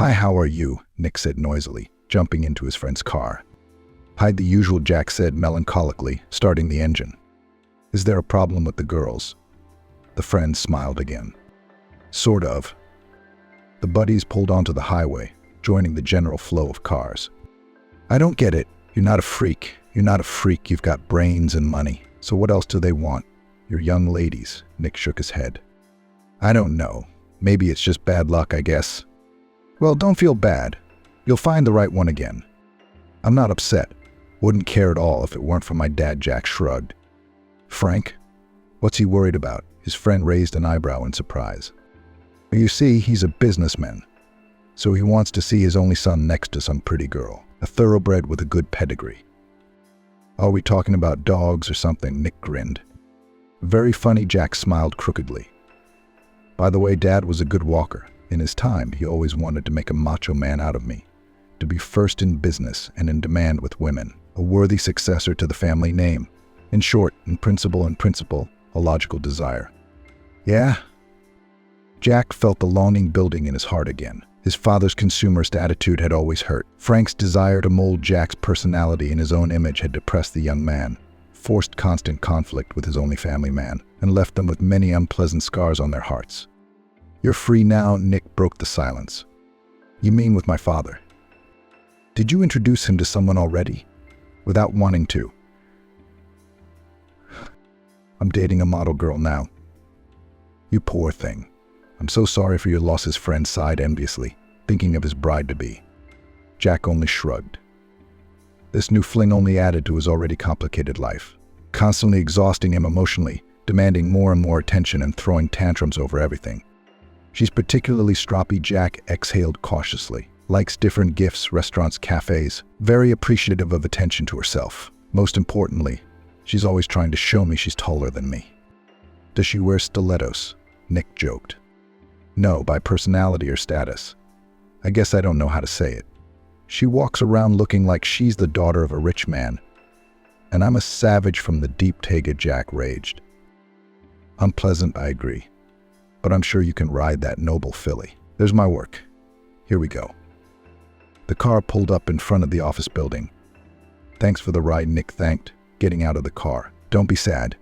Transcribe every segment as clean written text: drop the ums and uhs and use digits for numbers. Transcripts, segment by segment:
"Hi, how are you?" Nick said noisily, jumping into his friend's car. "Hi, the usual," Jack said melancholically, starting the engine. "Is there a problem with the girls?" The friend smiled again. "Sort of." The buddies pulled onto the highway, joining the general flow of cars. "I don't get it. You're not a freak. You're not a freak. You've got brains and money. So what else do they want? You're young ladies." Nick shook his head. "I don't know. Maybe it's just bad luck, I guess." "Well, don't feel bad. You'll find the right one again." "I'm not upset. Wouldn't care at all if it weren't for my dad," Jack shrugged. "Frank? What's he worried about?" His friend raised an eyebrow in surprise. "You see, he's a businessman. So he wants to see his only son next to some pretty girl, a thoroughbred with a good pedigree." "Are we talking about dogs or something?" Nick grinned. "Very funny," Jack smiled crookedly. "By the way, Dad was a good walker. In his time, he always wanted to make a macho man out of me, to be first in business and in demand with women, a worthy successor to the family name. In short, in principle, a logical desire." "Yeah?" Jack felt the longing building in his heart again. His father's consumerist attitude had always hurt. Frank's desire to mold Jack's personality in his own image had depressed the young man, forced constant conflict with his only family man, and left them with many unpleasant scars on their hearts. "You're free now," Nick broke the silence. "You mean with my father? Did you introduce him to someone already?" "Without wanting to. I'm dating a model girl now." "You poor thing. I'm so sorry for your loss," his friend sighed enviously, thinking of his bride-to-be. Jack only shrugged. This new fling only added to his already complicated life, constantly exhausting him emotionally, demanding more and more attention and throwing tantrums over everything. "She's particularly stroppy," Jack exhaled cautiously. "Likes different gifts, restaurants, cafes. Very appreciative of attention to herself. Most importantly, she's always trying to show me she's taller than me." "Does she wear stilettos?" Nick joked. "No, by personality or status. I guess I don't know how to say it. She walks around looking like she's the daughter of a rich man. And I'm a savage from the deep taiga," Jack raged. "Unpleasant, I agree. But I'm sure you can ride that noble filly. There's my work. Here we go." The car pulled up in front of the office building. "Thanks for the ride," Nick thanked, getting out of the car. "Don't be sad.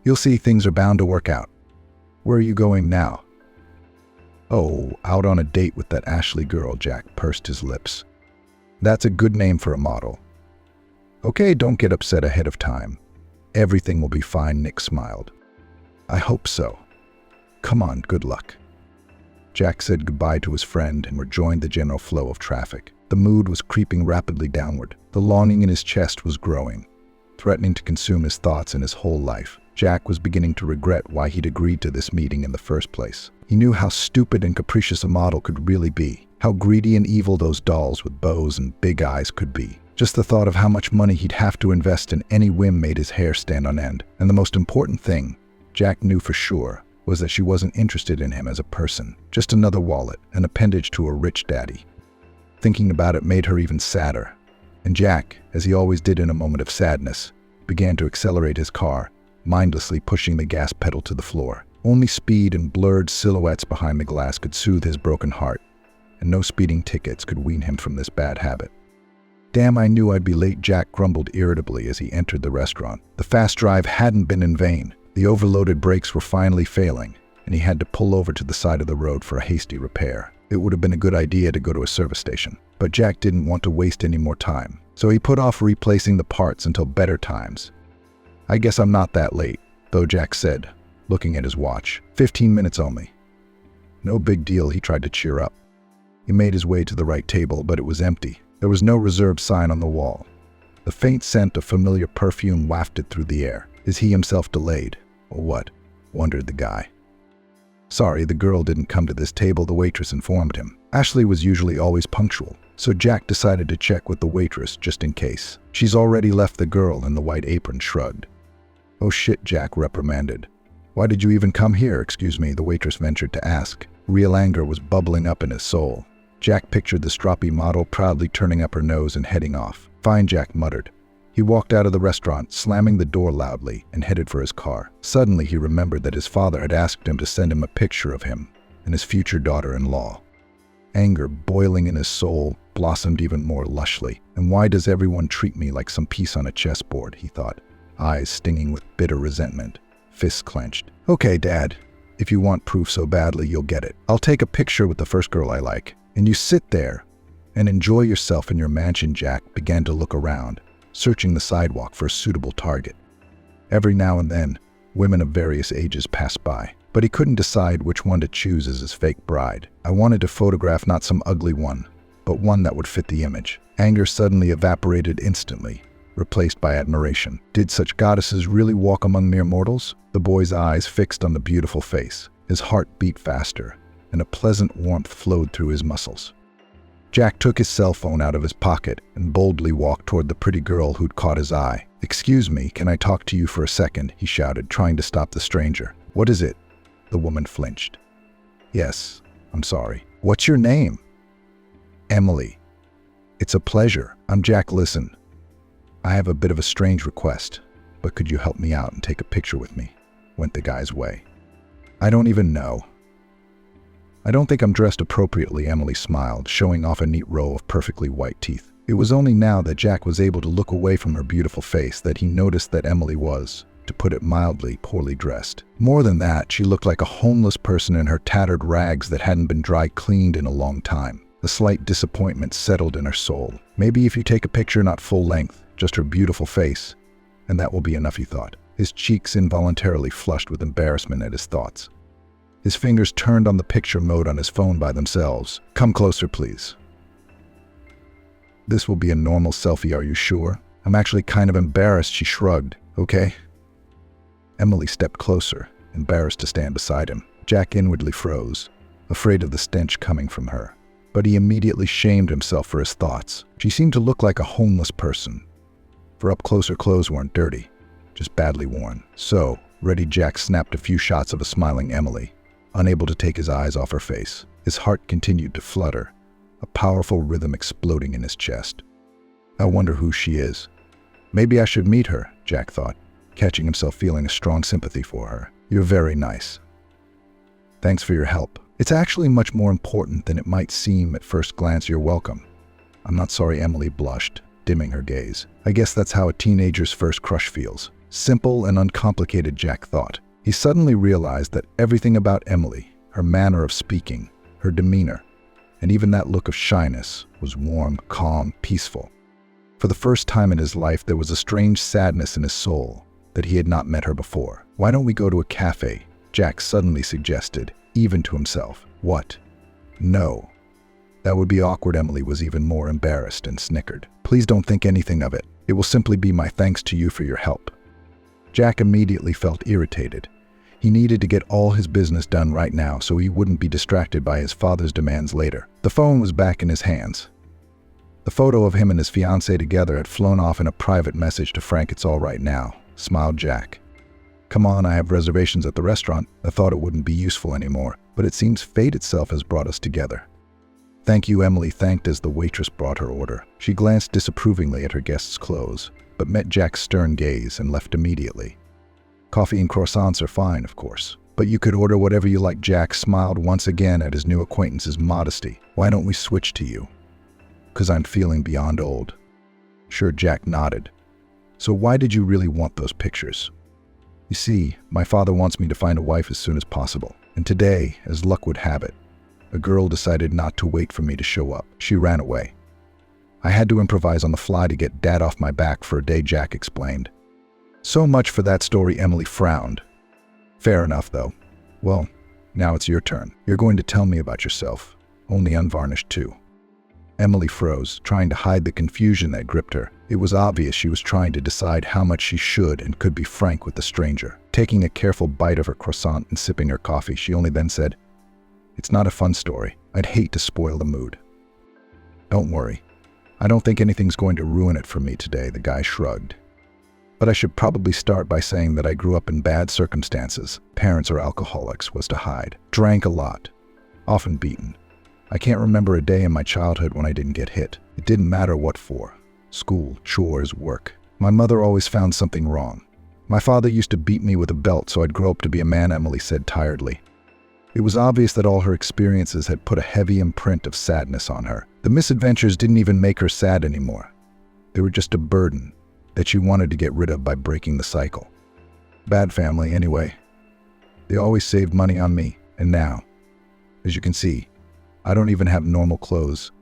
You'll see, things are bound to work out." "Where are you going now?" "Oh, out on a date with that Ashley girl," Jack pursed his lips. "That's a good name for a model." "Okay, don't get upset ahead of time. Everything will be fine," Nick smiled. "I hope so. Come on, good luck." Jack said goodbye to his friend and rejoined the general flow of traffic. The mood was creeping rapidly downward. The longing in his chest was growing, threatening to consume his thoughts and his whole life. Jack was beginning to regret why he'd agreed to this meeting in the first place. He knew how stupid and capricious a model could really be, how greedy and evil those dolls with bows and big eyes could be. Just the thought of how much money he'd have to invest in any whim made his hair stand on end. And the most important thing, Jack knew for sure, was that she wasn't interested in him as a person, just another wallet, an appendage to a rich daddy. Thinking about it made her even sadder. And Jack, as he always did in a moment of sadness, began to accelerate his car, mindlessly pushing the gas pedal to the floor. Only speed and blurred silhouettes behind the glass could soothe his broken heart, and no speeding tickets could wean him from this bad habit. "Damn, I knew I'd be late," Jack grumbled irritably as he entered the restaurant. The fast drive hadn't been in vain. The overloaded brakes were finally failing, and he had to pull over to the side of the road for a hasty repair. It would have been a good idea to go to a service station, but Jack didn't want to waste any more time, so he put off replacing the parts until better times. "I guess I'm not that late, though," Jack said, looking at his watch. 15 minutes only." "No big deal," he tried to cheer up. He made his way to the right table, but it was empty. There was no reserved sign on the wall. The faint scent of familiar perfume wafted through the air. Is he himself delayed? Or what? Wondered the guy. "Sorry, the girl didn't come to this table," the waitress informed him. Ashley was usually always punctual, so Jack decided to check with the waitress just in case. "She's already left," the girl in the white apron shrugged. "Oh shit," Jack reprimanded. "Why did you even come here?" "Excuse me," the waitress ventured to ask. Real anger was bubbling up in his soul. Jack pictured the stroppy model proudly turning up her nose and heading off. "Fine," Jack muttered. He walked out of the restaurant, slamming the door loudly, and headed for his car. Suddenly he remembered that his father had asked him to send him a picture of him and his future daughter-in-law. Anger, boiling in his soul, blossomed even more lushly. And why does everyone treat me like some piece on a chessboard, he thought, eyes stinging with bitter resentment, fists clenched. Okay, Dad, if you want proof so badly, you'll get it. I'll take a picture with the first girl I like, and you sit there and enjoy yourself in your mansion. Jack began to look around, searching the sidewalk for a suitable target. Every now and then, women of various ages passed by, but he couldn't decide which one to choose as his fake bride. I wanted to photograph not some ugly one, but one that would fit the image. Anger suddenly evaporated instantly, replaced by admiration. Did such goddesses really walk among mere mortals? The boy's eyes fixed on the beautiful face. His heart beat faster, and a pleasant warmth flowed through his muscles. Jack took his cell phone out of his pocket and boldly walked toward the pretty girl who'd caught his eye. "Excuse me, can I talk to you for a second?" he shouted, trying to stop the stranger. "What is it?" The woman flinched. "Yes, I'm sorry. What's your name?" "Emily." "It's a pleasure. I'm Jack. Listen, I have a bit of a strange request, but could you help me out and take a picture with me?" Went the guy's way. "I don't even know. I don't think I'm dressed appropriately," Emily smiled, showing off a neat row of perfectly white teeth. It was only now that Jack was able to look away from her beautiful face that he noticed that Emily was, to put it mildly, poorly dressed. More than that, she looked like a homeless person in her tattered rags that hadn't been dry cleaned in a long time. A slight disappointment settled in her soul. Maybe if you take a picture not full length, just her beautiful face, and that will be enough, he thought. His cheeks involuntarily flushed with embarrassment at his thoughts. His fingers turned on the picture mode on his phone by themselves. "Come closer, please. This will be a normal selfie, are you sure?" "I'm actually kind of embarrassed," she shrugged. "Okay." Emily stepped closer, embarrassed to stand beside him. Jack inwardly froze, afraid of the stench coming from her. But he immediately shamed himself for his thoughts. She seemed to look like a homeless person, for up close her clothes weren't dirty, just badly worn. So, ready, Jack snapped a few shots of a smiling Emily, unable to take his eyes off her face. His heart continued to flutter, a powerful rhythm exploding in his chest. I wonder who she is. Maybe I should meet her, Jack thought, catching himself feeling a strong sympathy for her. "You're very nice. Thanks for your help. It's actually much more important than it might seem at first glance. You're welcome." "I'm not sorry," Emily blushed, dimming her gaze. "I guess that's how a teenager's first crush feels." Simple and uncomplicated, Jack thought. He suddenly realized that everything about Emily, her manner of speaking, her demeanor, and even that look of shyness, was warm, calm, peaceful. For the first time in his life, there was a strange sadness in his soul that he had not met her before. "Why don't we go to a cafe?" Jack suddenly suggested, even to himself. "What? No. That would be awkward." Emily was even more embarrassed and snickered. "Please don't think anything of it. It will simply be my thanks to you for your help." Jack immediately felt irritated. He needed to get all his business done right now so he wouldn't be distracted by his father's demands later. The phone was back in his hands. The photo of him and his fiancée together had flown off in a private message to Frank. "It's all right now," smiled Jack. "Come on, I have reservations at the restaurant." I thought it wouldn't be useful anymore, but it seems fate itself has brought us together. "Thank you," Emily thanked as the waitress brought her order. She glanced disapprovingly at her guest's clothes, but met Jack's stern gaze and left immediately. "Coffee and croissants are fine, of course, but you could order whatever you like." Jack smiled once again at his new acquaintance's modesty. "Why don't we switch to you?" "'Cause I'm feeling beyond old." "Sure," Jack nodded. "So why did you really want those pictures?" "You see, my father wants me to find a wife as soon as possible. And today, as luck would have it, a girl decided not to wait for me to show up. She ran away. I had to improvise on the fly to get Dad off my back for a day," Jack explained. "So much for that story," Emily frowned. "Fair enough, though. Well, now it's your turn. You're going to tell me about yourself, only unvarnished too." Emily froze, trying to hide the confusion that gripped her. It was obvious she was trying to decide how much she should and could be frank with the stranger. Taking a careful bite of her croissant and sipping her coffee, she only then said, "It's not a fun story. I'd hate to spoil the mood." "Don't worry. I don't think anything's going to ruin it for me today," the guy shrugged. "But I should probably start by saying that I grew up in bad circumstances. Parents are alcoholics, was to hide. Drank a lot. Often beaten. I can't remember a day in my childhood when I didn't get hit. It didn't matter what for. School, chores, work. My mother always found something wrong. My father used to beat me with a belt so I'd grow up to be a man," Emily said tiredly. It was obvious that all her experiences had put a heavy imprint of sadness on her. The misadventures didn't even make her sad anymore. They were just a burden that she wanted to get rid of by breaking the cycle. Bad family, anyway. They always saved money on me, and now, as you can see, I don't even have normal clothes.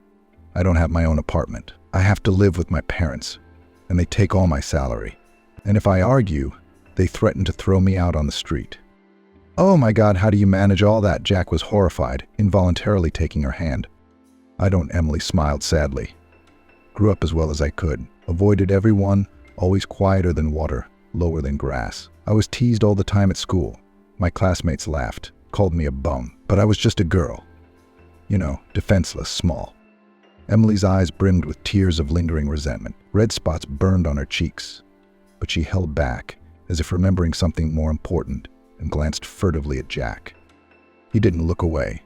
I don't have my own apartment. I have to live with my parents, and they take all my salary. And if I argue, they threaten to throw me out on the street. Oh my God, how do you manage all that? Jack was horrified, involuntarily taking her hand. I don't, Emily smiled sadly. Grew up as well as I could. Avoided everyone, always quieter than water, lower than grass. I was teased all the time at school. My classmates laughed, called me a bum, but I was just a girl. You know, defenseless, small. Emily's eyes brimmed with tears of lingering resentment. Red spots burned on her cheeks, but she held back, as if remembering something more important, and glanced furtively at Jack. He didn't look away.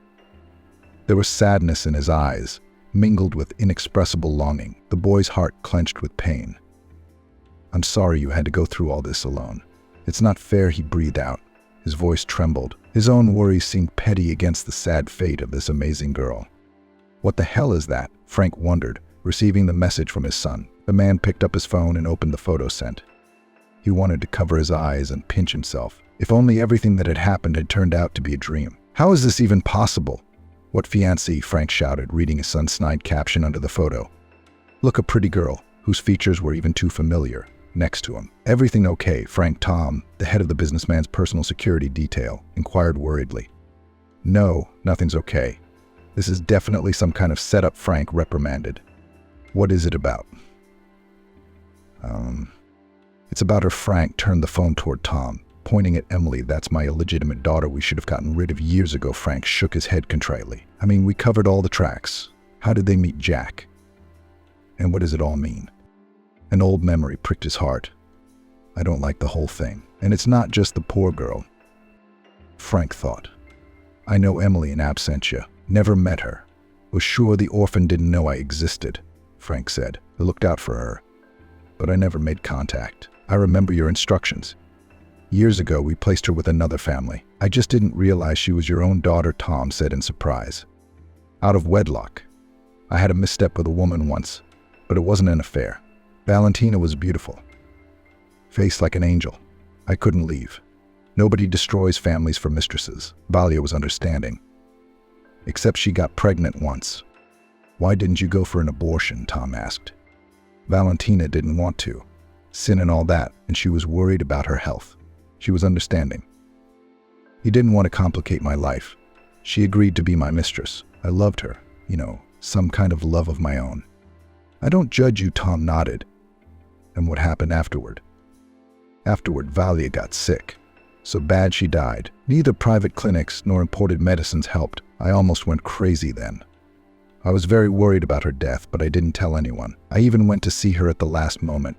There was sadness in his eyes, mingled with inexpressible longing. The boy's heart clenched with pain. I'm sorry you had to go through all this alone. It's not fair, he breathed out. His voice trembled. His own worries seemed petty against the sad fate of this amazing girl. What the hell is that? Frank wondered, receiving the message from his son. The man picked up his phone and opened the photo sent. He wanted to cover his eyes and pinch himself. If only everything that had happened had turned out to be a dream. How is this even possible? What fiancée? Frank shouted, reading his son's snide caption under the photo. Look, a pretty girl, whose features were even too familiar, next to him. Everything okay? Frank Tom, the head of the businessman's personal security detail, inquired worriedly. No, nothing's okay. This is definitely some kind of setup, Frank reprimanded. What is it about? It's about her. Frank turned the phone toward Tom, pointing at Emily. That's my illegitimate daughter we should have gotten rid of years ago. Frank shook his head contritely. I mean, we covered all the tracks. How did they meet Jack? And what does it all mean? An old memory pricked his heart. I don't like the whole thing. And it's not just the poor girl. Frank thought. I know Emily in absentia. Never met her. Was sure the orphan didn't know I existed, Frank said. I looked out for her, but I never made contact. I remember your instructions. Years ago, we placed her with another family. I just didn't realize she was your own daughter, Tom said in surprise. Out of wedlock. I had a misstep with a woman once, but it wasn't an affair. Valentina was beautiful. Face like an angel. I couldn't leave. Nobody destroys families for mistresses. Valia was understanding. Except she got pregnant once. Why didn't you go for an abortion? Tom asked. Valentina didn't want to. Sin and all that, and she was worried about her health. She was understanding. He didn't want to complicate my life. She agreed to be my mistress. I loved her, some kind of love of my own. I don't judge you, Tom nodded. And what happened afterward? Afterward, Valia got sick. So bad she died. Neither private clinics nor imported medicines helped. I almost went crazy then. I was very worried about her death, but I didn't tell anyone. I even went to see her at the last moment.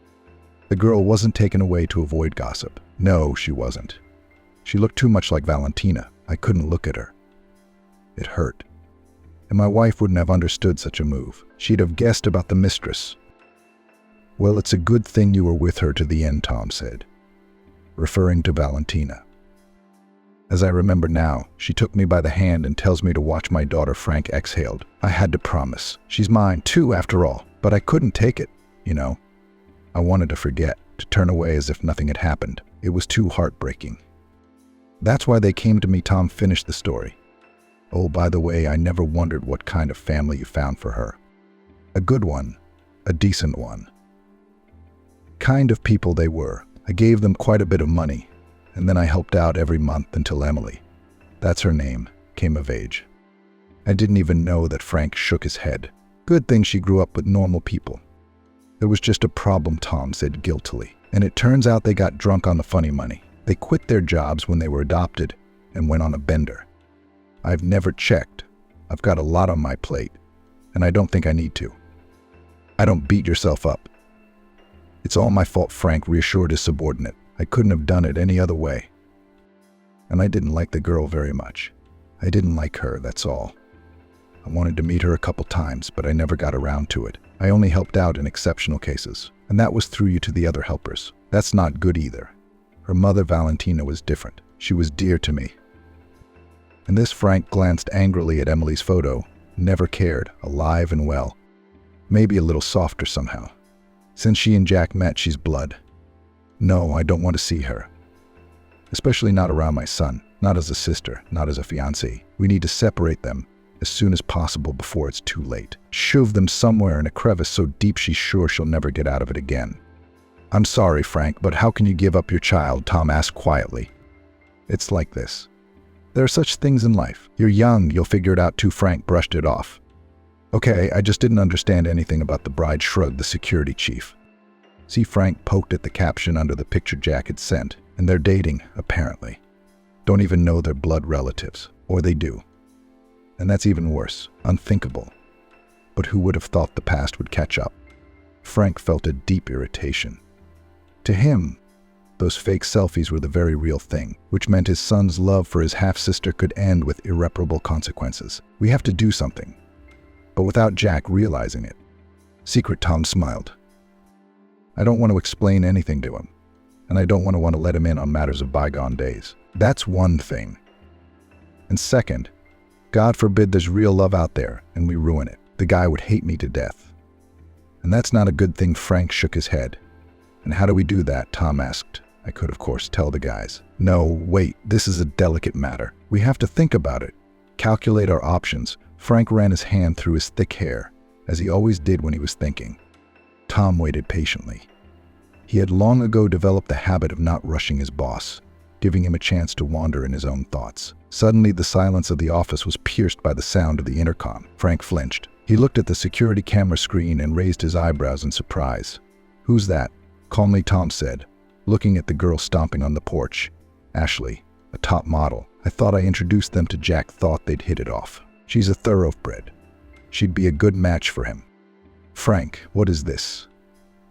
The girl wasn't taken away to avoid gossip. No, she wasn't. She looked too much like Valentina. I couldn't look at her. It hurt. And my wife wouldn't have understood such a move. She'd have guessed about the mistress. Well, it's a good thing you were with her to the end, Tom said, referring to Valentina. As I remember now, she took me by the hand and tells me to watch my daughter. Frank exhaled. I had to promise. She's mine too, after all. But I couldn't take it, I wanted to forget, to turn away as if nothing had happened. It was too heartbreaking. That's why they came to me. Tom finished the story. Oh, by the way, I never wondered what kind of family you found for her. A good one. A decent one. Kind of people they were. I gave them quite a bit of money, and then I helped out every month until Emily, that's her name, came of age. I didn't even know that. Frank shook his head. Good thing she grew up with normal people. There was just a problem, Tom said guiltily, and it turns out they got drunk on the funny money. They quit their jobs when they were adopted and went on a bender. I've never checked. I've got a lot on my plate, and I don't think I need to. I don't beat yourself up. It's all my fault, Frank reassured his subordinate. I couldn't have done it any other way. And I didn't like the girl very much. I didn't like her, that's all. I wanted to meet her a couple times, but I never got around to it. I only helped out in exceptional cases, and that was through you to the other helpers. That's not good either. Her mother, Valentina, was different. She was dear to me. And this Frank glanced angrily at Emily's photo, never cared, alive and well. Maybe a little softer somehow. Since she and Jack met, she's blood. No, I don't want to see her. Especially not around my son, not as a sister, not as a fiancée. We need to separate them as soon as possible before it's too late. Shove them somewhere in a crevice so deep she's sure she'll never get out of it again. I'm sorry, Frank, but how can you give up your child? Tom asked quietly. It's like this. There are such things in life. You're young, you'll figure it out too. Frank brushed it off. Okay, I just didn't understand anything about the bride, shrugged the security chief. See, Frank poked at the caption under the picture Jack had sent, and they're dating, apparently. Don't even know they're blood relatives, or they do. And that's even worse, unthinkable. But who would have thought the past would catch up? Frank felt a deep irritation. To him, those fake selfies were the very real thing, which meant his son's love for his half-sister could end with irreparable consequences. We have to do something. But without Jack realizing it. Secret Tom smiled. I don't want to explain anything to him, and I don't want to let him in on matters of bygone days. That's one thing. And second, God forbid there's real love out there and we ruin it. The guy would hate me to death. And that's not a good thing. Frank shook his head. And how do we do that? Tom asked. I could, of course, tell the guys. No, wait, this is a delicate matter. We have to think about it. Calculate our options. Frank ran his hand through his thick hair, as he always did when he was thinking. Tom waited patiently. He had long ago developed the habit of not rushing his boss, giving him a chance to wander in his own thoughts. Suddenly, the silence of the office was pierced by the sound of the intercom. Frank flinched. He looked at the security camera screen and raised his eyebrows in surprise. Who's that? Calmly, Tom said, looking at the girl stomping on the porch. Ashley, a top model. I thought I introduced them to Jack, thought they'd hit it off. She's a thoroughbred. She'd be a good match for him. Frank, what is this?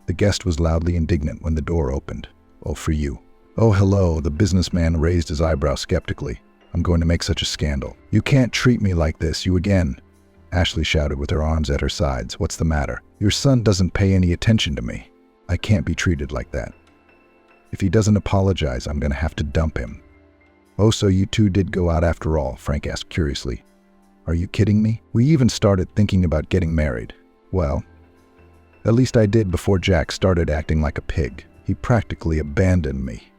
The guest was loudly indignant when the door opened. Oh, for you. Oh, hello. The businessman raised his eyebrow skeptically. I'm going to make such a scandal. You can't treat me like this, you again. Ashley shouted with her arms at her sides. What's the matter? Your son doesn't pay any attention to me. I can't be treated like that. If he doesn't apologize, I'm going to have to dump him. Oh, so you two did go out after all? Frank asked curiously. Are you kidding me? We even started thinking about getting married. Well, at least I did before Jack started acting like a pig. He practically abandoned me.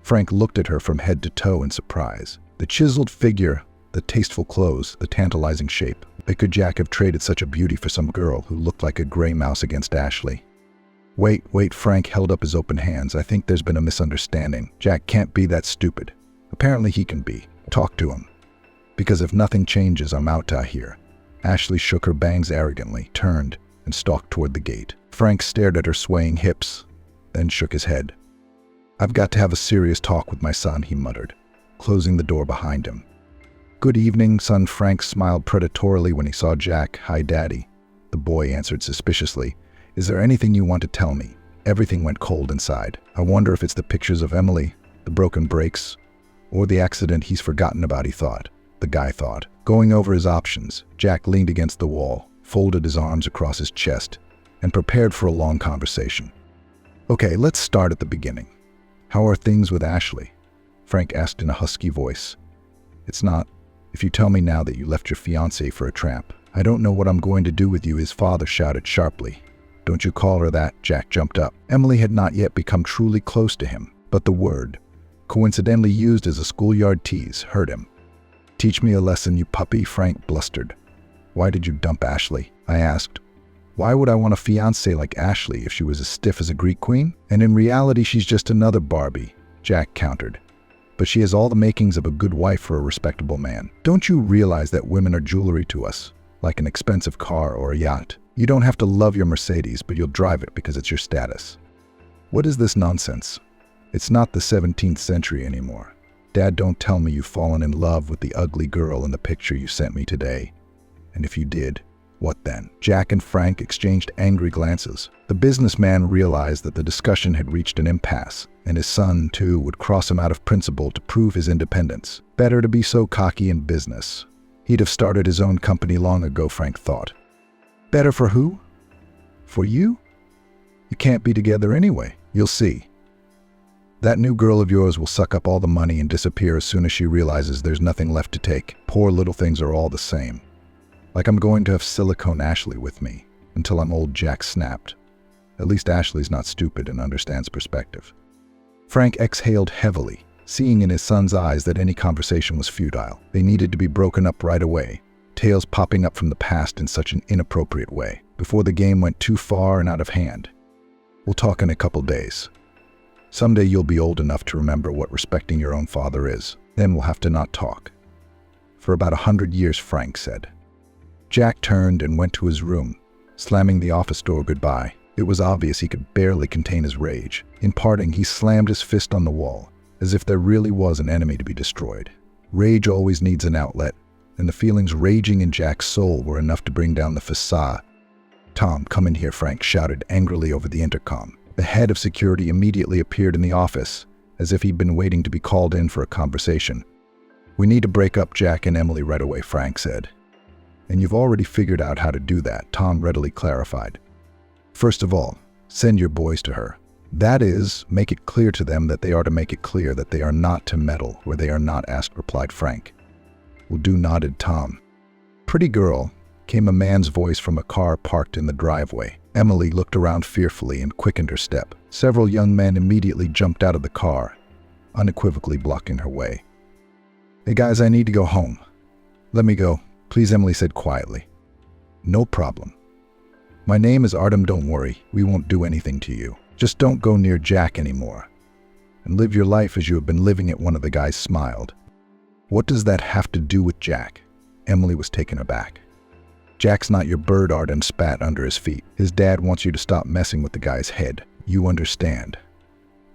Frank looked at her from head to toe in surprise. The chiseled figure, the tasteful clothes, the tantalizing shape. Why could Jack have traded such a beauty for some girl who looked like a gray mouse against Ashley? Wait, Frank held up his open hands. I think there's been a misunderstanding. Jack can't be that stupid. Apparently he can be. Talk to him. Because if nothing changes, I'm out here. Ashley shook her bangs arrogantly, turned, and stalked toward the gate. Frank stared at her swaying hips, then shook his head. I've got to have a serious talk with my son, he muttered, closing the door behind him. Good evening, son. Frank smiled predatorily when he saw Jack. Hi, Daddy. The boy answered suspiciously. Is there anything you want to tell me? Everything went cold inside. I wonder if it's the pictures of Emily, the broken brakes, or the accident he's forgotten about, he thought. The guy thought. Going over his options, Jack leaned against the wall, folded his arms across his chest, and prepared for a long conversation. Okay, let's start at the beginning. How are things with Ashley? Frank asked in a husky voice. It's not. If you tell me now that you left your fiancée for a tramp, I don't know what I'm going to do with you, his father shouted sharply. Don't you call her that, Jack jumped up. Emily had not yet become truly close to him, but the word, coincidentally used as a schoolyard tease, hurt him. Teach me a lesson, you puppy, Frank blustered. Why did you dump Ashley? I asked. Why would I want a fiancée like Ashley if she was as stiff as a Greek queen? And in reality, she's just another Barbie, Jack countered. But she has all the makings of a good wife for a respectable man. Don't you realize that women are jewelry to us, like an expensive car or a yacht? You don't have to love your Mercedes, but you'll drive it because it's your status. What is this nonsense? It's not the 17th century anymore. Dad, don't tell me you've fallen in love with the ugly girl in the picture you sent me today. And if you did, what then? Jack and Frank exchanged angry glances. The businessman realized that the discussion had reached an impasse, and his son, too, would cross him out of principle to prove his independence. Better to be so cocky in business. He'd have started his own company long ago, Frank thought. Better for who? For you? You can't be together anyway. You'll see. That new girl of yours will suck up all the money and disappear as soon as she realizes there's nothing left to take. Poor little things are all the same. Like I'm going to have silicone Ashley with me until I'm old. Jack snapped. At least Ashley's not stupid and understands perspective. Frank exhaled heavily, seeing in his son's eyes that any conversation was futile. They needed to be broken up right away, tales popping up from the past in such an inappropriate way, before the game went too far and out of hand. We'll talk in a couple days. Someday you'll be old enough to remember what respecting your own father is. Then we'll have to not talk. For about 100 years, Frank said. Jack turned and went to his room, slamming the office door goodbye. It was obvious he could barely contain his rage. In parting, he slammed his fist on the wall, as if there really was an enemy to be destroyed. Rage always needs an outlet, and the feelings raging in Jack's soul were enough to bring down the facade. "Tom, come in here," Frank shouted angrily over the intercom. The head of security immediately appeared in the office, as if he'd been waiting to be called in for a conversation. "We need to break up Jack and Emily right away," Frank said. "And you've already figured out how to do that," Tom readily clarified. "First of all, send your boys to her. That is, make it clear to them that they are to make it clear that they are not to meddle where they are not asked," replied Frank. "Will do," nodded Tom. "Pretty girl," came a man's voice from a car parked in the driveway. Emily looked around fearfully and quickened her step. Several young men immediately jumped out of the car, unequivocally blocking her way. "Hey guys, I need to go home." "Let me go, please," Emily said quietly. "No problem. My name is Artem, don't worry, we won't do anything to you. Just don't go near Jack anymore. And live your life as you have been living it," one of the guys smiled. "What does that have to do with Jack?" Emily was taken aback. "Jack's not your bird," Artem spat under his feet. "His dad wants you to stop messing with the guy's head. You understand?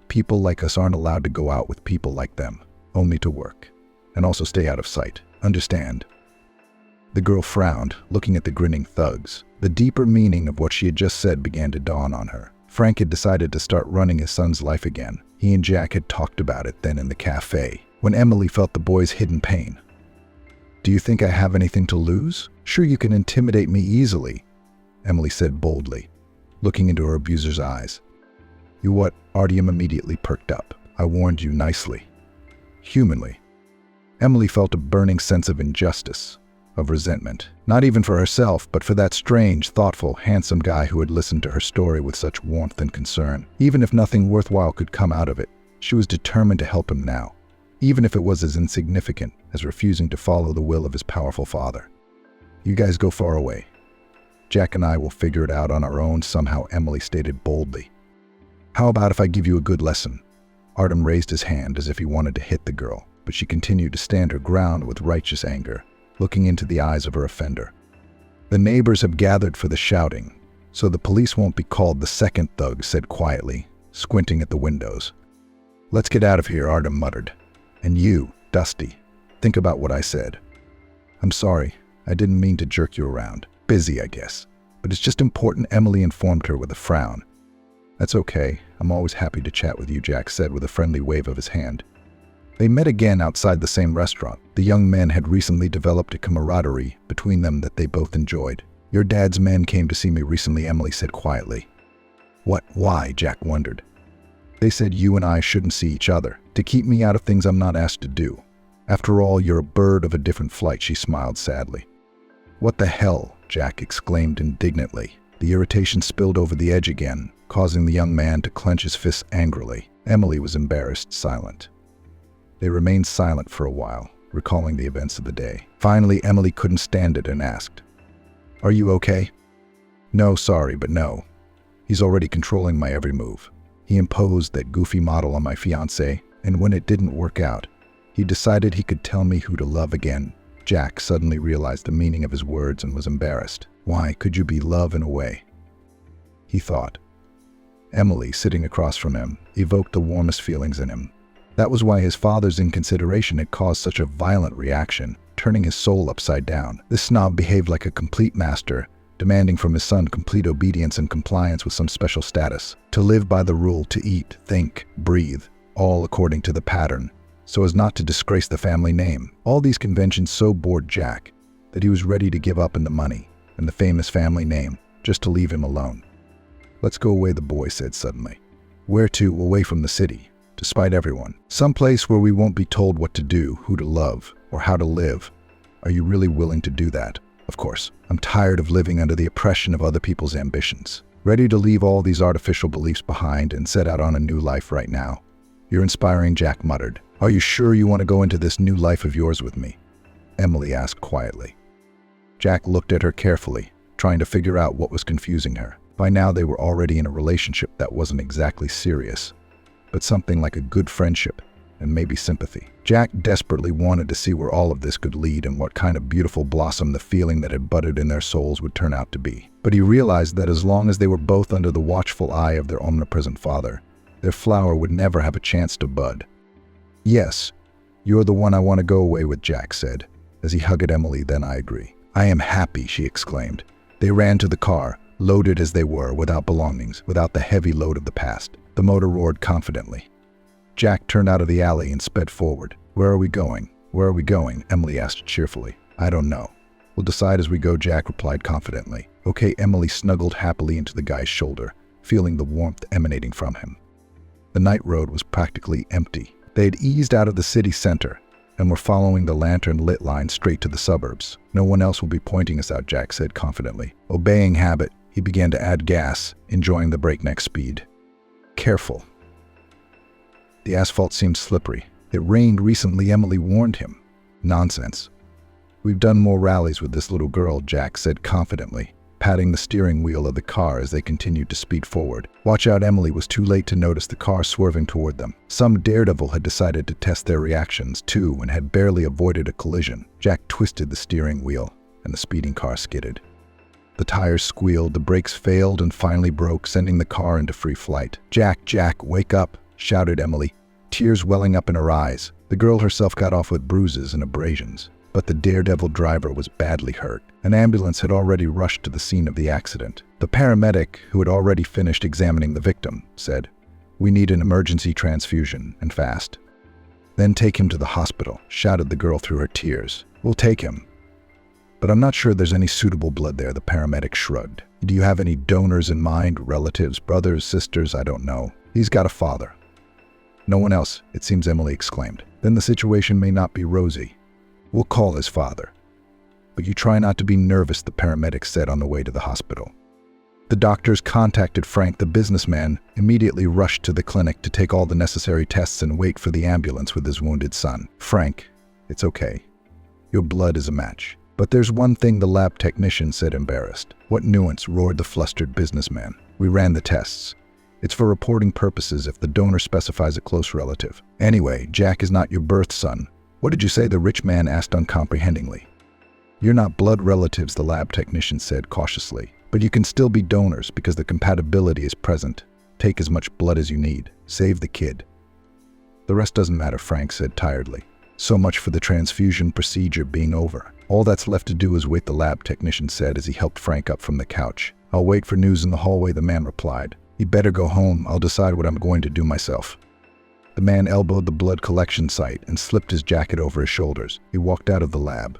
People like us aren't allowed to go out with people like them, only to work. And also stay out of sight. Understand?" The girl frowned, looking at the grinning thugs. The deeper meaning of what she had just said began to dawn on her. Frank had decided to start running his son's life again. He and Jack had talked about it then in the cafe, when Emily felt the boy's hidden pain. "Do you think I have anything to lose? Sure, you can intimidate me easily," Emily said boldly, looking into her abuser's eyes. "You what?" Artyom immediately perked up. "I warned you nicely. Humanly." Emily felt a burning sense of injustice, of resentment, not even for herself, but for that strange, thoughtful, handsome guy who had listened to her story with such warmth and concern. Even if nothing worthwhile could come out of it, she was determined to help him now, even if it was as insignificant as refusing to follow the will of his powerful father. "You guys go far away. Jack and I will figure it out on our own," somehow Emily stated boldly. "How about if I give you a good lesson?" Artem raised his hand as if he wanted to hit the girl, but she continued to stand her ground with righteous anger, looking into the eyes of her offender. "The neighbors have gathered for the shouting, so the police won't be called," the second thug said quietly, squinting at the windows. "Let's get out of here," Artem muttered. "And you, Dusty, think about what I said." "I'm sorry, I didn't mean to jerk you around. Busy, I guess. But it's just important," Emily informed her with a frown. "That's okay, I'm always happy to chat with you," Jack said with a friendly wave of his hand. They met again outside the same restaurant. The young men had recently developed a camaraderie between them that they both enjoyed. "Your dad's men came to see me recently," Emily said quietly. "What? Why?" Jack wondered. "They said you and I shouldn't see each other, to keep me out of things I'm not asked to do. After all, you're a bird of a different flight," she smiled sadly. "What the hell?" Jack exclaimed indignantly. The irritation spilled over the edge again, causing the young man to clench his fists angrily. Emily was embarrassed, silent. They remained silent for a while, recalling the events of the day. Finally, Emily couldn't stand it and asked, "Are you okay?" "No, sorry, but no. He's already controlling my every move. He imposed that goofy model on my fiancée, and when it didn't work out, he decided he could tell me who to love again." Jack suddenly realized the meaning of his words and was embarrassed. Why could you be love in a way? He thought. Emily, sitting across from him, evoked the warmest feelings in him. That was why his father's inconsideration had caused such a violent reaction, turning his soul upside down. This snob behaved like a complete master, demanding from his son complete obedience and compliance with some special status, to live by the rule, to eat, think, breathe, all according to the pattern, so as not to disgrace the family name. All these conventions so bored Jack that he was ready to give up in the money and the famous family name, just to leave him alone. "Let's go away," the boy said suddenly. "Where to?" "Away from the city. To despite everyone. Some place where we won't be told what to do, who to love, or how to live. Are you really willing to do that? Of course. I'm tired of living under the oppression of other people's ambitions. Ready to leave all these artificial beliefs behind and set out on a new life right now. You're inspiring, Jack muttered. Are you sure you want to go into this new life of yours with me? Emily asked quietly. Jack looked at her carefully, trying to figure out what was confusing her. By now they were already in a relationship that wasn't exactly serious, but something like a good friendship and maybe sympathy. Jack desperately wanted to see where all of this could lead and what kind of beautiful blossom the feeling that had budded in their souls would turn out to be. But he realized that as long as they were both under the watchful eye of their omnipresent father, their flower would never have a chance to bud. Yes, you're the one I want to go away with, Jack said, as he hugged Emily. Then I agree. I am happy, she exclaimed. They ran to the car, loaded as they were, without belongings, without the heavy load of the past. The motor roared confidently. Jack turned out of the alley and sped forward. Where are we going? Where are we going? Emily asked cheerfully. I don't know. We'll decide as we go, Jack replied confidently. Okay, Emily snuggled happily into the guy's shoulder, feeling the warmth emanating from him. The night road was practically empty. They had eased out of the city center and were following the lantern-lit line straight to the suburbs. No one else will be pointing us out, Jack said confidently. Obeying habit, he began to add gas, enjoying the breakneck speed. Careful. The asphalt seemed slippery. It rained recently, Emily warned him. Nonsense. We've done more rallies with this little girl, Jack said confidently, patting the steering wheel of the car as they continued to speed forward. Watch out, Emily was too late to notice the car swerving toward them. Some daredevil had decided to test their reactions too and had barely avoided a collision. Jack twisted the steering wheel and the speeding car skidded. The tires squealed, the brakes failed and finally broke, sending the car into free flight. Jack, wake up, shouted Emily, tears welling up in her eyes. The girl herself got off with bruises and abrasions, but the daredevil driver was badly hurt. An ambulance had already rushed to the scene of the accident. The paramedic, who had already finished examining the victim, said, "We need an emergency transfusion, and fast." "Then take him to the hospital," shouted the girl through her tears. "We'll take him. But I'm not sure there's any suitable blood there," the paramedic shrugged. "Do you have any donors in mind? Relatives, brothers, sisters? I don't know. He's got a father." "No one else, it seems," Emily exclaimed. "Then the situation may not be rosy. We'll call his father. But you try not to be nervous," the paramedic said on the way to the hospital. The doctors contacted Frank, the businessman, immediately rushed to the clinic to take all the necessary tests and wait for the ambulance with his wounded son. "Frank, it's okay. Your blood is a match." "But there's one thing," the lab technician said, embarrassed. "What nuance?" roared the flustered businessman. "We ran the tests. It's for reporting purposes if the donor specifies a close relative. Anyway, Jack is not your birth son." "What did you say?" the rich man asked uncomprehendingly. "You're not blood relatives," the lab technician said cautiously. "But you can still be donors because the compatibility is present. Take as much blood as you need. Save the kid." "The rest doesn't matter," Frank said tiredly. "So much for the transfusion procedure being over. All that's left to do is wait," the lab technician said as he helped Frank up from the couch. "I'll wait for news in the hallway," the man replied. "You better go home. I'll decide what I'm going to do myself." The man elbowed the blood collection site and slipped his jacket over his shoulders. He walked out of the lab.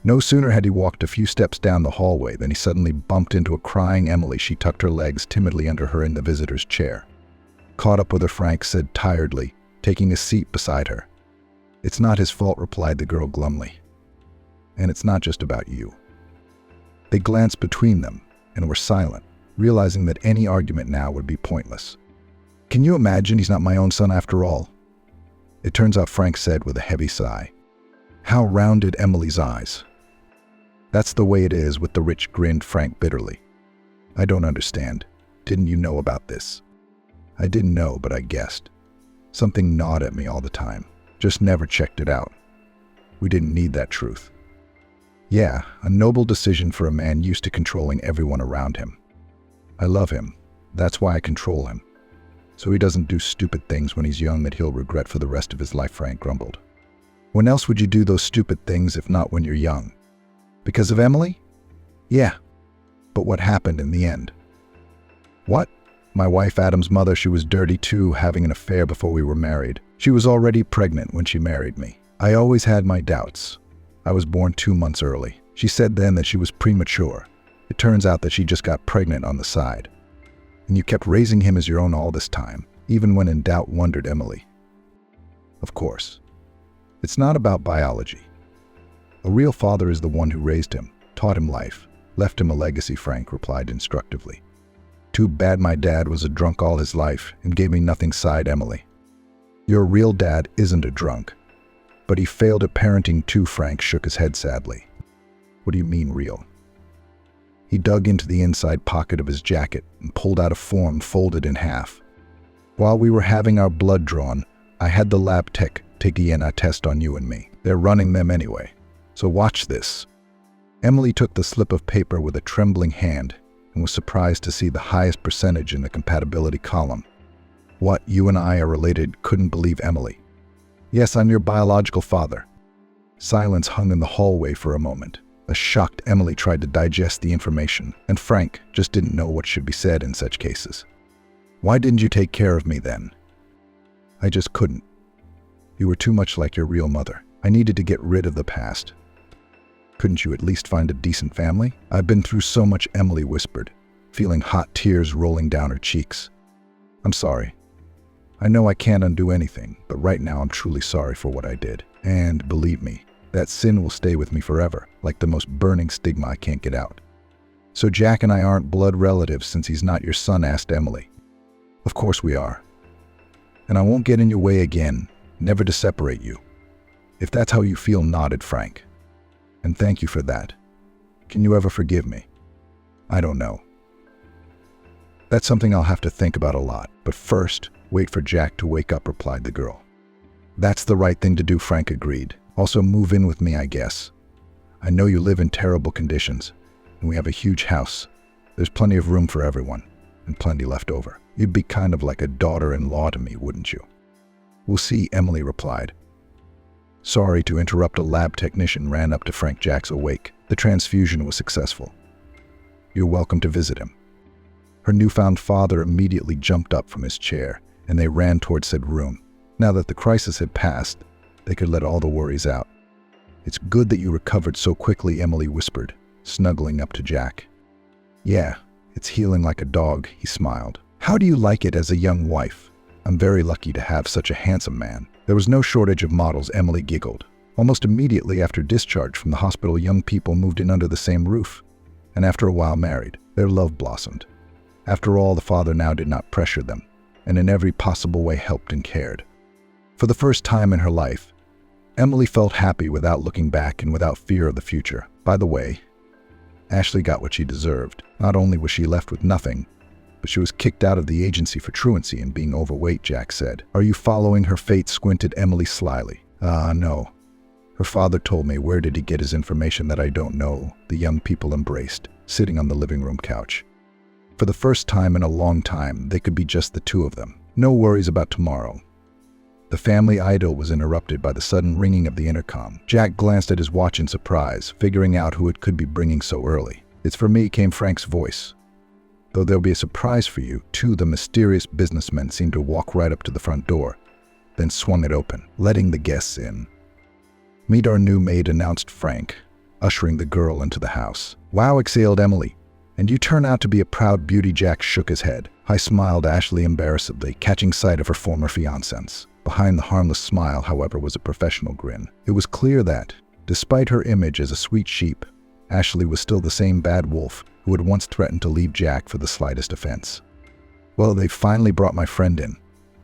No sooner had he walked a few steps down the hallway than he suddenly bumped into a crying Emily. She tucked her legs timidly under her in the visitor's chair. "Caught up with her," Frank said tiredly, taking a seat beside her. "It's not his fault," replied the girl glumly. "And it's not just about you." They glanced between them and were silent, realizing that any argument now would be pointless. "Can you imagine? He's not my own son after all." "It turns out," Frank said with a heavy sigh. How rounded Emily's eyes. "That's the way it is with the rich," grinned Frank bitterly. "I don't understand. Didn't you know about this?" "I didn't know, but I guessed. Something gnawed at me all the time. Just never checked it out. We didn't need that truth." "Yeah, a noble decision for a man used to controlling everyone around him. I love him. That's why I control him. So he doesn't do stupid things when he's young that he'll regret for the rest of his life," Frank grumbled. "When else would you do those stupid things if not when you're young? Because of Emily?" "Yeah. But what happened in the end?" "What? My wife, Adam's mother, she was dirty too, having an affair before we were married. She was already pregnant when she married me. I always had my doubts. I was born 2 months early. She said then that she was premature. It turns out that she just got pregnant on the side. And you kept raising him as your own all this time. Even when in doubt, wondered Emily. Of course. It's not about biology. A real father is the one who raised him, taught him life, left him a legacy, Frank replied instructively. Too bad my dad was a drunk all his life and gave me nothing, sighed Emily. Your real dad isn't a drunk, but he failed at parenting too, Frank shook his head sadly. What do you mean real? He dug into the inside pocket of his jacket and pulled out a form folded in half. While we were having our blood drawn, I had the lab tech take a DNA test on you and me. They're running them anyway. So watch this. Emily took the slip of paper with a trembling hand and was surprised to see the highest percentage in the compatibility column. What, you and I are related? Couldn't believe Emily. Yes, I'm your biological father. Silence hung in the hallway for a moment. A shocked Emily tried to digest the information, and Frank just didn't know what should be said in such cases. Why didn't you take care of me then? I just couldn't. You were too much like your real mother. I needed to get rid of the past. Couldn't you at least find a decent family? I've been through so much, Emily whispered, feeling hot tears rolling down her cheeks. I'm sorry. I know I can't undo anything, but right now I'm truly sorry for what I did. And believe me, that sin will stay with me forever, like the most burning stigma I can't get out. So Jack and I aren't blood relatives since he's not your son? Asked Emily. Of course we are. And I won't get in your way again, never to separate you. If that's how you feel, nodded Frank. And thank you for that. Can you ever forgive me? I don't know. That's something I'll have to think about a lot, but first, wait for Jack to wake up, replied the girl. That's the right thing to do, Frank agreed. Also move in with me, I guess. I know you live in terrible conditions, and we have a huge house. There's plenty of room for everyone, and plenty left over. You'd be kind of like a daughter-in-law to me, wouldn't you? We'll see, Emily replied. Sorry to interrupt, a lab technician ran up to Frank. Jack's awake. The transfusion was successful. You're welcome to visit him. Her newfound father immediately jumped up from his chair, and they ran towards said room. Now that the crisis had passed, they could let all the worries out. It's good that you recovered so quickly, Emily whispered, snuggling up to Jack. Yeah, it's healing like a dog, he smiled. How do you like it as a young wife? I'm very lucky to have such a handsome man. There was no shortage of models, Emily giggled. Almost immediately after discharge from the hospital, young people moved in under the same roof, and after a while married. Their love blossomed. After all, the father now did not pressure them, and in every possible way helped and cared. For the first time in her life, Emily felt happy without looking back and without fear of the future. By the way, Ashley got what she deserved. Not only was she left with nothing, but she was kicked out of the agency for truancy and being overweight, Jack said. Are you following her fate? Squinted Emily slyly. No. Her father told me. Where did he get his information that I don't know? The young people embraced, sitting on the living room couch. For the first time in a long time, they could be just the two of them. No worries about tomorrow. The family idyll was interrupted by the sudden ringing of the intercom. Jack glanced at his watch in surprise, figuring out who it could be bringing so early. It's for me, came Frank's voice. Though there'll be a surprise for you, too. The mysterious businessman seemed to walk right up to the front door, then swung it open, letting the guests in. Meet our new maid, announced Frank, ushering the girl into the house. Wow, exhaled Emily. And you turn out to be a proud beauty. Jack shook his head. I smiled, Ashley embarrassedly, catching sight of her former fiancé. Behind the harmless smile, however, was a professional grin. It was clear that, despite her image as a sweet sheep, Ashley was still the same bad wolf who had once threatened to leave Jack for the slightest offense. Well, they finally brought my friend in.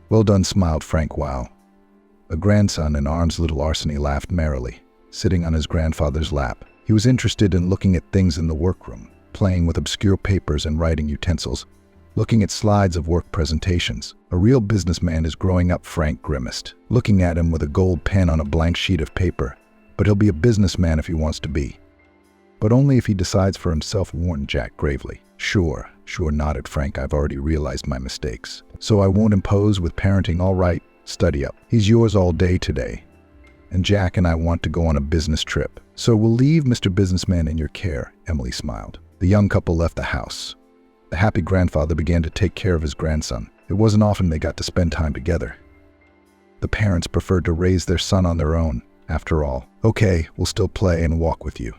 Well done, smiled Frank. Wow. A grandson in arms, little Arseny laughed merrily, sitting on his grandfather's lap. He was interested in looking at things in the workroom, playing with obscure papers and writing utensils, looking at slides of work presentations. A real businessman is growing up, Frank grimaced, looking at him with a gold pen on a blank sheet of paper. But he'll be a businessman if he wants to be. But only if he decides for himself, warned Jack gravely. Sure, nodded Frank. I've already realized my mistakes. So I won't impose with parenting, all right? Study up. He's yours all day today. And Jack and I want to go on a business trip. So we'll leave Mr. Businessman in your care, Emily smiled. The young couple left the house. The happy grandfather began to take care of his grandson. It wasn't often they got to spend time together. The parents preferred to raise their son on their own, after all. Okay, we'll still play and walk with you.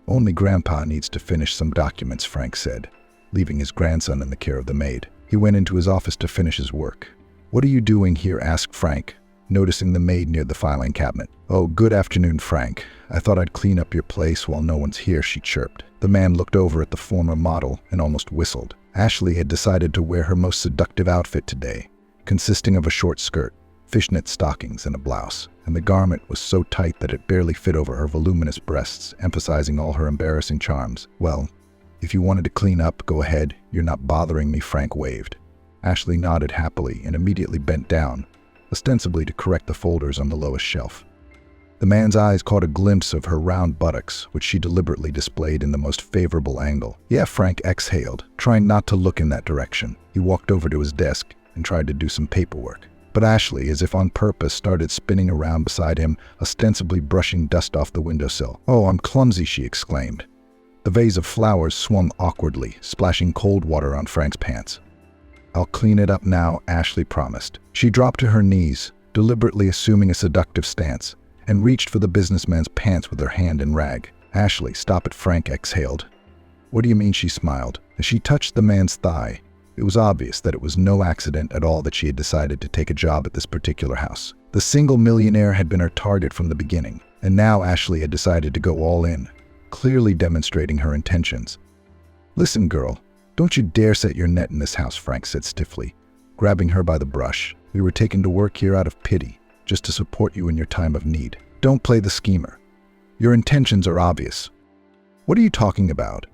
Only Grandpa needs to finish some documents, Frank said, leaving his grandson in the care of the maid. He went into his office to finish his work. "What are you doing here?" asked Frank, noticing the maid near the filing cabinet. "Oh, good afternoon, Frank. I thought I'd clean up your place while no one's here," she chirped. The man looked over at the former model and almost whistled. Ashley had decided to wear her most seductive outfit today, consisting of a short skirt, fishnet stockings, and a blouse, and the garment was so tight that it barely fit over her voluminous breasts, emphasizing all her embarrassing charms. "Well, if you wanted to clean up, go ahead. You're not bothering me," Frank waved. Ashley nodded happily and immediately bent down, ostensibly to correct the folders on the lowest shelf. The man's eyes caught a glimpse of her round buttocks, which she deliberately displayed in the most favorable angle. "Yeah," Frank exhaled, trying not to look in that direction. He walked over to his desk and tried to do some paperwork. But Ashley, as if on purpose, started spinning around beside him, ostensibly brushing dust off the windowsill. "Oh, I'm clumsy," she exclaimed. The vase of flowers swung awkwardly, splashing cold water on Frank's pants. "I'll clean it up now," Ashley promised. She dropped to her knees, deliberately assuming a seductive stance, and reached for the businessman's pants with her hand and rag. "Ashley, stop it," Frank exhaled. "What do you mean?" she smiled. As she touched the man's thigh, it was obvious that it was no accident at all that she had decided to take a job at this particular house. The single millionaire had been her target from the beginning, and now Ashley had decided to go all in, clearly demonstrating her intentions. "Listen, girl, don't you dare set your net in this house," Frank said stiffly, grabbing her by the brush. "We were taken to work here out of pity, just to support you in your time of need. Don't play the schemer. Your intentions are obvious." "What are you talking about?"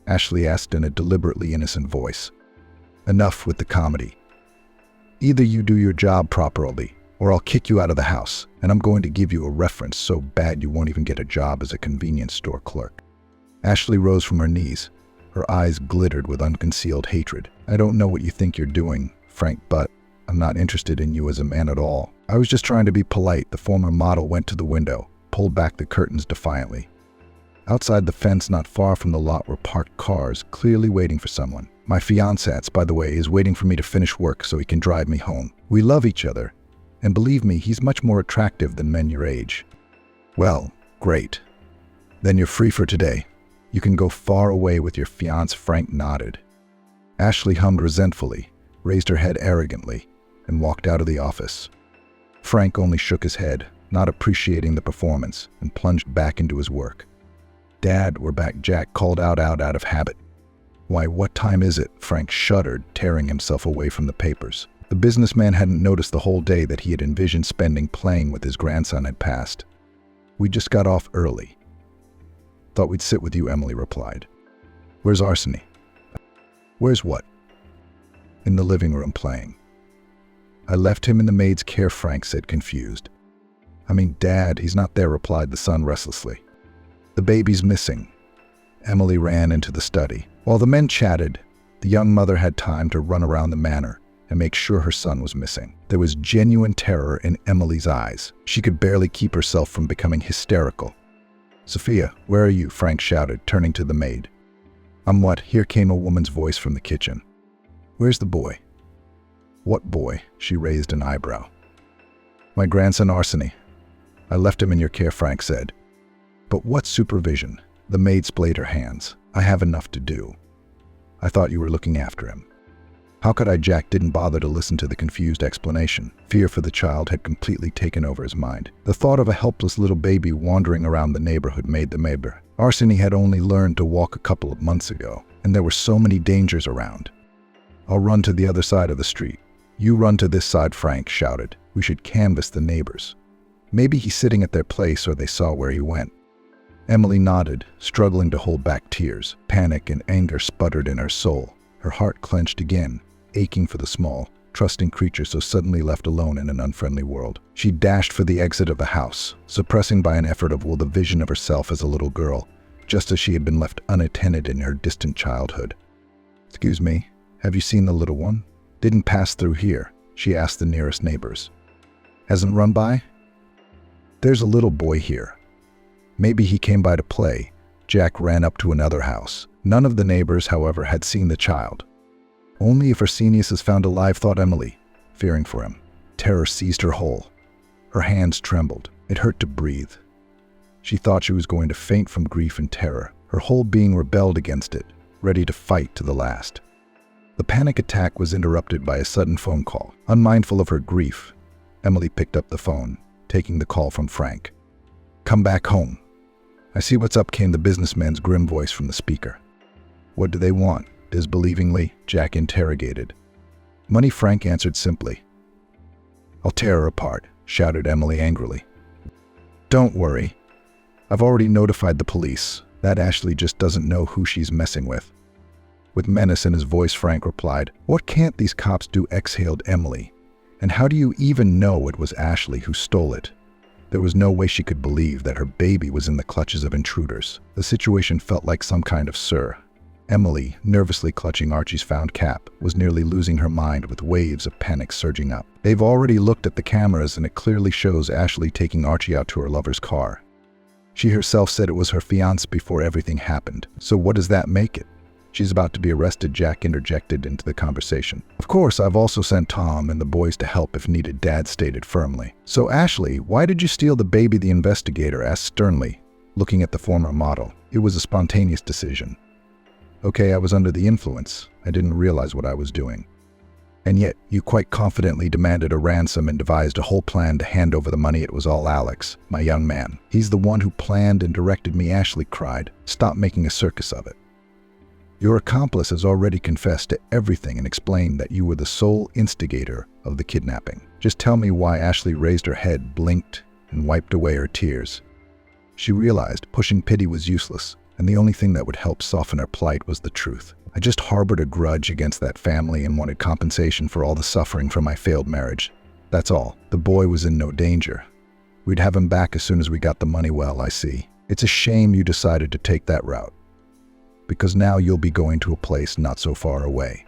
Ashley asked in a deliberately innocent voice. "Enough with the comedy. Either you do your job properly, or I'll kick you out of the house, and I'm going to give you a reference so bad you won't even get a job as a convenience store clerk." Ashley rose from her knees. Her eyes glittered with unconcealed hatred. "I don't know what you think you're doing, Frank, but I'm not interested in you as a man at all. I was just trying to be polite." The former model went to the window, pulled back the curtains defiantly. Outside the fence not far from the lot were parked cars, clearly waiting for someone. "My fiancé, by the way, is waiting for me to finish work so he can drive me home. We love each other, and believe me, he's much more attractive than men your age." "Well, great. Then you're free for today. You can go far away with your fiancé." Frank nodded. Ashley hummed resentfully, raised her head arrogantly, and walked out of the office. Frank only shook his head, not appreciating the performance, and plunged back into his work. "Dad, we're back," Jack called out of habit. "Why, what time is it?" Frank shuddered, tearing himself away from the papers. The businessman hadn't noticed the whole day that he had envisioned spending playing with his grandson had passed. "We just got off early." "Thought we'd sit with you," Emily replied. "Where's Arseny?" "Where's what?" "In the living room playing." "I left him in the maid's care," Frank said, confused. "I mean, Dad, he's not there," replied the son restlessly. "The baby's missing." Emily ran into the study. While the men chatted, the young mother had time to run around the manor and make sure her son was missing. There was genuine terror in Emily's eyes. She could barely keep herself from becoming hysterical. "Sophia, where are you?" Frank shouted, turning to the maid. "I'm what?" Here came a woman's voice from the kitchen. "Where's the boy?" "What boy?" She raised an eyebrow. "My grandson Arseny. I left him in your care," Frank said. "But what supervision?" The maid splayed her hands. "I have enough to do. I thought you were looking after him." "How could I?" Jack didn't bother to listen to the confused explanation. Fear for the child had completely taken over his mind. The thought of a helpless little baby wandering around the neighborhood made them neighbor. Arseny had only learned to walk a couple of months ago, and there were so many dangers around. "I'll run to the other side of the street." "You run to this side," Frank shouted. "We should canvass the neighbors. Maybe he's sitting at their place or they saw where he went." Emily nodded, struggling to hold back tears. Panic and anger sputtered in her soul. Her heart clenched again, aching for the small, trusting creature so suddenly left alone in an unfriendly world. She dashed for the exit of the house, suppressing by an effort of will the vision of herself as a little girl, just as she had been left unattended in her distant childhood. "Excuse me, have you seen the little one? Didn't pass through here," she asked the nearest neighbors. "Hasn't run by?" "There's a little boy here. Maybe he came by to play." Jack ran up to another house. None of the neighbors, however, had seen the child. "Only if Arsenius is found alive," thought Emily, fearing for him. Terror seized her whole. Her hands trembled. It hurt to breathe. She thought she was going to faint from grief and terror. Her whole being rebelled against it, ready to fight to the last. The panic attack was interrupted by a sudden phone call. Unmindful of her grief, Emily picked up the phone, taking the call from Frank. "Come back home." "I see what's up," came the businessman's grim voice from the speaker. "What do they want?" Disbelievingly, Jack interrogated. "Money," Frank answered simply. "I'll tear her apart," shouted Emily angrily. "Don't worry. I've already notified the police. That Ashley just doesn't know who she's messing with." With menace in his voice, Frank replied, "What can't these cops do?" exhaled Emily. "And how do you even know it was Ashley who stole it?" There was no way she could believe that her baby was in the clutches of intruders. The situation felt like some kind of Sir. Emily, nervously clutching Archie's found cap, was nearly losing her mind with waves of panic surging up. "They've already looked at the cameras and it clearly shows Ashley taking Archie out to her lover's car. She herself said it was her fiancé before everything happened. So what does that make it?" "She's about to be arrested," Jack interjected into the conversation. "Of course, I've also sent Tom and the boys to help if needed," Dad stated firmly. "So Ashley, why did you steal the baby?" the investigator asked sternly, looking at the former model. "It was a spontaneous decision." "Okay, I was under the influence. I didn't realize what I was doing." "And yet, you quite confidently demanded a ransom and devised a whole plan to hand over the money." "It was all Alex, my young man. He's the one who planned and directed me," Ashley cried. "Stop making a circus of it. Your accomplice has already confessed to everything and explained that you were the sole instigator of the kidnapping. Just tell me why." Ashley raised her head, blinked, and wiped away her tears. She realized pushing pity was useless, and the only thing that would help soften her plight was the truth. "I just harbored a grudge against that family and wanted compensation for all the suffering from my failed marriage. That's all. The boy was in no danger. We'd have him back as soon as we got the money." "Well, I see. It's a shame you decided to take that route, because now you'll be going to a place not so far away,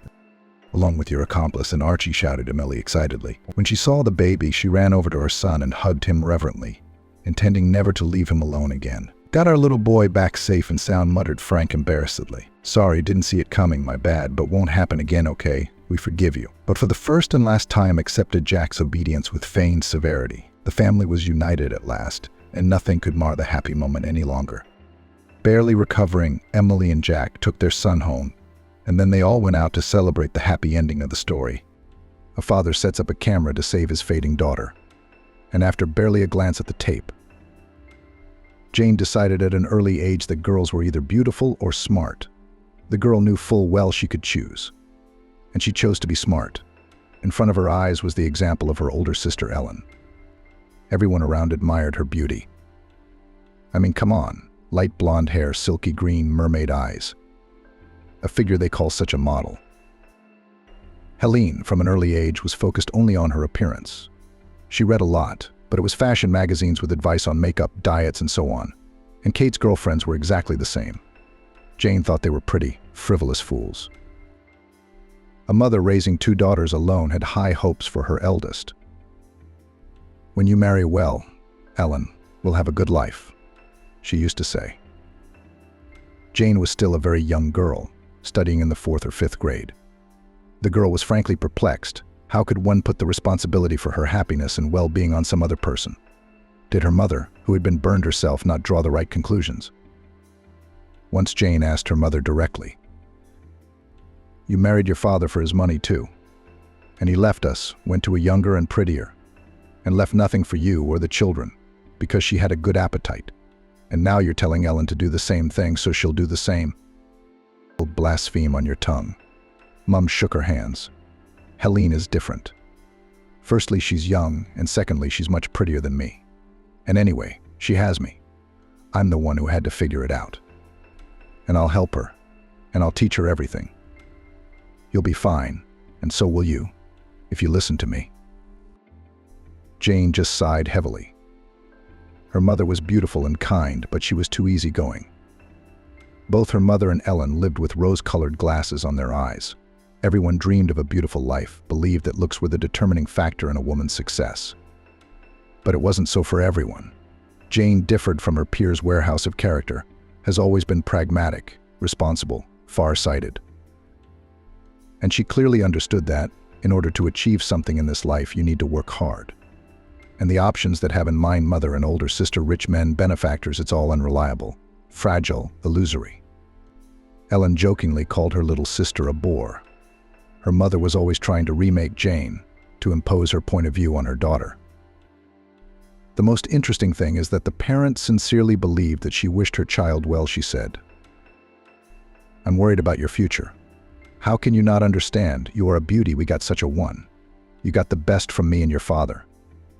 along with your accomplice," and Archie, shouted Emily excitedly. When she saw the baby, she ran over to her son and hugged him reverently, intending never to leave him alone again. "Got our little boy back safe and sound," muttered Frank embarrassedly. "Sorry, didn't see it coming, my bad, but won't happen again, okay? We forgive you." But for the first and last time accepted Jack's obedience with feigned severity. The family was united at last, and nothing could mar the happy moment any longer. Barely recovering, Emily and Jack took their son home, and then they all went out to celebrate the happy ending of the story. A father sets up a camera to save his fading daughter, and after barely a glance at the tape, Jane decided at an early age that girls were either beautiful or smart. The girl knew full well she could choose, and she chose to be smart. In front of her eyes was the example of her older sister Ellen. Everyone around admired her beauty. I mean, come on. Light blonde hair, silky green mermaid eyes. A figure they call such a model. Helene, from an early age, was focused only on her appearance. She read a lot, but it was fashion magazines with advice on makeup, diets, and so on. And Kate's girlfriends were exactly the same. Jane thought they were pretty, frivolous fools. A mother raising 2 daughters alone had high hopes for her eldest. "When you marry well, Ellen, we'll have a good life," she used to say. Jane was still a very young girl, studying in the 4th or 5th grade. The girl was frankly perplexed. How could one put the responsibility for her happiness and well-being on some other person? Did her mother, who had been burned herself, not draw the right conclusions? Once Jane asked her mother directly, "You married your father for his money too, and he left us, went to a younger and prettier, and left nothing for you or the children, because she had a good appetite. And now you're telling Ellen to do the same thing, so she'll do the same. Blaspheme on your tongue." Mum shook her hands. "Helene is different. Firstly, she's young, and secondly, she's much prettier than me. And anyway, she has me. I'm the one who had to figure it out. And I'll help her, and I'll teach her everything. You'll be fine, and so will you, if you listen to me." Jane just sighed heavily. Her mother was beautiful and kind, but she was too easygoing. Both her mother and Ellen lived with rose-colored glasses on their eyes. Everyone dreamed of a beautiful life, believed that looks were the determining factor in a woman's success. But it wasn't so for everyone. Jane differed from her peers' warehouse of character, has always been pragmatic, responsible, far-sighted. And she clearly understood that, in order to achieve something in this life, you need to work hard. And the options that have in mind mother and older sister, rich men, benefactors, it's all unreliable, fragile, illusory. Ellen jokingly called her little sister a bore. Her mother was always trying to remake Jane, to impose her point of view on her daughter. The most interesting thing is that the parent sincerely believed that she wished her child well. She said, "I'm worried about your future. How can you not understand? You are a beauty. We got such a one. You got the best from me and your father.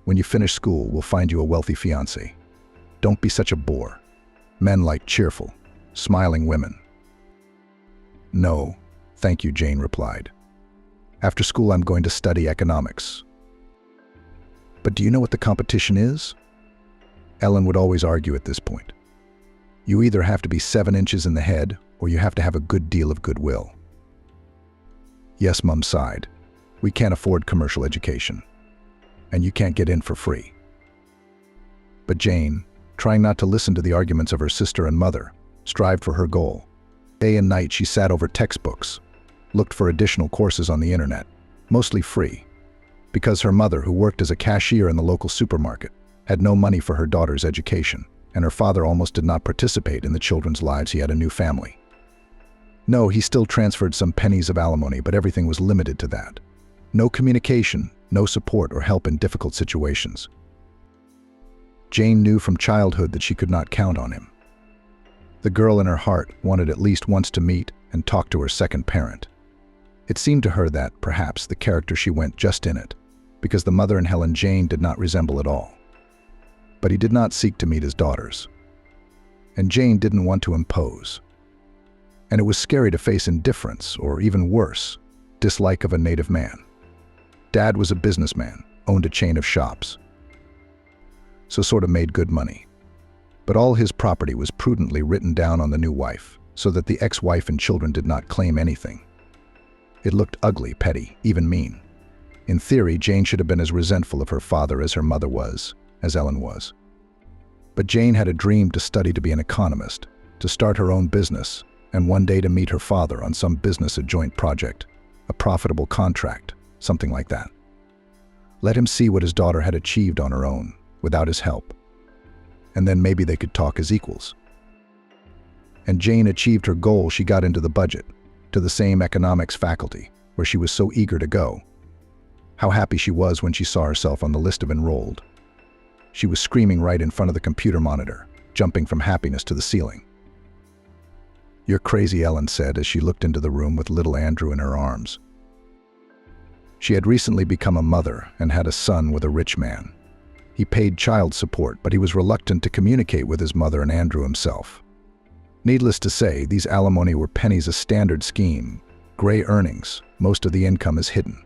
When you finish school, we'll find you a wealthy fiancé. Don't be such a bore. Men like cheerful, smiling women." "No, thank you," Jane replied. "After school, I'm going to study economics." "But do you know what the competition is?" Ellen would always argue at this point. "You either have to be 7 inches in the head, or you have to have a good deal of goodwill." "Yes," Mum sighed. "We can't afford commercial education. And you can't get in for free." But Jane, trying not to listen to the arguments of her sister and mother, strived for her goal. Day and night she sat over textbooks, looked for additional courses on the internet, mostly free, because her mother, who worked as a cashier in the local supermarket, had no money for her daughter's education, and her father almost did not participate in the children's lives. He had a new family. No, he still transferred some pennies of alimony, but everything was limited to that. No communication, no support or help in difficult situations. Jane knew from childhood that she could not count on him. The girl in her heart wanted at least once to meet and talk to her second parent. It seemed to her that, perhaps, the character she went just in it, because the mother in Helen Jane did not resemble at all. But he did not seek to meet his daughters. And Jane didn't want to impose. And it was scary to face indifference, or even worse, dislike of a native man. Dad was a businessman, owned a chain of shops, so sort of made good money. But all his property was prudently written down on the new wife, so that the ex-wife and children did not claim anything. It looked ugly, petty, even mean. In theory, Jane should have been as resentful of her father as her mother was, as Ellen was. But Jane had a dream to study to be an economist, to start her own business, and one day to meet her father on some business, a joint project, a profitable contract, something like that. Let him see what his daughter had achieved on her own, without his help. And then maybe they could talk as equals. And Jane achieved her goal. She got into the budget, to the same economics faculty, where she was so eager to go. How happy she was when she saw herself on the list of enrolled. She was screaming right in front of the computer monitor, jumping from happiness to the ceiling. "You're crazy," Ellen said as she looked into the room with little Andrew in her arms. She had recently become a mother and had a son with a rich man. He paid child support, but he was reluctant to communicate with his mother and Andrew himself. Needless to say, these alimony were pennies, a standard scheme, gray earnings, most of the income is hidden.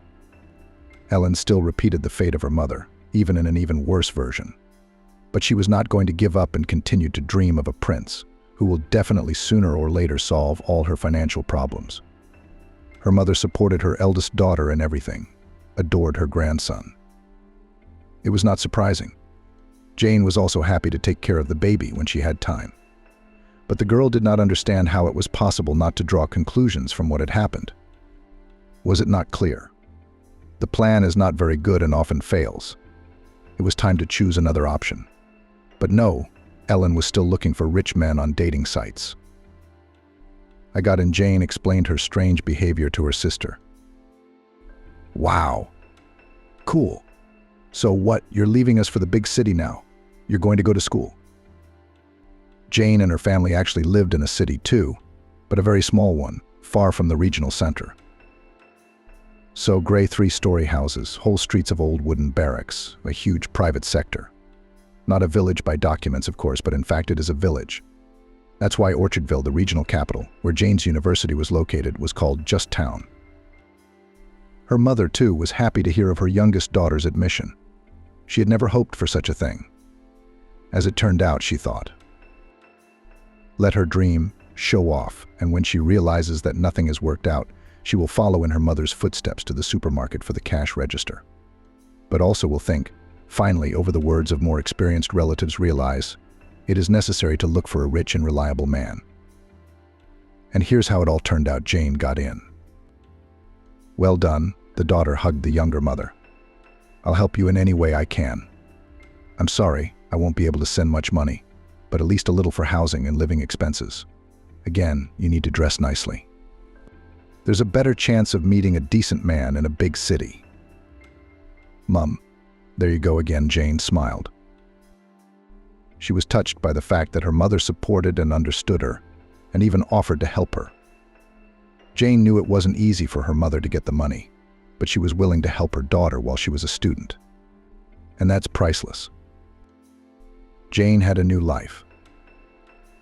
Ellen still repeated the fate of her mother, even in an even worse version. But she was not going to give up and continued to dream of a prince who will definitely sooner or later solve all her financial problems. Her mother supported her eldest daughter in everything, adored her grandson. It was not surprising. Jane was also happy to take care of the baby when she had time. But the girl did not understand how it was possible not to draw conclusions from what had happened. Was it not clear? The plan is not very good and often fails. It was time to choose another option. But no, Ellen was still looking for rich men on dating sites. I got in. Jane explained her strange behavior to her sister. "Wow. Cool. So what, you're leaving us for the big city now? You're going to go to school?" Jane and her family actually lived in a city too, but a very small one, far from the regional center. So gray 3-story houses, whole streets of old wooden barracks, a huge private sector. Not a village by documents, of course, but in fact it is a village. That's why Orchardville, the regional capital, where Jane's university was located, was called just town. Her mother, too, was happy to hear of her youngest daughter's admission. She had never hoped for such a thing. As it turned out, she thought. Let her dream, show off, and when she realizes that nothing has worked out, she will follow in her mother's footsteps to the supermarket for the cash register. But also will think, finally, over the words of more experienced relatives, realize it is necessary to look for a rich and reliable man. And here's how it all turned out. Jane got in. "Well done," the daughter hugged the younger mother. "I'll help you in any way I can. I'm sorry, I won't be able to send much money, but at least a little for housing and living expenses. Again, you need to dress nicely." There's a better chance of meeting a decent man in a big city. Mum, there you go again, Jane smiled. She was touched by the fact that her mother supported and understood her, and even offered to help her. Jane knew it wasn't easy for her mother to get the money, but she was willing to help her daughter while she was a student. And that's priceless. Jane had a new life.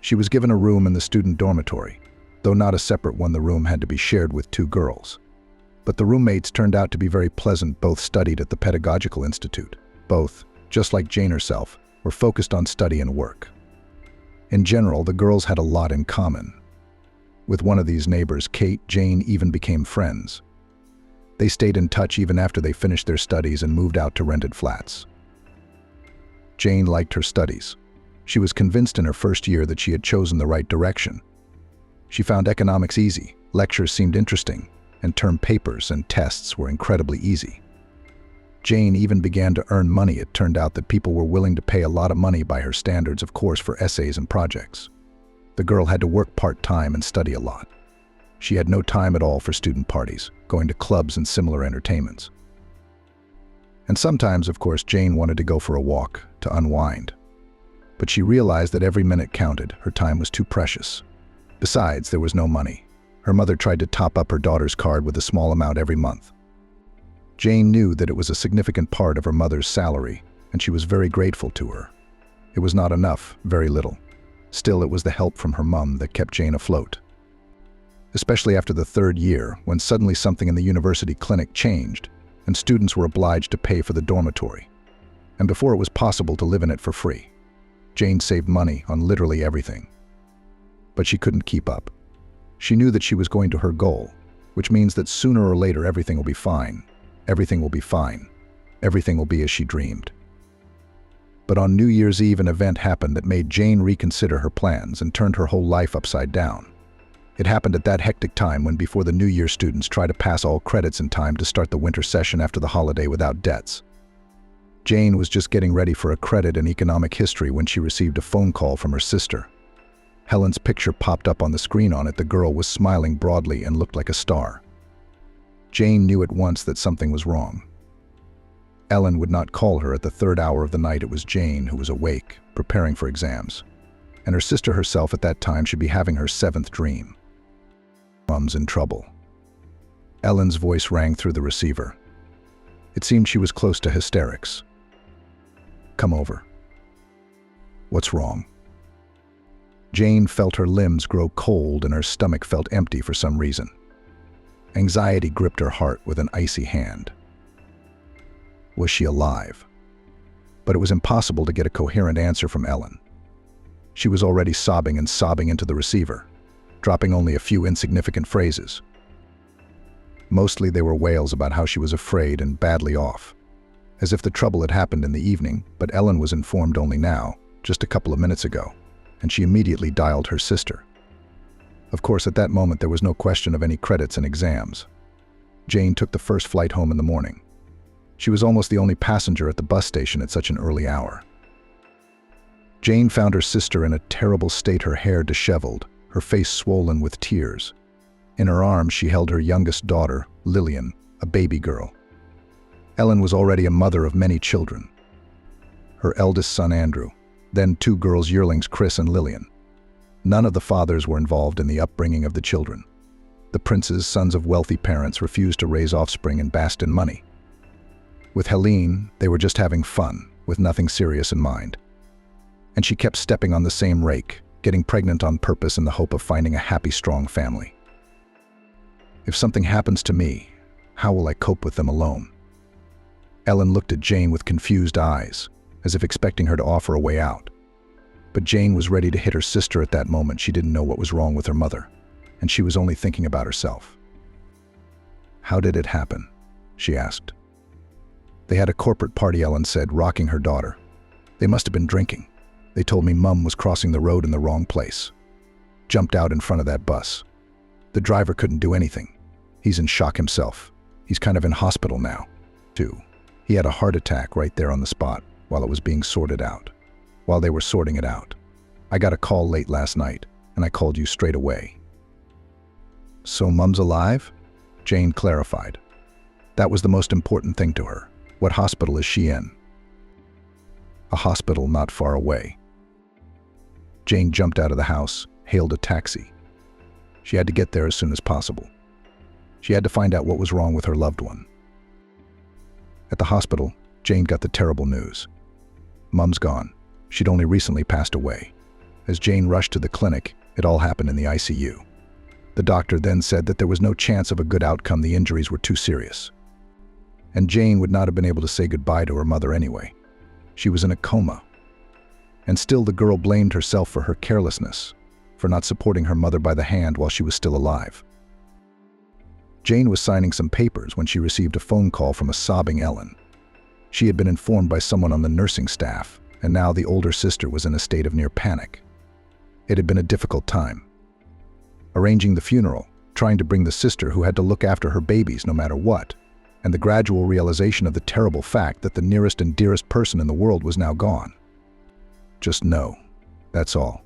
She was given a room in the student dormitory, though not a separate one. The room had to be shared with 2 girls. But the roommates turned out to be very pleasant. Both studied at the Pedagogical Institute. Both, just like Jane herself, were focused on study and work. In general, the girls had a lot in common. With one of these neighbors, Kate, Jane even became friends. They stayed in touch even after they finished their studies and moved out to rented flats. Jane liked her studies. She was convinced in her first year that she had chosen the right direction. She found economics easy, lectures seemed interesting, and term papers and tests were incredibly easy. Jane even began to earn money. It turned out that people were willing to pay a lot of money by her standards, of course, for essays and projects. The girl had to work part-time and study a lot. She had no time at all for student parties, going to clubs and similar entertainments. And sometimes, of course, Jane wanted to go for a walk, to unwind. But she realized that every minute counted. Her time was too precious. Besides, there was no money. Her mother tried to top up her daughter's card with a small amount every month. Jane knew that it was a significant part of her mother's salary, and she was very grateful to her. It was not enough, very little. Still, it was the help from her mum that kept Jane afloat. Especially after the 3rd year, when suddenly something in the university clinic changed, and students were obliged to pay for the dormitory. And before it was possible to live in it for free. Jane saved money on literally everything. But she couldn't keep up. She knew that she was going to her goal, which means that sooner or later everything will be fine. Everything will be fine. Everything will be as she dreamed. But on New Year's Eve, an event happened that made Jane reconsider her plans and turned her whole life upside down. It happened at that hectic time when before the New Year students try to pass all credits in time to start the winter session after the holiday without debts. Jane was just getting ready for a credit in economic history when she received a phone call from her sister. Helen's picture popped up on the screen. On it, the girl was smiling broadly and looked like a star. Jane knew at once that something was wrong. Ellen would not call her at the 3rd hour of the night. It was Jane who was awake, preparing for exams. And her sister herself at that time should be having her 7th dream. Mum's in trouble. Ellen's voice rang through the receiver. It seemed she was close to hysterics. Come over. What's wrong? Jane felt her limbs grow cold and her stomach felt empty for some reason. Anxiety gripped her heart with an icy hand. Was she alive? But it was impossible to get a coherent answer from Ellen. She was already sobbing and sobbing into the receiver, dropping only a few insignificant phrases. Mostly they were wails about how she was afraid and badly off, as if the trouble had happened in the evening, but Ellen was informed only now, just a couple of minutes ago, and she immediately dialed her sister. Of course, at that moment there was no question of any credits and exams. Jane took the first flight home in the morning. She was almost the only passenger at the bus station at such an early hour. Jane found her sister in a terrible state, her hair disheveled, her face swollen with tears. In her arms she held her youngest daughter, Lillian, a baby girl. Ellen was already a mother of many children. Her eldest son, Andrew, then 2 girls, yearlings, Chris and Lillian. None of the fathers were involved in the upbringing of the children. The princes, sons of wealthy parents, refused to raise offspring and basked in money. With Helene, they were just having fun, with nothing serious in mind. And she kept stepping on the same rake, getting pregnant on purpose in the hope of finding a happy, strong family. If something happens to me, how will I cope with them alone? Ellen looked at Jane with confused eyes, as if expecting her to offer a way out. But Jane was ready to hit her sister at that moment. She didn't know what was wrong with her mother, and she was only thinking about herself. How did it happen? She asked. They had a corporate party, Ellen said, rocking her daughter. They must have been drinking. They told me Mum was crossing the road in the wrong place. Jumped out in front of that bus. The driver couldn't do anything. He's in shock himself. He's kind of in hospital now, too. He had a heart attack right there on the spot while it was being sorted out. While they were sorting it out, I got a call late last night, and I called you straight away. So Mum's alive? Jane clarified. That was the most important thing to her. What hospital is she in? A hospital not far away. Jane jumped out of the house, hailed a taxi. She had to get there as soon as possible. She had to find out what was wrong with her loved one. At the hospital, Jane got the terrible news. Mum's gone. She'd only recently passed away. As Jane rushed to the clinic, it all happened in the ICU. The doctor then said that there was no chance of a good outcome, the injuries were too serious. And Jane would not have been able to say goodbye to her mother anyway. She was in a coma. And still the girl blamed herself for her carelessness, for not supporting her mother by the hand while she was still alive. Jane was signing some papers when she received a phone call from a sobbing Ellen. She had been informed by someone on the nursing staff, and now the older sister was in a state of near panic. It had been a difficult time. Arranging the funeral, trying to bring the sister who had to look after her babies no matter what, and the gradual realization of the terrible fact that the nearest and dearest person in the world was now gone. Just no, that's all.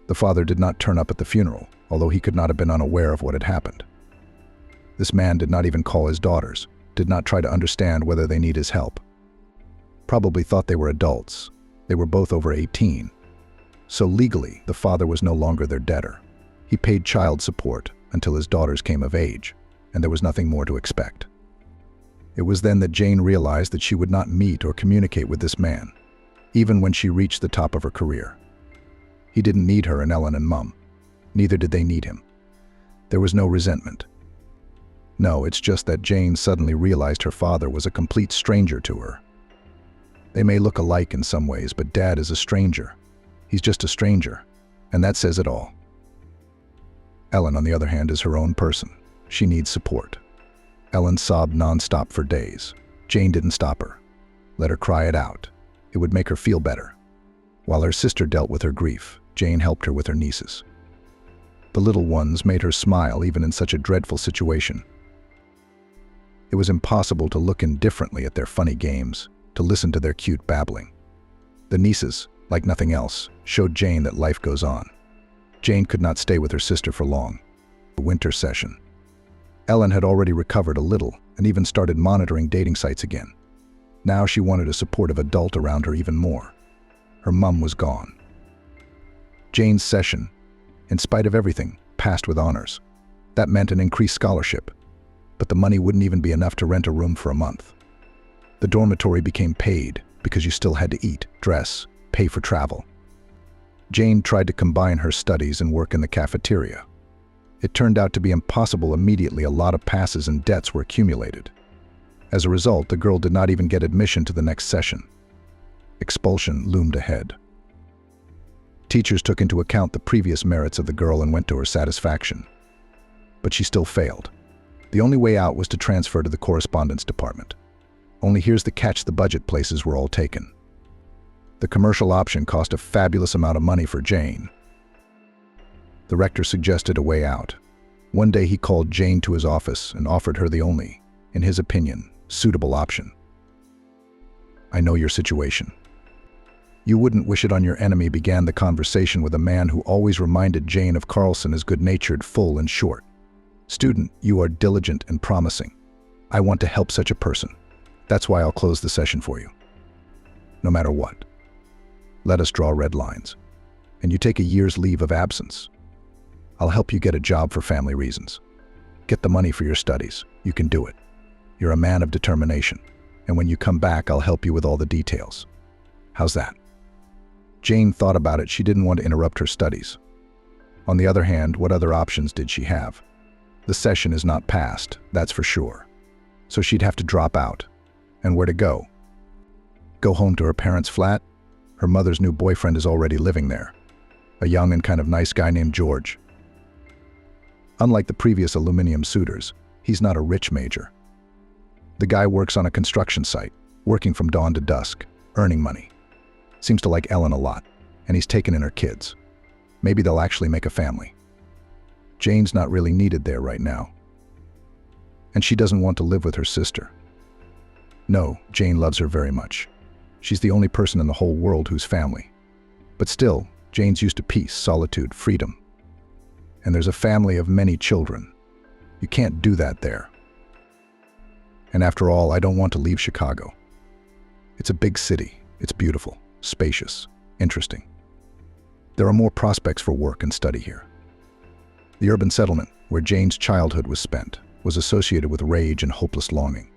The father did not turn up at the funeral, although he could not have been unaware of what had happened. This man did not even call his daughters, did not try to understand whether they need his help. Probably thought they were adults. They were both over 18. So legally, the father was no longer their debtor. He paid child support until his daughters came of age, and there was nothing more to expect. It was then that Jane realized that she would not meet or communicate with this man, even when she reached the top of her career. He didn't need her and Ellen and Mum. Neither did they need him. There was no resentment. No, it's just that Jane suddenly realized her father was a complete stranger to her. They may look alike in some ways, but Dad is a stranger. He's just a stranger, and that says it all. Ellen, on the other hand, is her own person. She needs support. Ellen sobbed nonstop for days. Jane didn't stop her. Let her cry it out. It would make her feel better. While her sister dealt with her grief, Jane helped her with her nieces. The little ones made her smile even in such a dreadful situation. It was impossible to look indifferently at their funny games, to listen to their cute babbling. The nieces, like nothing else, showed Jane that life goes on. Jane could not stay with her sister for long. The winter session. Ellen had already recovered a little and even started monitoring dating sites again. Now she wanted a supportive adult around her even more. Her mum was gone. Jane's session, in spite of everything, passed with honors. That meant an increased scholarship, but the money wouldn't even be enough to rent a room for a month. The dormitory became paid because you still had to eat, dress, pay for travel. Jane tried to combine her studies and work in the cafeteria. It turned out to be impossible. Immediately, a lot of passes and debts were accumulated. As a result, the girl did not even get admission to the next session. Expulsion loomed ahead. Teachers took into account the previous merits of the girl and went to her satisfaction. But she still failed. The only way out was to transfer to the correspondence department. Only here's the catch: the budget places were all taken. The commercial option cost a fabulous amount of money for Jane. The rector suggested a way out. One day he called Jane to his office and offered her the only, in his opinion, suitable option. "I know your situation. You wouldn't wish it on your enemy," began the conversation with a man who always reminded Jane of Carlson as good-natured, full, and short. "Student, you are diligent and promising. I want to help such a person. That's why I'll close the session for you. No matter what. Let us draw red lines. And you take a year's leave of absence. I'll help you get a job for family reasons. Get the money for your studies. You can do it. You're a man of determination. And when you come back, I'll help you with all the details. How's that?" Jane thought about it. She didn't want to interrupt her studies. On the other hand, what other options did she have? The session is not passed, that's for sure. So she'd have to drop out. And where to go? Go home to her parents' flat? Her mother's new boyfriend is already living there. A young and kind of nice guy named George. Unlike the previous aluminum suitors, he's not a rich major. The guy works on a construction site, working from dawn to dusk, earning money. Seems to like Ellen a lot, and he's taken in her kids. Maybe they'll actually make a family. Jane's not really needed there right now. And she doesn't want to live with her sister. No, Jane loves her very much. She's the only person in the whole world who's family. But still, Jane's used to peace, solitude, freedom. and there's a family of many children. You can't do that there. And after all, I don't want to leave Chicago. It's a big city. It's beautiful, spacious, interesting. There are more prospects for work and study here. The urban settlement, where Jane's childhood was spent, was associated with rage and hopeless longing.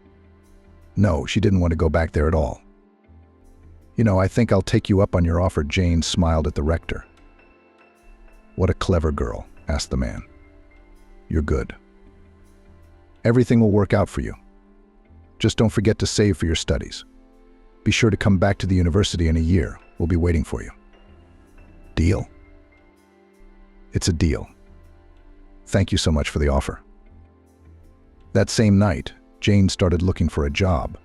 No, she didn't want to go back there at all. You know, I think I'll take you up on your offer. Jane smiled at the rector. What a clever girl, asked the man. You're good. Everything will work out for you. Just don't forget to save for your studies. Be sure to come back to the university in a year. We'll be waiting for you. Deal? It's a deal. Thank you so much for the offer. That same night, Jane started looking for a job.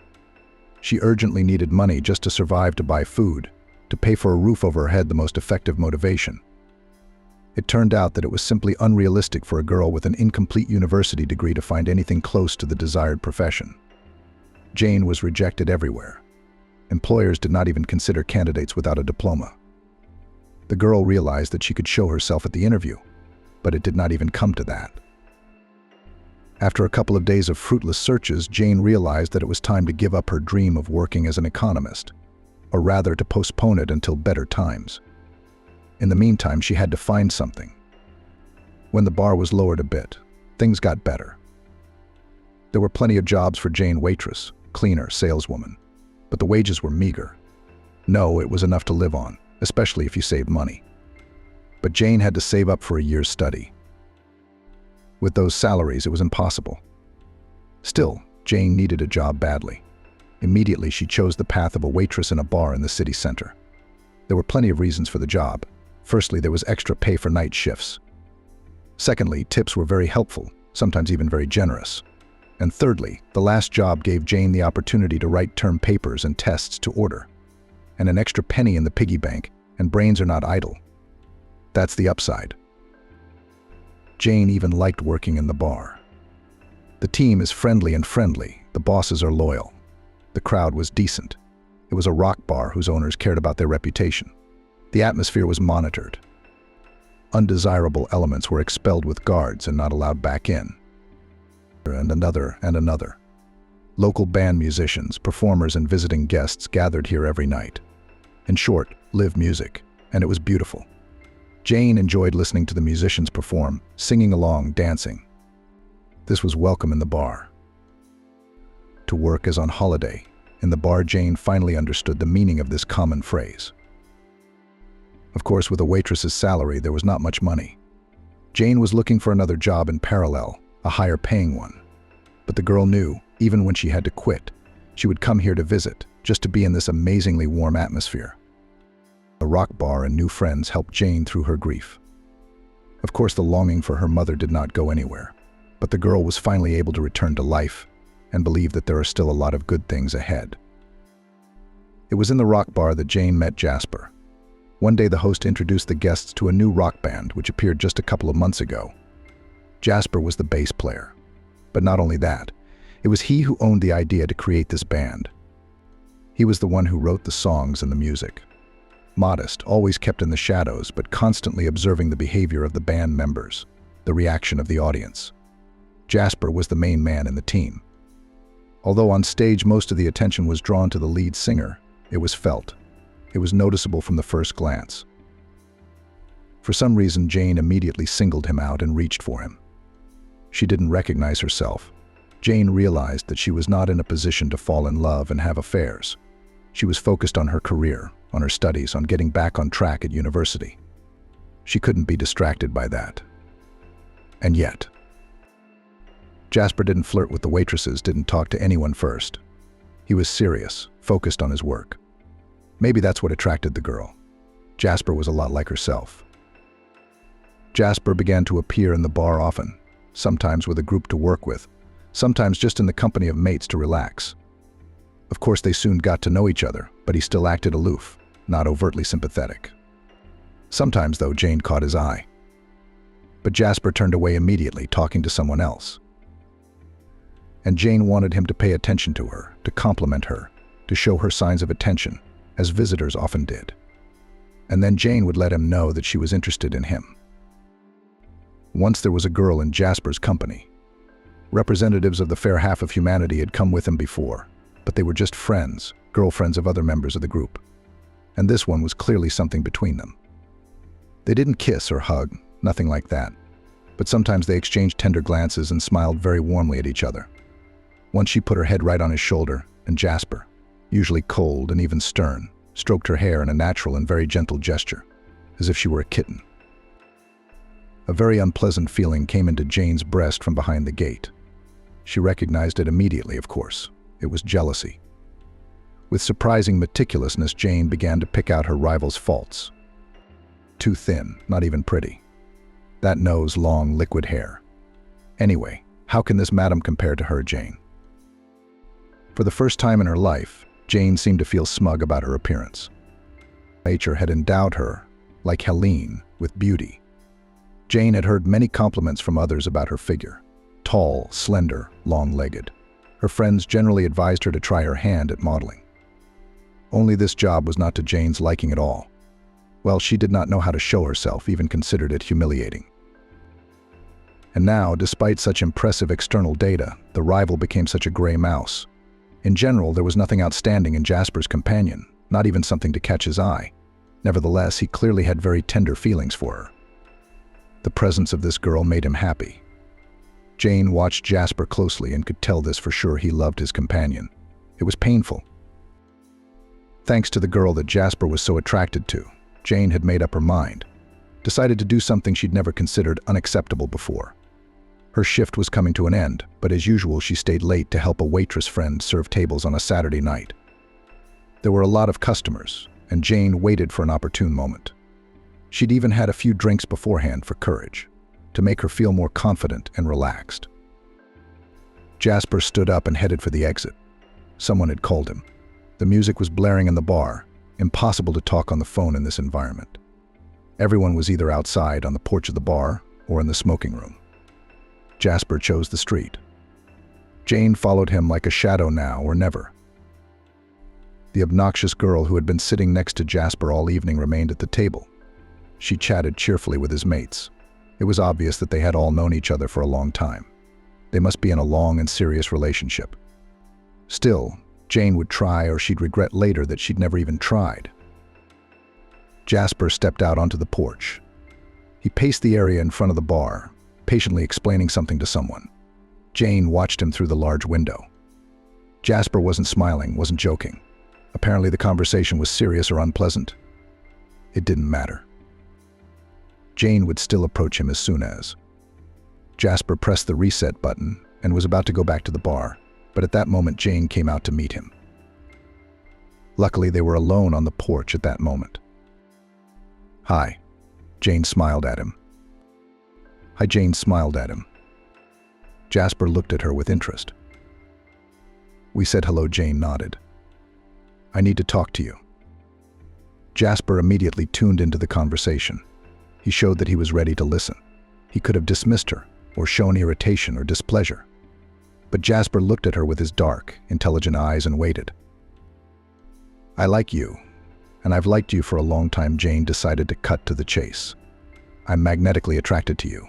She urgently needed money just to survive, to buy food, to pay for a roof over her head, the most effective motivation. It turned out that it was simply unrealistic for a girl with an incomplete university degree to find anything close to the desired profession. Jane was rejected everywhere. Employers did not even consider candidates without a diploma. The girl realized that she could show herself at the interview, but it did not even come to that. After a couple of days of fruitless searches, Jane realized that it was time to give up her dream of working as an economist, or rather to postpone it until better times. In the meantime, she had to find something. When the bar was lowered a bit, things got better. There were plenty of jobs for Jane: waitress, cleaner, saleswoman, but the wages were meager. No, it was enough to live on, especially if you saved money. But Jane had to save up for a year's study. With those salaries, it was impossible. Still, Jane needed a job badly. Immediately, she chose the path of a waitress in a bar in the city center. There were plenty of reasons for the job. Firstly, there was extra pay for night shifts. Secondly, tips were very helpful, sometimes even very generous. And thirdly, the last job gave Jane the opportunity to write term papers and tests to order. And an extra penny in the piggy bank, and brains are not idle. That's the upside. Jane even liked working in the bar. The team is friendly, the bosses are loyal. The crowd was decent. It was a rock bar whose owners cared about their reputation. The atmosphere was monitored. Undesirable elements were expelled with guards and not allowed back in. And another. Local band musicians, performers, and visiting guests gathered here every night. In short, live music, and it was beautiful. Jane enjoyed listening to the musicians perform, singing along, dancing. This was welcome in the bar. To work as on holiday. In the bar, Jane finally understood the meaning of this common phrase. Of course, with a waitress's salary, there was not much money. Jane was looking for another job in parallel, a higher paying one. But the girl knew, even when she had to quit, she would come here to visit, just to be in this amazingly warm atmosphere. A rock bar and new friends helped Jane through her grief. Of course, the longing for her mother did not go anywhere, but the girl was finally able to return to life and believe that there are still a lot of good things ahead. It was in the rock bar that Jane met Jasper. One day, the host introduced the guests to a new rock band which appeared just a couple of months ago. Jasper was the bass player. But not only that, it was he who owned the idea to create this band. He was the one who wrote the songs and the music. Modest, always kept in the shadows, but constantly observing the behavior of the band members, the reaction of the audience. Jasper was the main man in the team. Although on stage most of the attention was drawn to the lead singer, it was felt. It was noticeable from the first glance. For some reason, Jane immediately singled him out and reached for him. She didn't recognize herself. Jane realized that she was not in a position to fall in love and have affairs. She was focused on her career, on her studies, on getting back on track at university. She couldn't be distracted by that. And yet, Jasper didn't flirt with the waitresses, didn't talk to anyone first. He was serious, focused on his work. Maybe that's what attracted the girl. Jasper was a lot like herself. Jasper began to appear in the bar often, sometimes with a group to work with, sometimes just in the company of mates to relax. Of course, they soon got to know each other, but he still acted aloof, not overtly sympathetic. Sometimes, though, Jane caught his eye. But Jasper turned away immediately, talking to someone else. And Jane wanted him to pay attention to her, to compliment her, to show her signs of attention, as visitors often did. And then Jane would let him know that she was interested in him. Once there was a girl in Jasper's company. Representatives of the fair half of humanity had come with him before, but they were just friends, girlfriends of other members of the group. And this one was clearly something between them. They didn't kiss or hug, nothing like that. But sometimes they exchanged tender glances and smiled very warmly at each other. Once she put her head right on his shoulder, and Jasper, usually cold and even stern, stroked her hair in a natural and very gentle gesture, as if she were a kitten. A very unpleasant feeling came into Jane's breast from behind the gate. She recognized it immediately, of course. It was jealousy. With surprising meticulousness, Jane began to pick out her rival's faults. Too thin, not even pretty. That nose, long, liquid hair. Anyway, how can this madam compare to her, Jane? For the first time in her life, Jane seemed to feel smug about her appearance. Nature had endowed her, like Helene, with beauty. Jane had heard many compliments from others about her figure. Tall, slender, long-legged. Her friends generally advised her to try her hand at modeling. Only this job was not to Jane's liking at all. Well, she did not know how to show herself, even considered it humiliating. And now, despite such impressive external data, the rival became such a gray mouse. In general, there was nothing outstanding in Jasper's companion, not even something to catch his eye. Nevertheless, he clearly had very tender feelings for her. The presence of this girl made him happy. Jane watched Jasper closely and could tell this for sure he loved his companion. It was painful. Thanks to the girl that Jasper was so attracted to, Jane had made up her mind, decided to do something she'd never considered unacceptable before. Her shift was coming to an end, but as usual she stayed late to help a waitress friend serve tables on a Saturday night. There were a lot of customers, and Jane waited for an opportune moment. She'd even had a few drinks beforehand for courage, to make her feel more confident and relaxed. Jasper stood up and headed for the exit. Someone had called him. The music was blaring in the bar. Impossible to talk on the phone in this environment. Everyone was either outside on the porch of the bar or in the smoking room. Jasper chose the street. Jane followed him like a shadow now or never. The obnoxious girl who had been sitting next to Jasper all evening remained at the table. She chatted cheerfully with his mates. It was obvious that they had all known each other for a long time. They must be in a long and serious relationship. Still, Jane would try, or she'd regret later that she'd never even tried. Jasper stepped out onto the porch. He paced the area in front of the bar, patiently explaining something to someone. Jane watched him through the large window. Jasper wasn't smiling, wasn't joking. Apparently the conversation was serious or unpleasant. It didn't matter. Jane would still approach him as soon as. Jasper pressed the reset button and was about to go back to the bar, but at that moment Jane came out to meet him. Luckily, they were alone on the porch at that moment. "Hi," Jane smiled at him. Jane smiled at him. Jasper looked at her with interest. "We said hello," Jane nodded. "I need to talk to you." Jasper immediately tuned into the conversation. He showed that he was ready to listen. He could have dismissed her, or shown irritation or displeasure. But Jasper looked at her with his dark, intelligent eyes and waited. "I like you, and I've liked you for a long time," Jane decided to cut to the chase. "I'm magnetically attracted to you.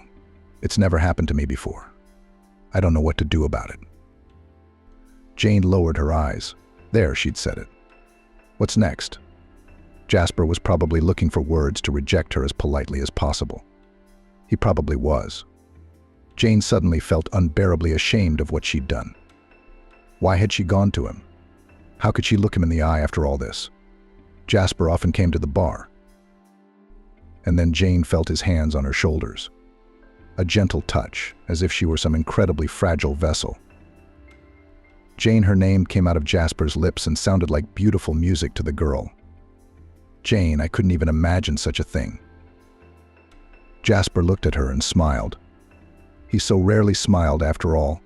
It's never happened to me before. I don't know what to do about it." Jane lowered her eyes. There, she'd said it. What's next? Jasper was probably looking for words to reject her as politely as possible. He probably was. Jane suddenly felt unbearably ashamed of what she'd done. Why had she gone to him? How could she look him in the eye after all this? Jasper often came to the bar. And then Jane felt his hands on her shoulders. A gentle touch, as if she were some incredibly fragile vessel. Jane, her name came out of Jasper's lips and sounded like beautiful music to the girl. Jane, I couldn't even imagine such a thing. Jasper looked at her and smiled. He so rarely smiled after all.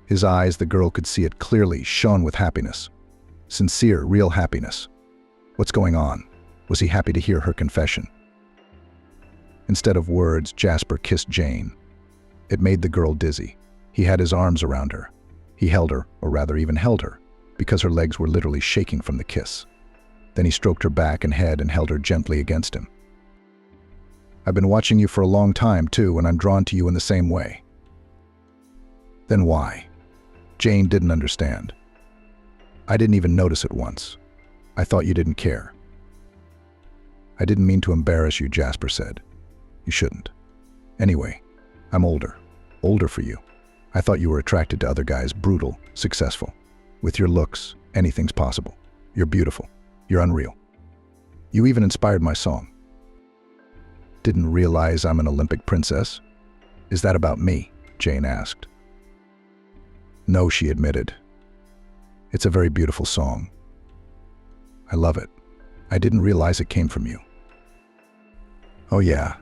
His eyes, the girl could see it clearly, shone with happiness. Sincere, real happiness. What's going on? Was he happy to hear her confession? Instead of words, Jasper kissed Jane. It made the girl dizzy. He had his arms around her. He held her, or rather even held her, because her legs were literally shaking from the kiss. Then he stroked her back and head and held her gently against him. I've been watching you for a long time, too, and I'm drawn to you in the same way." "Then why?" Jane didn't understand. "I didn't even notice it once. I thought you didn't care." "I didn't mean to embarrass you," Jasper said. "You shouldn't. Anyway, I'm older. Older for you. I thought you were attracted to other guys, brutal, successful. With your looks, anything's possible. You're beautiful. You're unreal. You even inspired my song." "Didn't realize I'm an Olympic princess? Is that about me?" Jane asked. "No," she admitted. "It's a very beautiful song. I love it. I didn't realize it came from you." "Oh yeah,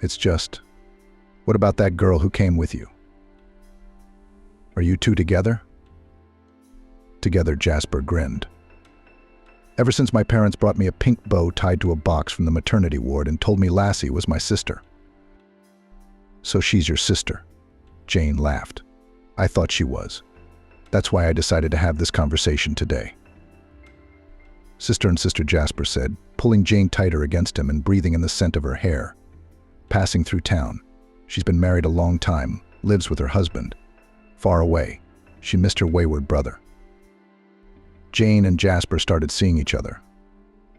it's just, what about that girl who came with you? Are you two together?" "Together," Jasper grinned. "Ever since my parents brought me a pink bow tied to a box from the maternity ward and told me Lassie was my sister." "So she's your sister?" Jane laughed. "I thought she was. That's why I decided to have this conversation today." "Sister and sister," Jasper said, pulling Jane tighter against him and breathing in the scent of her hair. "Passing through town. She's been married a long time, lives with her husband. Far away. She missed her wayward brother." Jane and Jasper started seeing each other.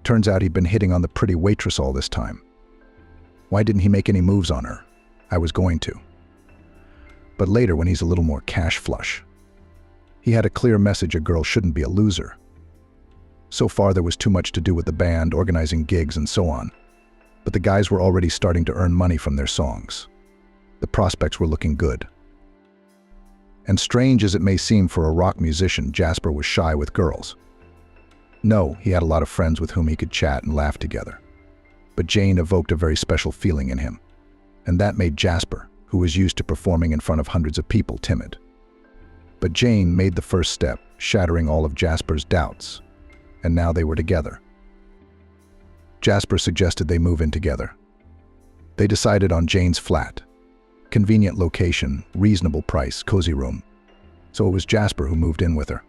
Turns out he'd been hitting on the pretty waitress all this time. Why didn't he make any moves on her? I was going to. But later, when he's a little more cash flush. He had a clear message: a girl shouldn't be a loser. So far, there was too much to do with the band, organizing gigs and so on. But the guys were already starting to earn money from their songs. The prospects were looking good. And strange as it may seem for a rock musician, Jasper was shy with girls. No, he had a lot of friends with whom he could chat and laugh together. But Jane evoked a very special feeling in him. And that made Jasper, who was used to performing in front of hundreds of people, timid. But Jane made the first step, shattering all of Jasper's doubts. And now they were together. Jasper suggested they move in together. They decided on Jane's flat. Convenient location, reasonable price, cozy room. So it was Jasper who moved in with her.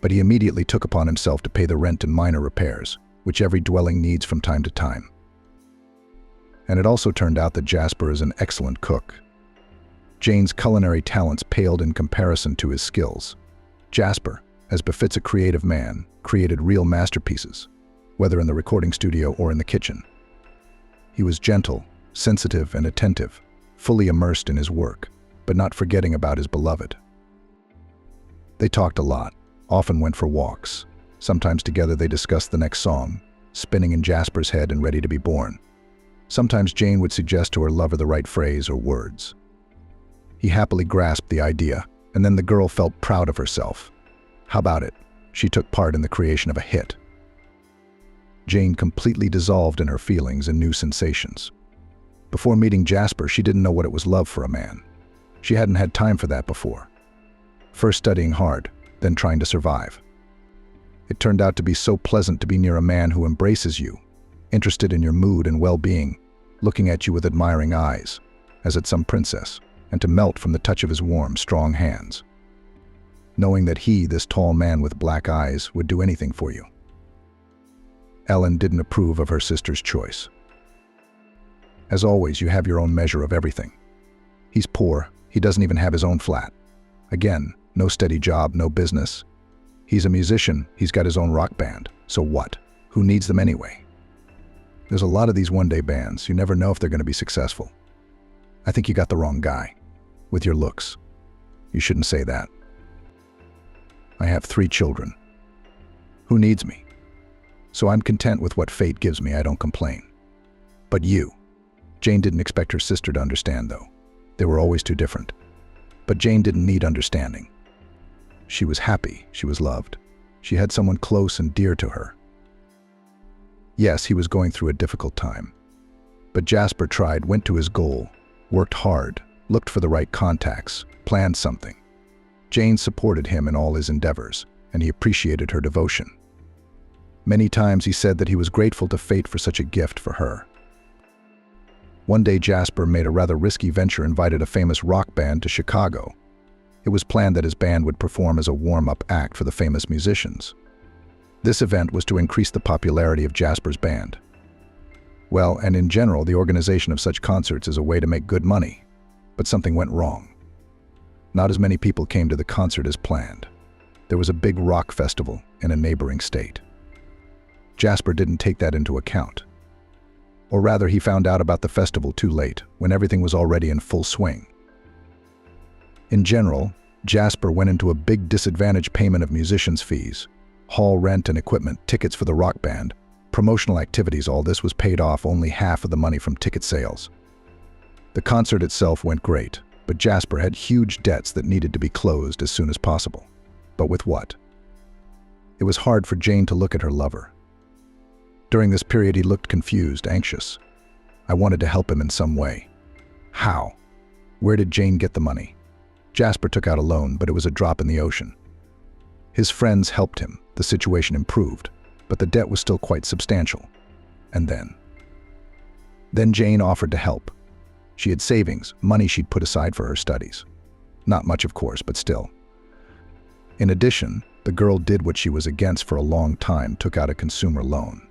But he immediately took upon himself to pay the rent and minor repairs, which every dwelling needs from time to time. And it also turned out that Jasper is an excellent cook. Jane's culinary talents paled in comparison to his skills. Jasper, as befits a creative man, created real masterpieces, whether in the recording studio or in the kitchen. He was gentle, sensitive, and attentive, fully immersed in his work, but not forgetting about his beloved. They talked a lot, often went for walks. Sometimes together they discussed the next song, spinning in Jasper's head and ready to be born. Sometimes Jane would suggest to her lover the right phrase or words. He happily grasped the idea, and then the girl felt proud of herself. How about it? She took part in the creation of a hit. Jane completely dissolved in her feelings and new sensations. Before meeting Jasper, she didn't know what it was love for a man. She hadn't had time for that before. First studying hard, then trying to survive. It turned out to be so pleasant to be near a man who embraces you, interested in your mood and well-being, looking at you with admiring eyes, as at some princess, and to melt from the touch of his warm, strong hands. Knowing that he, this tall man with black eyes, would do anything for you. Ellen didn't approve of her sister's choice. As always, you have your own measure of everything. He's poor, he doesn't even have his own flat. Again, no steady job, no business. He's a musician, he's got his own rock band. So what? Who needs them anyway? There's a lot of these one-day bands, you never know if they're going to be successful. I think you got the wrong guy. With your looks. You shouldn't say that. I have 3 children. Who needs me? So I'm content with what fate gives me, I don't complain. But you. Jane didn't expect her sister to understand, though. They were always too different. But Jane didn't need understanding. She was happy, she was loved. She had someone close and dear to her. Yes, he was going through a difficult time. But Jasper tried, went to his goal, worked hard, looked for the right contacts, planned something. Jane supported him in all his endeavors, and he appreciated her devotion. Many times he said that he was grateful to fate for such a gift for her. One day Jasper made a rather risky venture, invited a famous rock band to Chicago. It was planned that his band would perform as a warm-up act for the famous musicians. This event was to increase the popularity of Jasper's band. Well, and in general, the organization of such concerts is a way to make good money. But something went wrong. Not as many people came to the concert as planned. There was a big rock festival in a neighboring state. Jasper didn't take that into account. Or rather, he found out about the festival too late, when everything was already in full swing. In general, Jasper went into a big disadvantage: payment of musicians' fees, hall rent and equipment, tickets for the rock band, promotional activities. All this was paid off only half of the money from ticket sales. The concert itself went great, but Jasper had huge debts that needed to be closed as soon as possible. But with what? It was hard for Jane to look at her lover. During this period, he looked confused, anxious. I wanted to help him in some way. How? Where did Jane get the money? Jasper took out a loan, but it was a drop in the ocean. His friends helped him, the situation improved, but the debt was still quite substantial. And then Jane offered to help. She had savings, money she'd put aside for her studies. Not much, of course, but still. In addition, the girl did what she was against for a long time: took out a consumer loan.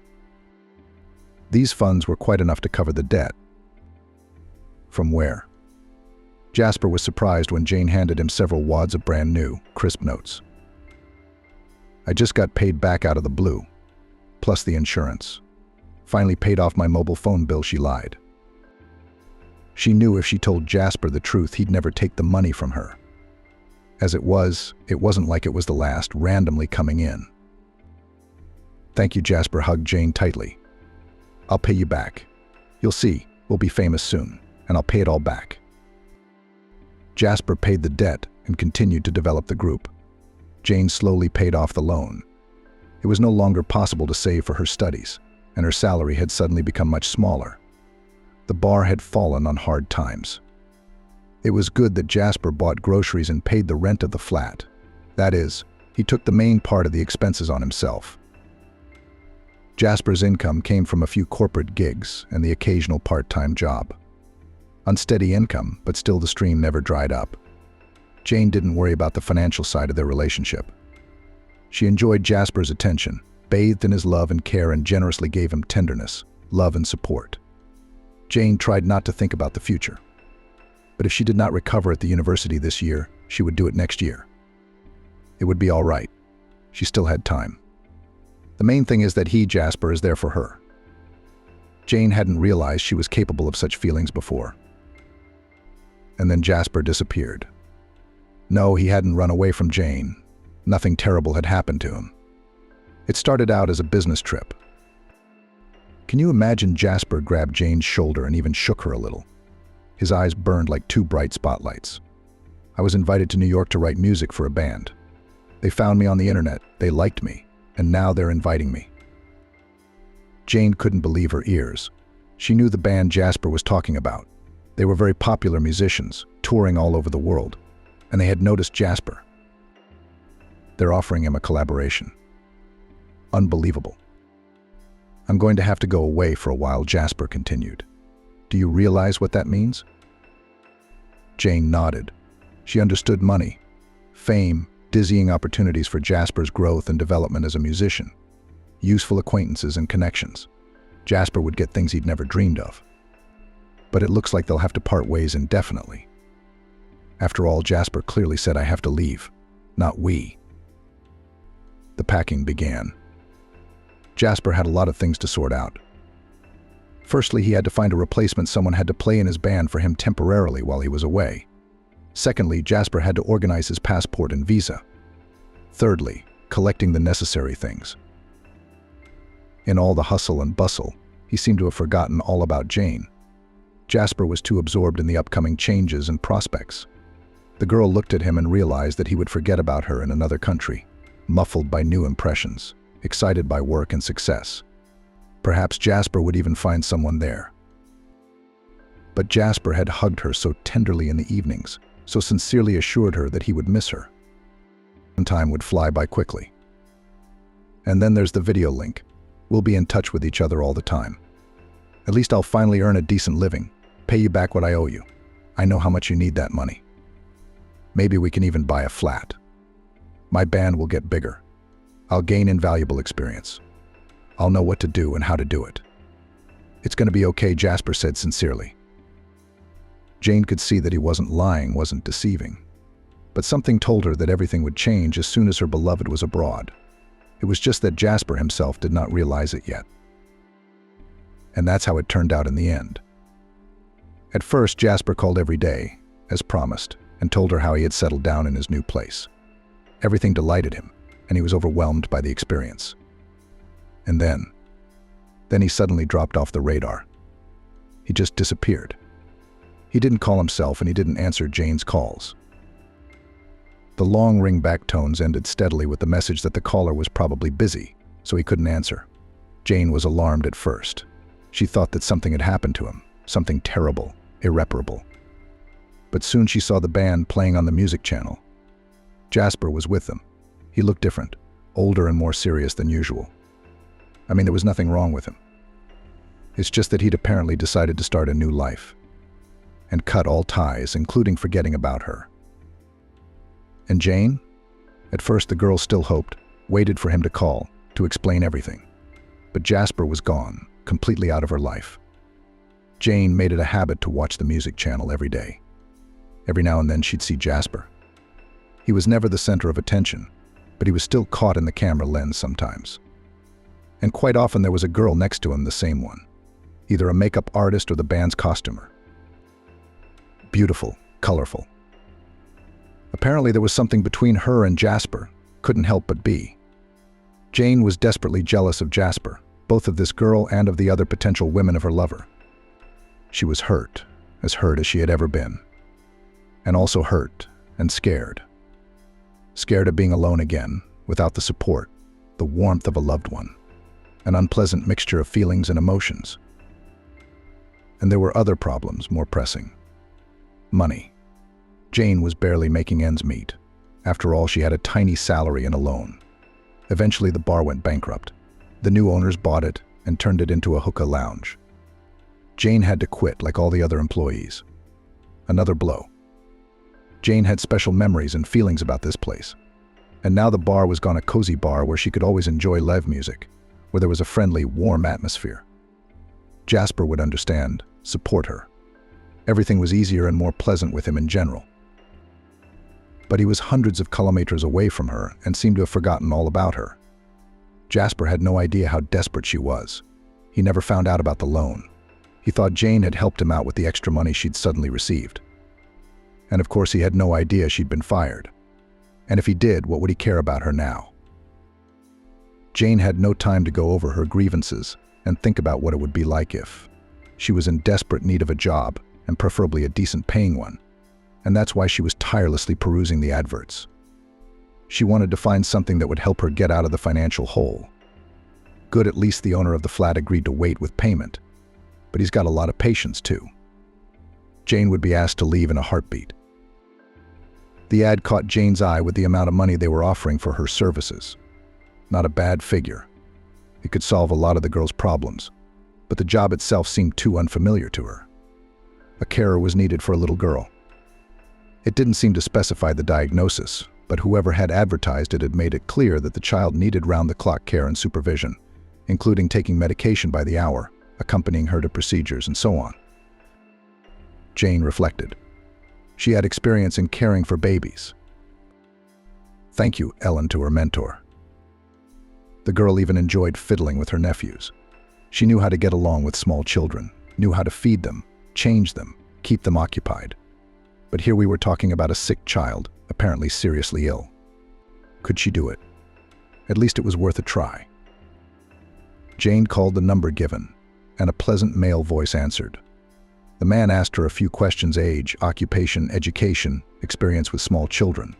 These funds were quite enough to cover the debt. From where? Jasper was surprised when Jane handed him several wads of brand new, crisp notes. I just got paid back out of the blue, plus the insurance. Finally paid off my mobile phone bill, she lied. She knew if she told Jasper the truth, he'd never take the money from her. As it wasn't like it was the last, randomly coming in. Thank you, Jasper hugged Jane tightly. I'll pay you back. You'll see, we'll be famous soon, and I'll pay it all back. Jasper paid the debt and continued to develop the group. Jane slowly paid off the loan. It was no longer possible to save for her studies, and her salary had suddenly become much smaller. The bar had fallen on hard times. It was good that Jasper bought groceries and paid the rent of the flat. That is, he took the main part of the expenses on himself. Jasper's income came from a few corporate gigs and the occasional part-time job. Unsteady income, but still the stream never dried up. Jane didn't worry about the financial side of their relationship. She enjoyed Jasper's attention, bathed in his love and care, and generously gave him tenderness, love and support. Jane tried not to think about the future. But if she did not recover at the university this year, she would do it next year. It would be all right. She still had time. The main thing is that he, Jasper, is there for her. Jane hadn't realized she was capable of such feelings before. And then Jasper disappeared. No, he hadn't run away from Jane. Nothing terrible had happened to him. It started out as a business trip. Can you imagine? Jasper grabbed Jane's shoulder and even shook her a little. His eyes burned like two bright spotlights. I was invited to New York to write music for a band. They found me on the internet, they liked me, and now they're inviting me. Jane couldn't believe her ears. She knew the band Jasper was talking about. They were very popular musicians, touring all over the world, and they had noticed Jasper. They're offering him a collaboration. Unbelievable. I'm going to have to go away for a while, Jasper continued. Do you realize what that means? Jane nodded. She understood money, fame, dizzying opportunities for Jasper's growth and development as a musician, useful acquaintances and connections. Jasper would get things he'd never dreamed of. But it looks like they'll have to part ways indefinitely. After all, Jasper clearly said, I have to leave, not we. The packing began. Jasper had a lot of things to sort out. Firstly, he had to find a replacement. Someone had to play in his band for him temporarily while he was away. Secondly, Jasper had to organize his passport and visa. Thirdly, collecting the necessary things. In all the hustle and bustle, he seemed to have forgotten all about Jane. Jasper was too absorbed in the upcoming changes and prospects. The girl looked at him and realized that he would forget about her in another country, muffled by new impressions, excited by work and success. Perhaps Jasper would even find someone there. But Jasper had hugged her so tenderly in the evenings, so sincerely assured her that he would miss her. Time would fly by quickly. And then there's the video link. We'll be in touch with each other all the time. At least I'll finally earn a decent living, pay you back what I owe you. I know how much you need that money. Maybe we can even buy a flat. My band will get bigger. I'll gain invaluable experience. I'll know what to do and how to do it. "It's going to be okay," Jasper said sincerely. Jane could see that he wasn't lying, wasn't deceiving. But something told her that everything would change as soon as her beloved was abroad. It was just that Jasper himself did not realize it yet. And that's how it turned out in the end. At first, Jasper called every day, as promised, and told her how he had settled down in his new place. Everything delighted him, and he was overwhelmed by the experience. And then he suddenly dropped off the radar. He just disappeared. He didn't call himself, and he didn't answer Jane's calls. The long ring-back tones ended steadily with the message that the caller was probably busy, so he couldn't answer. Jane was alarmed at first. She thought that something had happened to him, something terrible, irreparable. But soon she saw the band playing on the music channel. Jasper was with them. He looked different, older and more serious than usual. I mean, there was nothing wrong with him. It's just that he'd apparently decided to start a new life and cut all ties, including forgetting about her. And Jane? At first, the girl still hoped, waited for him to call, to explain everything. But Jasper was gone, completely out of her life. Jane made it a habit to watch the music channel every day. Every now and then she'd see Jasper. He was never the center of attention, but he was still caught in the camera lens sometimes. And quite often there was a girl next to him, the same one. Either a makeup artist or the band's costumer. Beautiful, colorful. Apparently there was something between her and Jasper, couldn't help but be. Jane was desperately jealous of Jasper, both of this girl and of the other potential women of her lover. She was hurt as she had ever been. And also hurt and scared. Scared of being alone again, without the support, the warmth of a loved one. An unpleasant mixture of feelings and emotions. And there were other problems, more pressing. Money. Jane was barely making ends meet. After all, she had a tiny salary and a loan. Eventually, the bar went bankrupt. The new owners bought it and turned it into a hookah lounge. Jane had to quit like all the other employees. Another blow. Jane had special memories and feelings about this place. And now the bar was gone, a cozy bar where she could always enjoy live music, where there was a friendly, warm atmosphere. Jasper would understand, support her. Everything was easier and more pleasant with him in general. But he was hundreds of kilometers away from her and seemed to have forgotten all about her. Jasper had no idea how desperate she was. He never found out about the loan. He thought Jane had helped him out with the extra money she'd suddenly received. And of course he had no idea she'd been fired. And if he did, what would he care about her now? Jane had no time to go over her grievances and think about what it would be like if she was in desperate need of a job, and preferably a decent paying one. And that's why she was tirelessly perusing the adverts. She wanted to find something that would help her get out of the financial hole. Good, at least the owner of the flat agreed to wait with payment. But he's got a lot of patience too. Jane would be asked to leave in a heartbeat. The ad caught Jane's eye with the amount of money they were offering for her services. Not a bad figure. It could solve a lot of the girl's problems, but the job itself seemed too unfamiliar to her. A carer was needed for a little girl. It didn't seem to specify the diagnosis, but whoever had advertised it had made it clear that the child needed round-the-clock care and supervision, including taking medication by the hour, accompanying her to procedures, and so on. Jane reflected. She had experience in caring for babies. "Thank you, Ellen," to her mentor. The girl even enjoyed fiddling with her nephews. She knew how to get along with small children, knew how to feed them, change them, keep them occupied. But here we were talking about a sick child, apparently seriously ill. Could she do it? At least it was worth a try. Jane called the number given, and a pleasant male voice answered. The man asked her a few questions: age, occupation, education, experience with small children.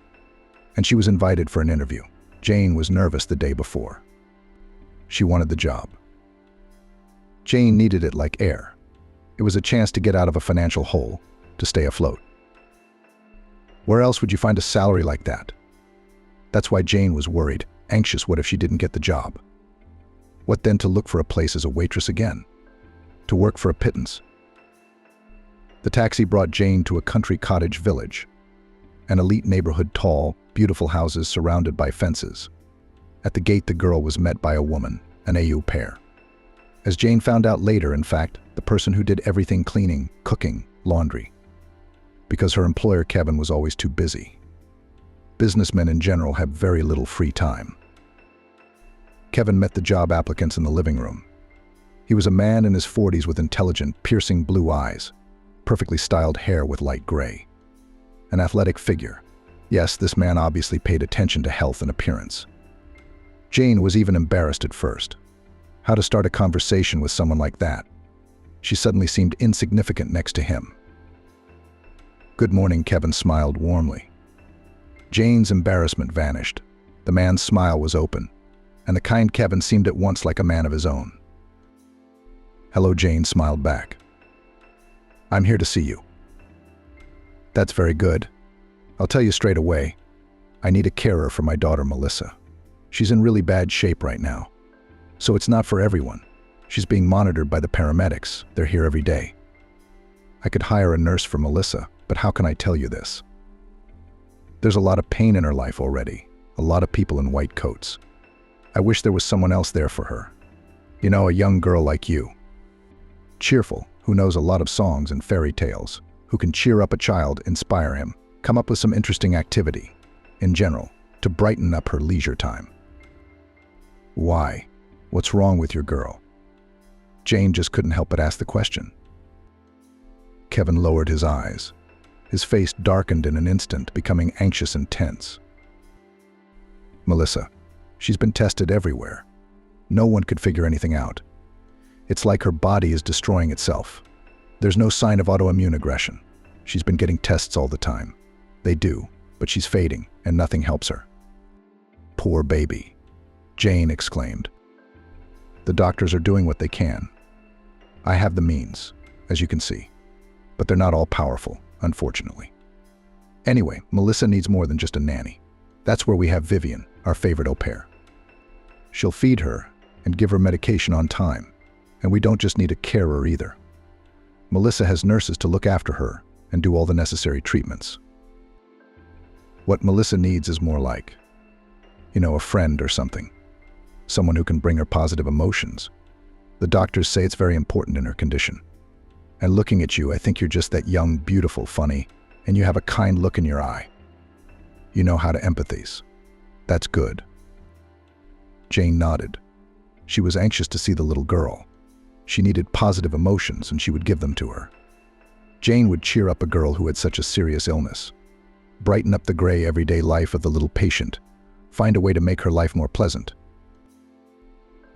And she was invited for an interview. Jane was nervous the day before. She wanted the job. Jane needed it like air. It was a chance to get out of a financial hole, to stay afloat. Where else would you find a salary like that? That's why Jane was worried, anxious. What if she didn't get the job? What then to look for a place as a waitress again? To work for a pittance? The taxi brought Jane to a country cottage village. An elite neighborhood, tall, beautiful houses surrounded by fences. At the gate, the girl was met by a woman, an au pair. As Jane found out later, in fact, the person who did everything: cleaning, cooking, laundry. Because her employer Kevin was always too busy. Businessmen in general have very little free time. Kevin met the job applicants in the living room. He was a man in his 40s with intelligent, piercing blue eyes, perfectly styled hair with light gray. An athletic figure. Yes, this man obviously paid attention to health and appearance. Jane was even embarrassed at first. How to start a conversation with someone like that? She suddenly seemed insignificant next to him. "Good morning," Kevin smiled warmly. Jane's embarrassment vanished. The man's smile was open, and the kind Kevin seemed at once like a man of his own. "Hello," Jane smiled back. "I'm here to see you." "That's very good. I'll tell you straight away. I need a carer for my daughter Melissa. She's in really bad shape right now. So it's not for everyone. She's being monitored by the paramedics. They're here every day. I could hire a nurse for Melissa, but how can I tell you this? There's a lot of pain in her life already, a lot of people in white coats. I wish there was someone else there for her. You know, a young girl like you. Cheerful, who knows a lot of songs and fairy tales, who can cheer up a child, inspire him, come up with some interesting activity, in general, to brighten up her leisure time." "Why? What's wrong with your girl?" Jane just couldn't help but ask the question. Kevin lowered his eyes. His face darkened in an instant, becoming anxious and tense. "Melissa, she's been tested everywhere. No one could figure anything out. It's like her body is destroying itself. There's no sign of autoimmune aggression. She's been getting tests all the time. They do, but she's fading, and nothing helps her." "Poor baby," Jane exclaimed. "The doctors are doing what they can. I have the means, as you can see, but they're not all powerful, unfortunately. Anyway, Melissa needs more than just a nanny. That's where we have Vivian, our favorite au pair. She'll feed her and give her medication on time, and we don't just need a carer either. Melissa has nurses to look after her and do all the necessary treatments. What Melissa needs is more like, a friend or something. Someone who can bring her positive emotions. The doctors say it's very important in her condition. And looking at you, I think you're just that young, beautiful, funny, and you have a kind look in your eye. You know how to empathize. That's good." Jane nodded. She was anxious to see the little girl. She needed positive emotions, and she would give them to her. Jane would cheer up a girl who had such a serious illness. Brighten up the gray, everyday life of the little patient. Find a way to make her life more pleasant.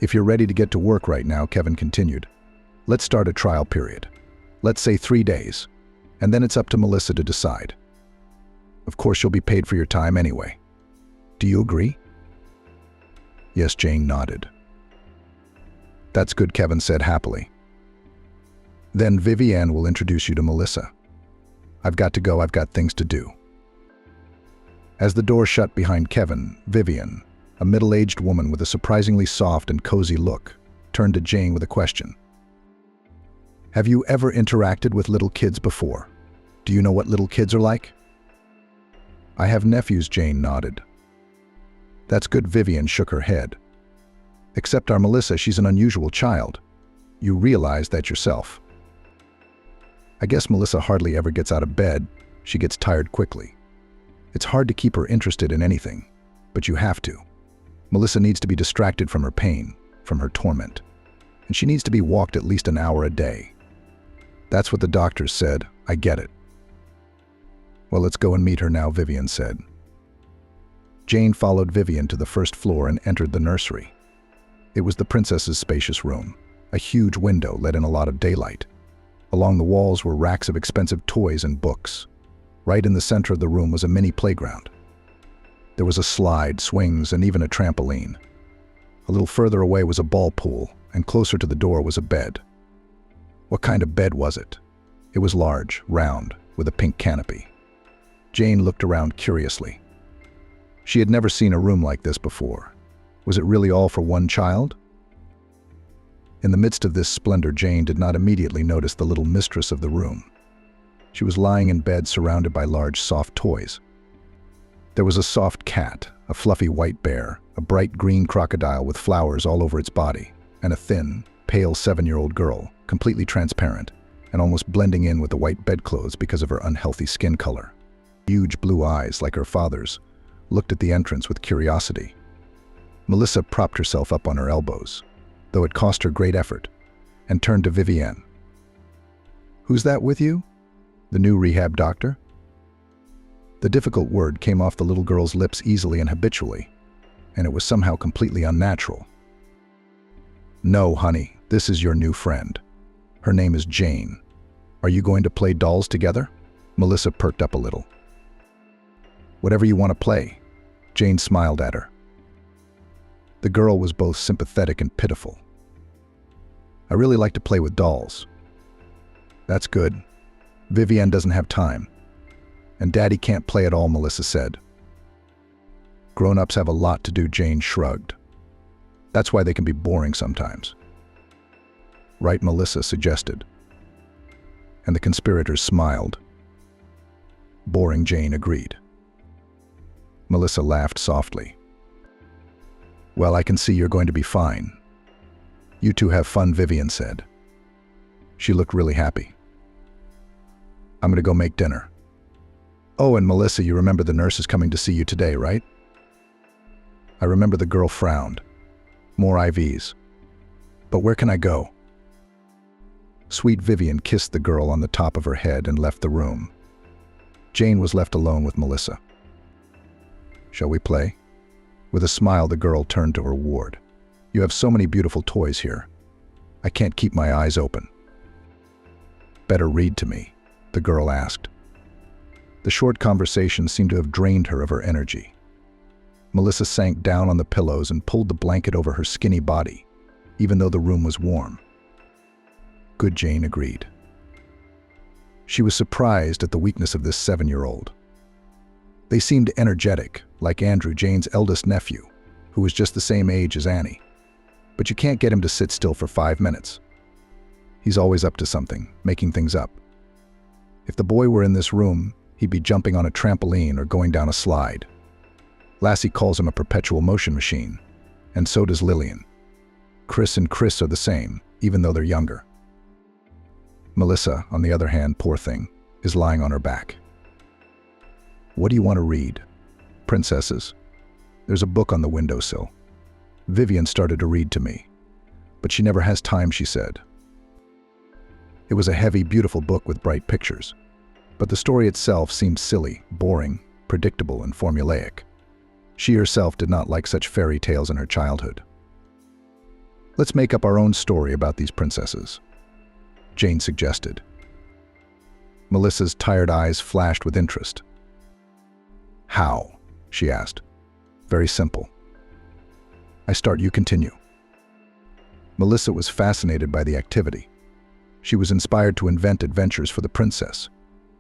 "If you're ready to get to work right now," Kevin continued, "let's start a trial period. Let's say 3 days, and then it's up to Melissa to decide. Of course, you'll be paid for your time anyway. Do you agree?" Yes, Jane nodded. "That's good," Kevin said happily. "Then Vivian will introduce you to Melissa. I've got to go, I've got things to do." As the door shut behind Kevin, Vivian, a middle-aged woman with a surprisingly soft and cozy look, turned to Jane with a question. "Have you ever interacted with little kids before? Do you know what little kids are like?" "I have nephews," Jane nodded. "That's good." Vivian shook her head. "Except our Melissa, she's an unusual child. You realize that yourself. I guess Melissa hardly ever gets out of bed. She gets tired quickly. It's hard to keep her interested in anything, but you have to. Melissa needs to be distracted from her pain, from her torment, and she needs to be walked at least an hour a day. That's what the doctors said. I get it." "Well, let's go and meet her now," Vivian said. Jane followed Vivian to the first floor and entered the nursery. It was the princess's spacious room. A huge window let in a lot of daylight. Along the walls were racks of expensive toys and books. Right in the center of the room was a mini playground. There was a slide, swings, and even a trampoline. A little further away was a ball pool, and closer to the door was a bed. What kind of bed was it? It was large, round, with a pink canopy. Jane looked around curiously. She had never seen a room like this before. Was it really all for one child? In the midst of this splendor, Jane did not immediately notice the little mistress of the room. She was lying in bed surrounded by large, soft toys. There was a soft cat, a fluffy white bear, a bright green crocodile with flowers all over its body, and a thin, pale 7-year-old girl, completely transparent, and almost blending in with the white bedclothes because of her unhealthy skin color. Huge blue eyes, like her father's, looked at the entrance with curiosity. Melissa propped herself up on her elbows, though it cost her great effort, and turned to Vivienne. "Who's that with you? The new rehab doctor?" The difficult word came off the little girl's lips easily and habitually, and it was somehow completely unnatural. "No, honey, this is your new friend. Her name is Jane. Are you going to play dolls together?" Melissa perked up a little. "Whatever you want to play." Jane smiled at her. The girl was both sympathetic and pitiful. "I really like to play with dolls." "That's good. Vivienne doesn't have time. And Daddy can't play at all," Melissa said. "Grown-ups have a lot to do," Jane shrugged. "That's why they can be boring sometimes." "Right," Melissa suggested. And the conspirators smiled. "Boring," Jane agreed. Melissa laughed softly. "Well, I can see you're going to be fine. You two have fun," Vivienne said. She looked really happy. "I'm going to go make dinner." "Oh, and Melissa, you remember the nurse is coming to see you today, right?" I remember. The girl frowned. "More IVs. But where can I go?" Sweet Vivienne kissed the girl on the top of her head and left the room. Jane was left alone with Melissa. "Shall we play?" With a smile, the girl turned to her ward. "You have so many beautiful toys here. I can't keep my eyes open." "Better read to me?" the girl asked. The short conversation seemed to have drained her of her energy. Melissa sank down on the pillows and pulled the blanket over her skinny body, even though the room was warm. "Good," Jane agreed. She was surprised at the weakness of this 7-year-old. They seemed energetic, like Andrew, Jane's eldest nephew, who was just the same age as Annie. But you can't get him to sit still for 5 minutes. He's always up to something, making things up. If the boy were in this room, he'd be jumping on a trampoline or going down a slide. Lassie calls him a perpetual motion machine, and so does Lillian. Chris and Chris are the same, even though they're younger. Melissa, on the other hand, poor thing, is lying on her back. "What do you want to read?" "Princesses. There's a book on the windowsill." Vivienne started to read to me. "But she never has time," she said. It was a heavy, beautiful book with bright pictures. But the story itself seemed silly, boring, predictable, and formulaic. She herself did not like such fairy tales in her childhood. "Let's make up our own story about these princesses," Jane suggested. Melissa's tired eyes flashed with interest. "How?" she asked. "Very simple. I start, you continue." Melissa was fascinated by the activity. She was inspired to invent adventures for the princess.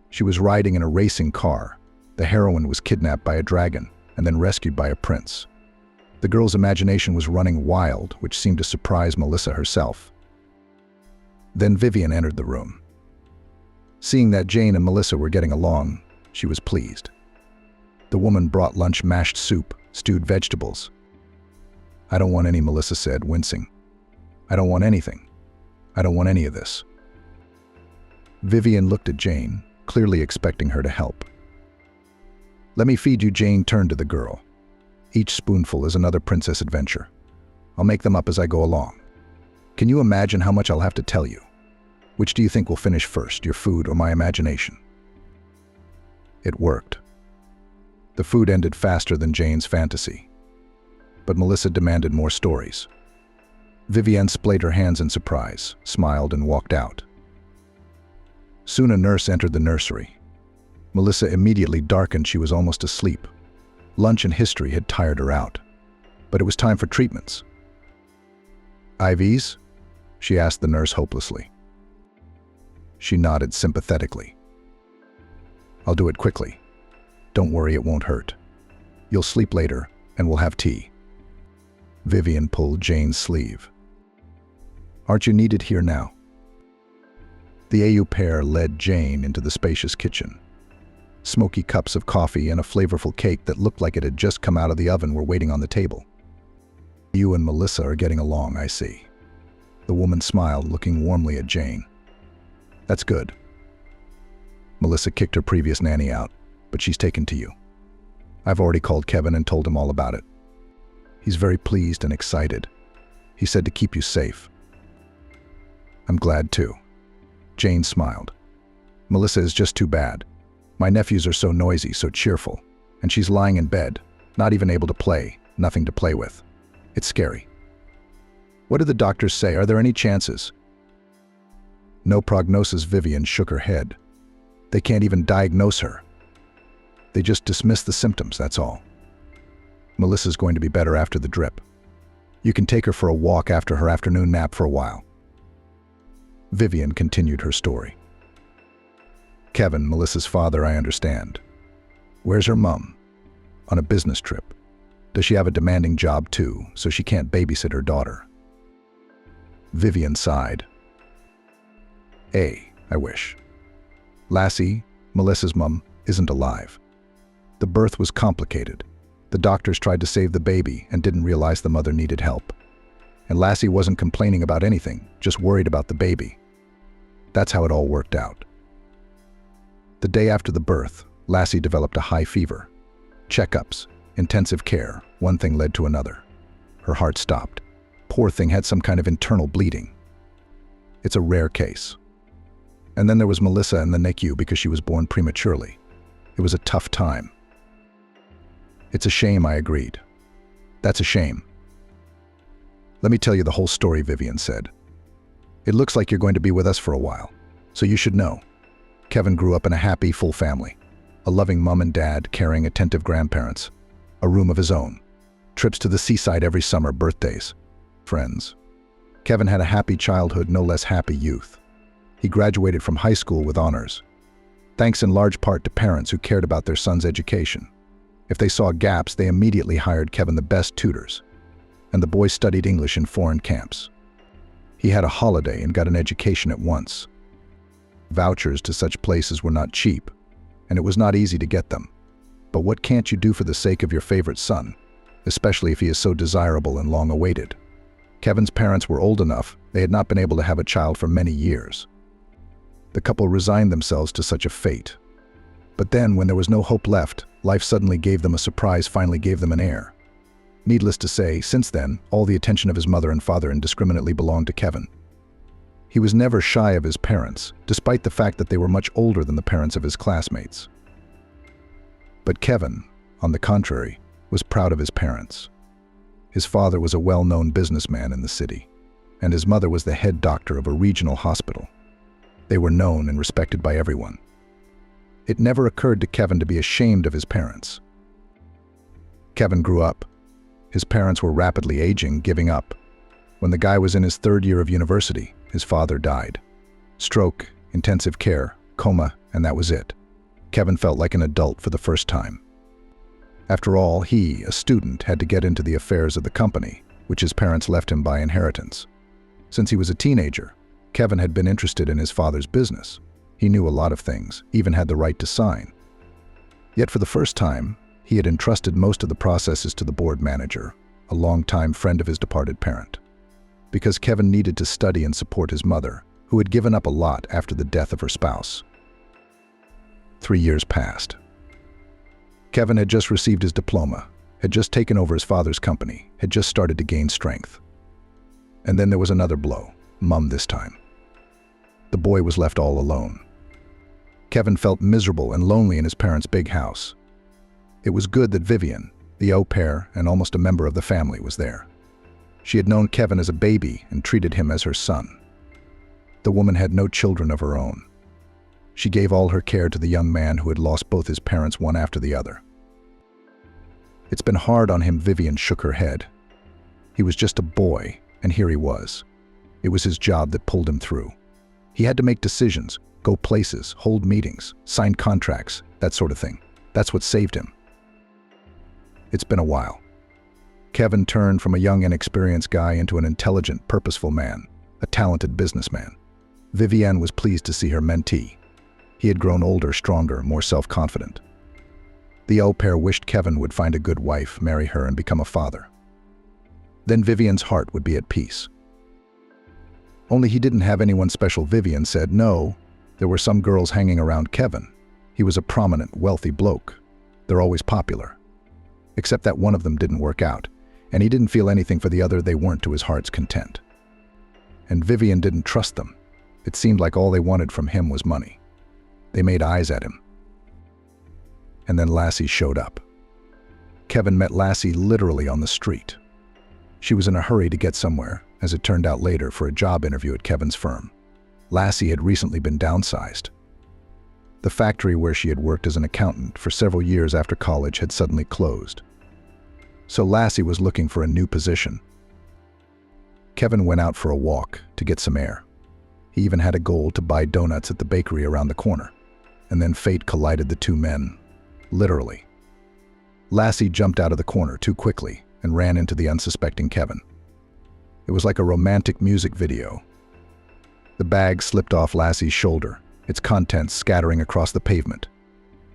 She was riding in a racing car. The heroine was kidnapped by a dragon and then rescued by a prince. The girl's imagination was running wild, which seemed to surprise Melissa herself. Then Vivienne entered the room. Seeing that Jane and Melissa were getting along, she was pleased. The woman brought lunch: mashed soup, stewed vegetables. "I don't want any," Melissa said, wincing. "I don't want anything. I don't want any of this." Vivienne looked at Jane, clearly expecting her to help. "Let me feed you," Jane turned to the girl. "Each spoonful is another princess adventure. I'll make them up as I go along. Can you imagine how much I'll have to tell you? Which do you think will finish first, your food or my imagination?" It worked. The food ended faster than Jane's fantasy. But Melissa demanded more stories. Vivienne splayed her hands in surprise, smiled, and walked out. Soon a nurse entered the nursery. Melissa immediately darkened. She was almost asleep. Lunch and history had tired her out. But it was time for treatments. "IVs?" she asked the nurse hopelessly. She nodded sympathetically. "I'll do it quickly. Don't worry, it won't hurt. You'll sleep later, and we'll have tea." Vivienne pulled Jane's sleeve. "Aren't you needed here now?" The AU pair led Jane into the spacious kitchen. Smoky cups of coffee and a flavorful cake that looked like it had just come out of the oven were waiting on the table. "You and Melissa are getting along, I see." The woman smiled, looking warmly at Jane. That's good. Melissa kicked her previous nanny out, but she's taken to you. I've already called Kevin and told him all about it. He's very pleased and excited. He said to keep you safe. I'm glad too. Jane smiled. Melissa is just too bad. My nephews are so noisy, so cheerful, and she's lying in bed, not even able to play, nothing to play with. It's scary. What did the doctors say? Are there any chances? No prognosis. Vivian shook her head. They can't even diagnose her. They just dismiss the symptoms, that's all. Melissa's going to be better after the drip. You can take her for a walk after her afternoon nap for a while. Vivian continued her story. Kevin, Melissa's father, I understand. Where's her mum? On a business trip. Does she have a demanding job too, so she can't babysit her daughter? Vivian sighed. I wish. Lassie, Melissa's mum, isn't alive. The birth was complicated. The doctors tried to save the baby and didn't realize the mother needed help. And Lassie wasn't complaining about anything, just worried about the baby. That's how it all worked out. The day after the birth, Lassie developed a high fever. Checkups, intensive care, one thing led to another. Her heart stopped. Poor thing had some kind of internal bleeding. It's a rare case. And then there was Melissa in the NICU because she was born prematurely. It was a tough time. It's a shame, I agreed. That's a shame. Let me tell you the whole story, Vivian said. It looks like you're going to be with us for a while, so you should know. Kevin grew up in a happy, full family. A loving mom and dad, caring, attentive grandparents. A room of his own. Trips to the seaside every summer, birthdays. Friends. Kevin had a happy childhood, no less happy youth. He graduated from high school with honors. Thanks in large part to parents who cared about their son's education. If they saw gaps, they immediately hired Kevin the best tutors. And the boy studied English in foreign camps. He had a holiday and got an education at once. Vouchers to such places were not cheap, and it was not easy to get them. But what can't you do for the sake of your favorite son, especially if he is so desirable and long-awaited? Kevin's parents were old enough, they had not been able to have a child for many years. The couple resigned themselves to such a fate. But then, when there was no hope left, life suddenly gave them a surprise, finally gave them an heir. Needless to say, since then, all the attention of his mother and father indiscriminately belonged to Kevin. He was never shy of his parents, despite the fact that they were much older than the parents of his classmates. But Kevin, on the contrary, was proud of his parents. His father was a well-known businessman in the city, and his mother was the head doctor of a regional hospital. They were known and respected by everyone. It never occurred to Kevin to be ashamed of his parents. Kevin grew up. His parents were rapidly aging, giving up. When the guy was in his third year of university, his father died. Stroke, intensive care, coma, and that was it. Kevin felt like an adult for the first time. After all, he, a student, had to get into the affairs of the company, which his parents left him by inheritance. Since he was a teenager, Kevin had been interested in his father's business. He knew a lot of things, even had the right to sign. Yet for the first time, he had entrusted most of the processes to the board manager, a longtime friend of his departed parent. Because Kevin needed to study and support his mother, who had given up a lot after the death of her spouse. 3 years passed. Kevin had just received his diploma, had just taken over his father's company, had just started to gain strength. And then there was another blow, Mum this time. The boy was left all alone. Kevin felt miserable and lonely in his parents' big house. It was good that Vivian, the au pair and almost a member of the family, was there. She had known Kevin as a baby and treated him as her son. The woman had no children of her own. She gave all her care to the young man who had lost both his parents one after the other. It's been hard on him, Vivian shook her head. He was just a boy, and here he was. It was his job that pulled him through. He had to make decisions, go places, hold meetings, sign contracts, that sort of thing. That's what saved him. It's been a while. Kevin turned from a young, inexperienced guy into an intelligent, purposeful man, a talented businessman. Vivienne was pleased to see her mentee. He had grown older, stronger, more self-confident. The au pair wished Kevin would find a good wife, marry her, and become a father. Then Vivienne's heart would be at peace. Only he didn't have anyone special. Vivian said. No, there were some girls hanging around Kevin. He was a prominent, wealthy bloke. They're always popular. Except that one of them didn't work out, and he didn't feel anything for the other. They weren't to his heart's content. And Vivian didn't trust them. It seemed like all they wanted from him was money. They made eyes at him. And then Lassie showed up. Kevin met Lassie literally on the street. She was in a hurry to get somewhere, as it turned out later, for a job interview at Kevin's firm. Lassie had recently been downsized. The factory where she had worked as an accountant for several years after college had suddenly closed. So Lassie was looking for a new position. Kevin went out for a walk to get some air. He even had a goal to buy donuts at the bakery around the corner. And then fate collided the two men, literally. Lassie jumped out of the corner too quickly and ran into the unsuspecting Kevin. It was like a romantic music video. The bag slipped off Lassie's shoulder, its contents scattering across the pavement.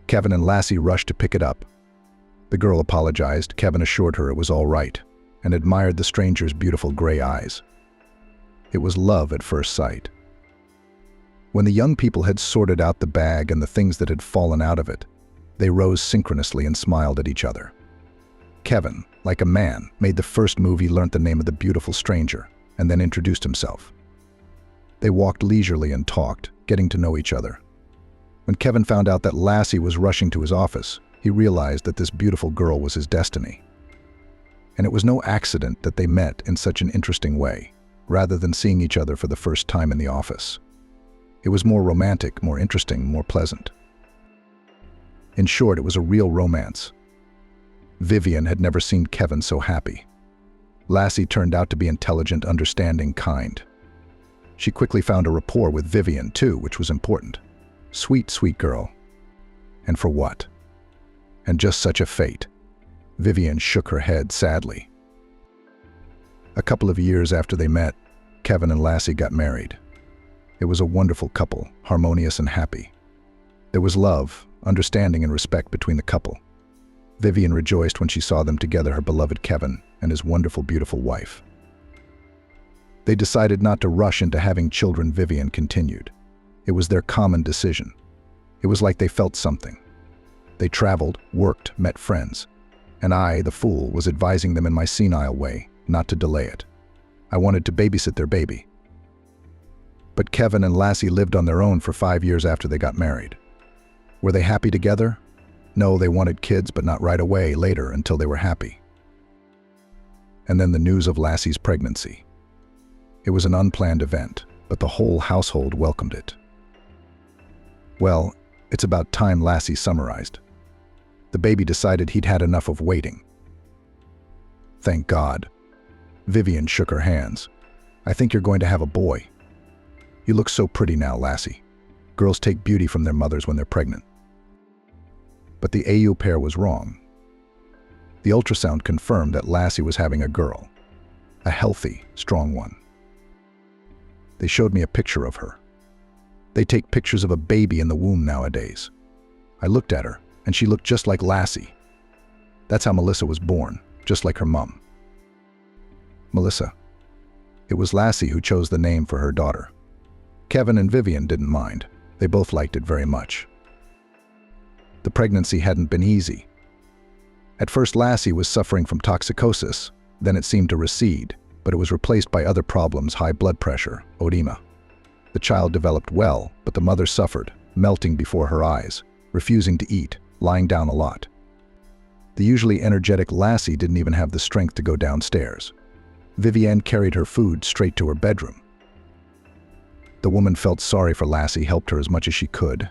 Kevin and Lassie rushed to pick it up. The girl apologized. Kevin assured her it was all right and admired the stranger's beautiful gray eyes. It was love at first sight. When the young people had sorted out the bag and the things that had fallen out of it, they rose synchronously and smiled at each other. Kevin, like a man, made the first move. He learnt the name of the beautiful stranger and then introduced himself. They walked leisurely and talked, getting to know each other. When Kevin found out that Lassie was rushing to his office, he realized that this beautiful girl was his destiny. And it was no accident that they met in such an interesting way, rather than seeing each other for the first time in the office. It was more romantic, more interesting, more pleasant. In short, it was a real romance. Vivian had never seen Kevin so happy. Lassie turned out to be intelligent, understanding, kind. She quickly found a rapport with Vivian, too, which was important. Sweet, sweet girl. And for what? And just such a fate. Vivian shook her head sadly. A couple of years after they met, Kevin and Lassie got married. It was a wonderful couple, harmonious and happy. There was love, understanding, and respect between the couple. Vivian rejoiced when she saw them together, her beloved Kevin and his wonderful, beautiful wife. They decided not to rush into having children. Vivian continued. It was their common decision. It was like they felt something. They traveled, worked, met friends. And I, the fool, was advising them in my senile way not to delay it. I wanted to babysit their baby. But Kevin and Lassie lived on their own for 5 years after they got married. Were they happy together? No, they wanted kids, but not right away, later, until they were happy. And then the news of Lassie's pregnancy. It was an unplanned event, but the whole household welcomed it. Well, it's about time, Lassie summarized. The baby decided he'd had enough of waiting. Thank God. Vivian shook her hands. I think you're going to have a boy. You look so pretty now, Lassie. Girls take beauty from their mothers when they're pregnant. But the AU pair was wrong. The ultrasound confirmed that Lassie was having a girl. A healthy, strong one. They showed me a picture of her. They take pictures of a baby in the womb nowadays. I looked at her, and she looked just like Lassie. That's how Melissa was born, just like her mom. Melissa. It was Lassie who chose the name for her daughter. Kevin and Vivian didn't mind. They both liked it very much. The pregnancy hadn't been easy. At first, Lassie was suffering from toxicosis, then it seemed to recede, but it was replaced by other problems: high blood pressure, edema. The child developed well, but the mother suffered, melting before her eyes, refusing to eat, lying down a lot. The usually energetic Lassie didn't even have the strength to go downstairs. Vivienne carried her food straight to her bedroom. The woman felt sorry for Lassie, helped her as much as she could,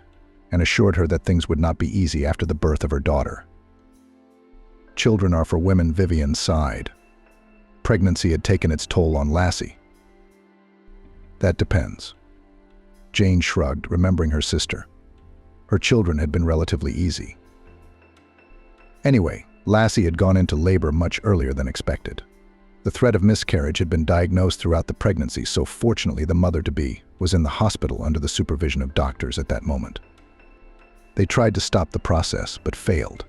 and assured her that things would not be easy after the birth of her daughter. Children are for women, Vivian sighed. Pregnancy had taken its toll on Lassie. That depends. Jane shrugged, remembering her sister. Her children had been relatively easy. Anyway, Lassie had gone into labor much earlier than expected. The threat of miscarriage had been diagnosed throughout the pregnancy, so fortunately the mother-to-be was in the hospital under the supervision of doctors at that moment. They tried to stop the process, but failed.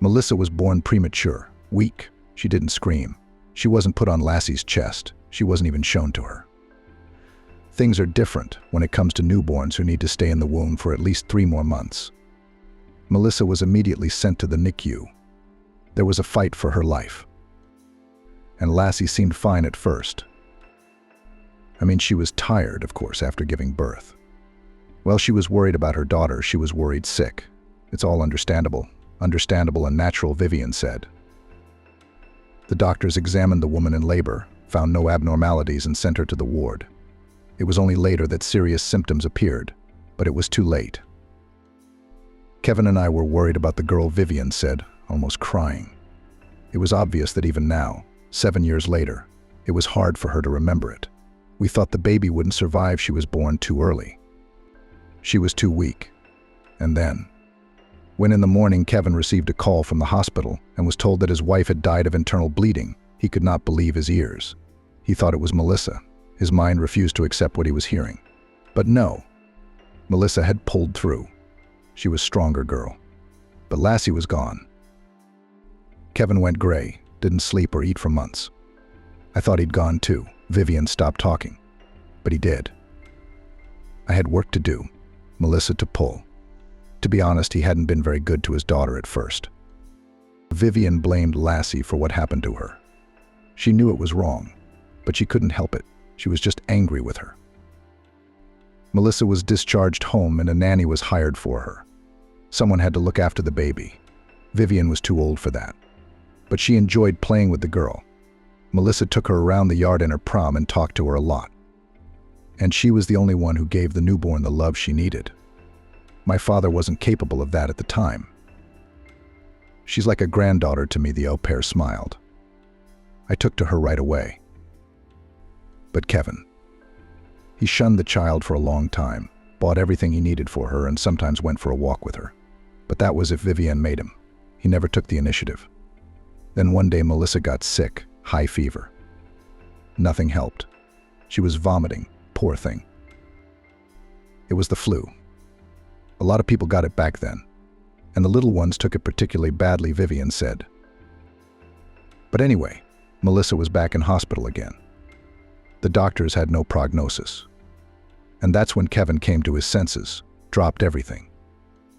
Melissa was born premature, weak. She didn't scream. She wasn't put on Lassie's chest. She wasn't even shown to her. Things are different when it comes to newborns who need to stay in the womb for at least 3 more months. Melissa was immediately sent to the NICU. There was a fight for her life. And Lassie seemed fine at first. I mean, she was tired, of course, after giving birth. Well, she was worried about her daughter. She was worried sick. It's all understandable. Understandable and natural, Vivian said. The doctors examined the woman in labor, found no abnormalities, and sent her to the ward. It was only later that serious symptoms appeared, but it was too late. Kevin and I were worried about the girl, Vivian said, almost crying. It was obvious that even now, 7 years later, it was hard for her to remember it. We thought the baby wouldn't survive. She was born too early. She was too weak. And then, when in the morning Kevin received a call from the hospital and was told that his wife had died of internal bleeding, he could not believe his ears. He thought it was Melissa. His mind refused to accept what he was hearing. But no, Melissa had pulled through. She was a stronger girl. But Lassie was gone. Kevin went gray, didn't sleep or eat for months. I thought he'd gone too. Vivian stopped talking. But he did. I had work to do, Melissa to pull. To be honest, he hadn't been very good to his daughter at first. Vivian blamed Lassie for what happened to her. She knew it was wrong, but she couldn't help it. She was just angry with her. Melissa was discharged home and a nanny was hired for her. Someone had to look after the baby. Vivian was too old for that. But she enjoyed playing with the girl. Melissa took her around the yard in her prom and talked to her a lot. And she was the only one who gave the newborn the love she needed. My father wasn't capable of that at the time. She's like a granddaughter to me, the au pair smiled. I took to her right away. But Kevin. He shunned the child for a long time, bought everything he needed for her, and sometimes went for a walk with her. But that was if Vivian made him. He never took the initiative. Then one day Melissa got sick, high fever. Nothing helped. She was vomiting, poor thing. It was the flu. A lot of people got it back then, and the little ones took it particularly badly, Vivian said. But anyway, Melissa was back in hospital again. The doctors had no prognosis. And that's when Kevin came to his senses, dropped everything.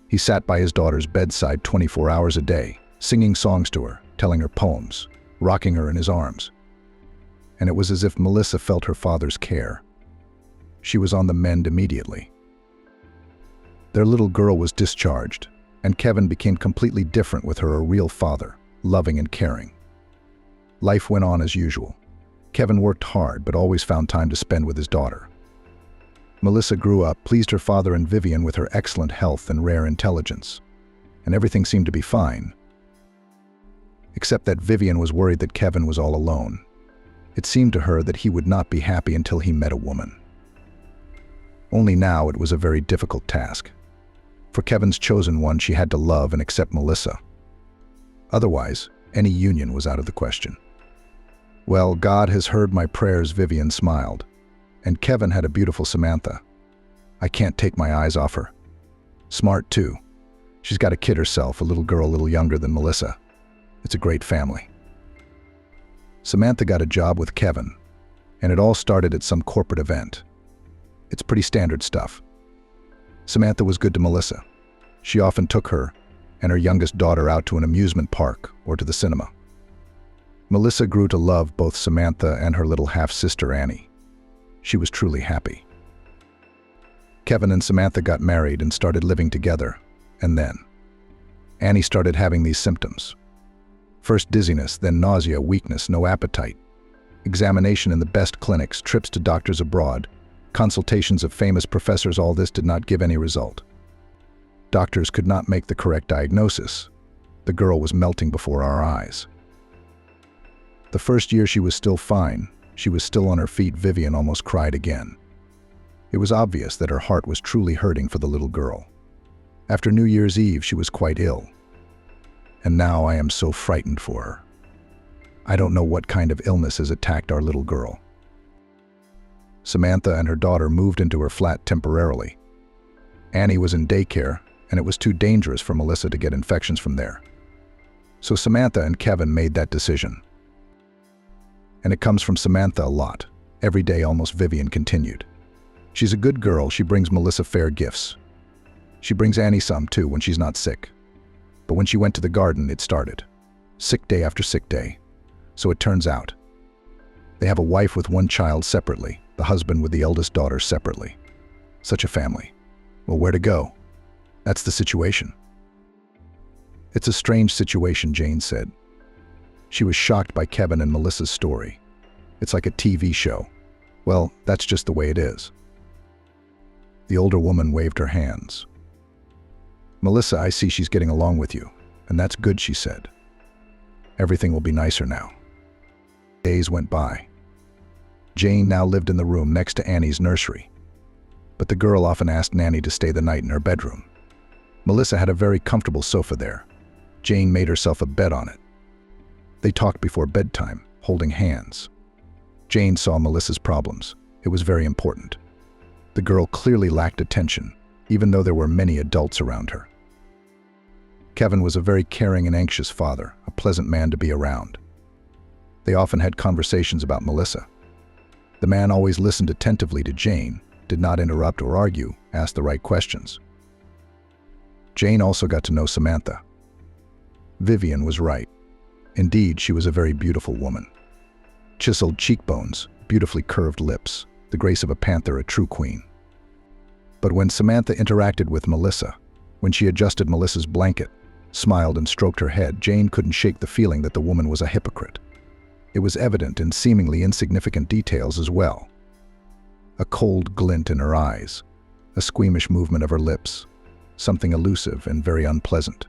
He sat by his daughter's bedside 24 hours a day, singing songs to her, telling her poems, rocking her in his arms. And it was as if Melissa felt her father's care. She was on the mend immediately. Their little girl was discharged, and Kevin became completely different with her, a real father, loving and caring. Life went on as usual. Kevin worked hard, but always found time to spend with his daughter. Melissa grew up, pleased her father and Vivian with her excellent health and rare intelligence. And everything seemed to be fine. Except that Vivian was worried that Kevin was all alone. It seemed to her that he would not be happy until he met a woman. Only now it was a very difficult task. For Kevin's chosen one, she had to love and accept Melissa. Otherwise, any union was out of the question. Well, God has heard my prayers, Vivian smiled. And Kevin had a beautiful Samantha. I can't take my eyes off her. Smart too. She's got a kid herself, a little girl a little younger than Melissa. It's a great family. Samantha got a job with Kevin, and it all started at some corporate event. It's pretty standard stuff. Samantha was good to Melissa. She often took her and her youngest daughter out to an amusement park or to the cinema. Melissa grew to love both Samantha and her little half-sister Annie. She was truly happy. Kevin and Samantha got married and started living together, and then Annie started having these symptoms. First dizziness, then nausea, weakness, no appetite. Examination in the best clinics, trips to doctors abroad, consultations of famous professors, all this did not give any result. Doctors could not make the correct diagnosis. The girl was melting before our eyes. The first year she was still fine. She was still on her feet. Vivian almost cried again. It was obvious that her heart was truly hurting for the little girl. After New Year's Eve, she was quite ill. And now I am so frightened for her. I don't know what kind of illness has attacked our little girl. Samantha and her daughter moved into her flat temporarily. Annie was in daycare, and it was too dangerous for Melissa to get infections from there. So Samantha and Kevin made that decision. And it comes from Samantha a lot. Every day almost, Vivian continued. She's a good girl. She brings Melissa fair gifts. She brings Annie some, too, when she's not sick. But when she went to the garden, it started. Sick day after sick day. So it turns out. They have a wife with one child separately, the husband with the eldest daughter separately. Such a family. Well, where to go? That's the situation. It's a strange situation, Jane said. She was shocked by Kevin and Melissa's story. It's like a TV show. Well, that's just the way it is. The older woman waved her hands. Melissa, I see she's getting along with you, and that's good, she said. Everything will be nicer now. Days went by. Jane now lived in the room next to Annie's nursery. But the girl often asked Nanny to stay the night in her bedroom. Melissa had a very comfortable sofa there. Jane made herself a bed on it. They talked before bedtime, holding hands. Jane saw Melissa's problems. It was very important. The girl clearly lacked attention, even though there were many adults around her. Kevin was a very caring and anxious father, a pleasant man to be around. They often had conversations about Melissa. The man always listened attentively to Jane, did not interrupt or argue, asked the right questions. Jane also got to know Samantha. Vivian was right. Indeed, she was a very beautiful woman. Chiseled cheekbones, beautifully curved lips, the grace of a panther, a true queen. But when Samantha interacted with Melissa, when she adjusted Melissa's blanket, smiled and stroked her head, Jane couldn't shake the feeling that the woman was a hypocrite. It was evident in seemingly insignificant details as well. A cold glint in her eyes, a squeamish movement of her lips, something elusive and very unpleasant.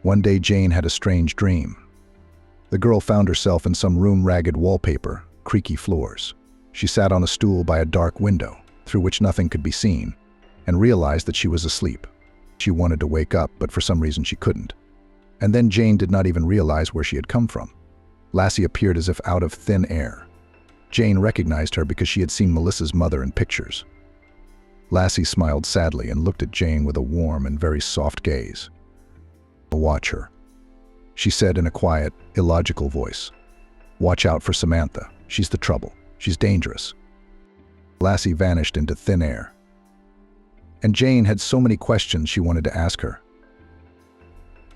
One day Jane had a strange dream. The girl found herself in some room, ragged wallpaper, creaky floors. She sat on a stool by a dark window, through which nothing could be seen, and realized that she was asleep. She wanted to wake up, but for some reason she couldn't. And then Jane did not even realize where she had come from. Lassie appeared as if out of thin air. Jane recognized her because she had seen Melissa's mother in pictures. Lassie smiled sadly and looked at Jane with a warm and very soft gaze. "Watch her," she said in a quiet, illogical voice. "Watch out for Samantha. She's the trouble. She's dangerous." Lassie vanished into thin air. And Jane had so many questions she wanted to ask her.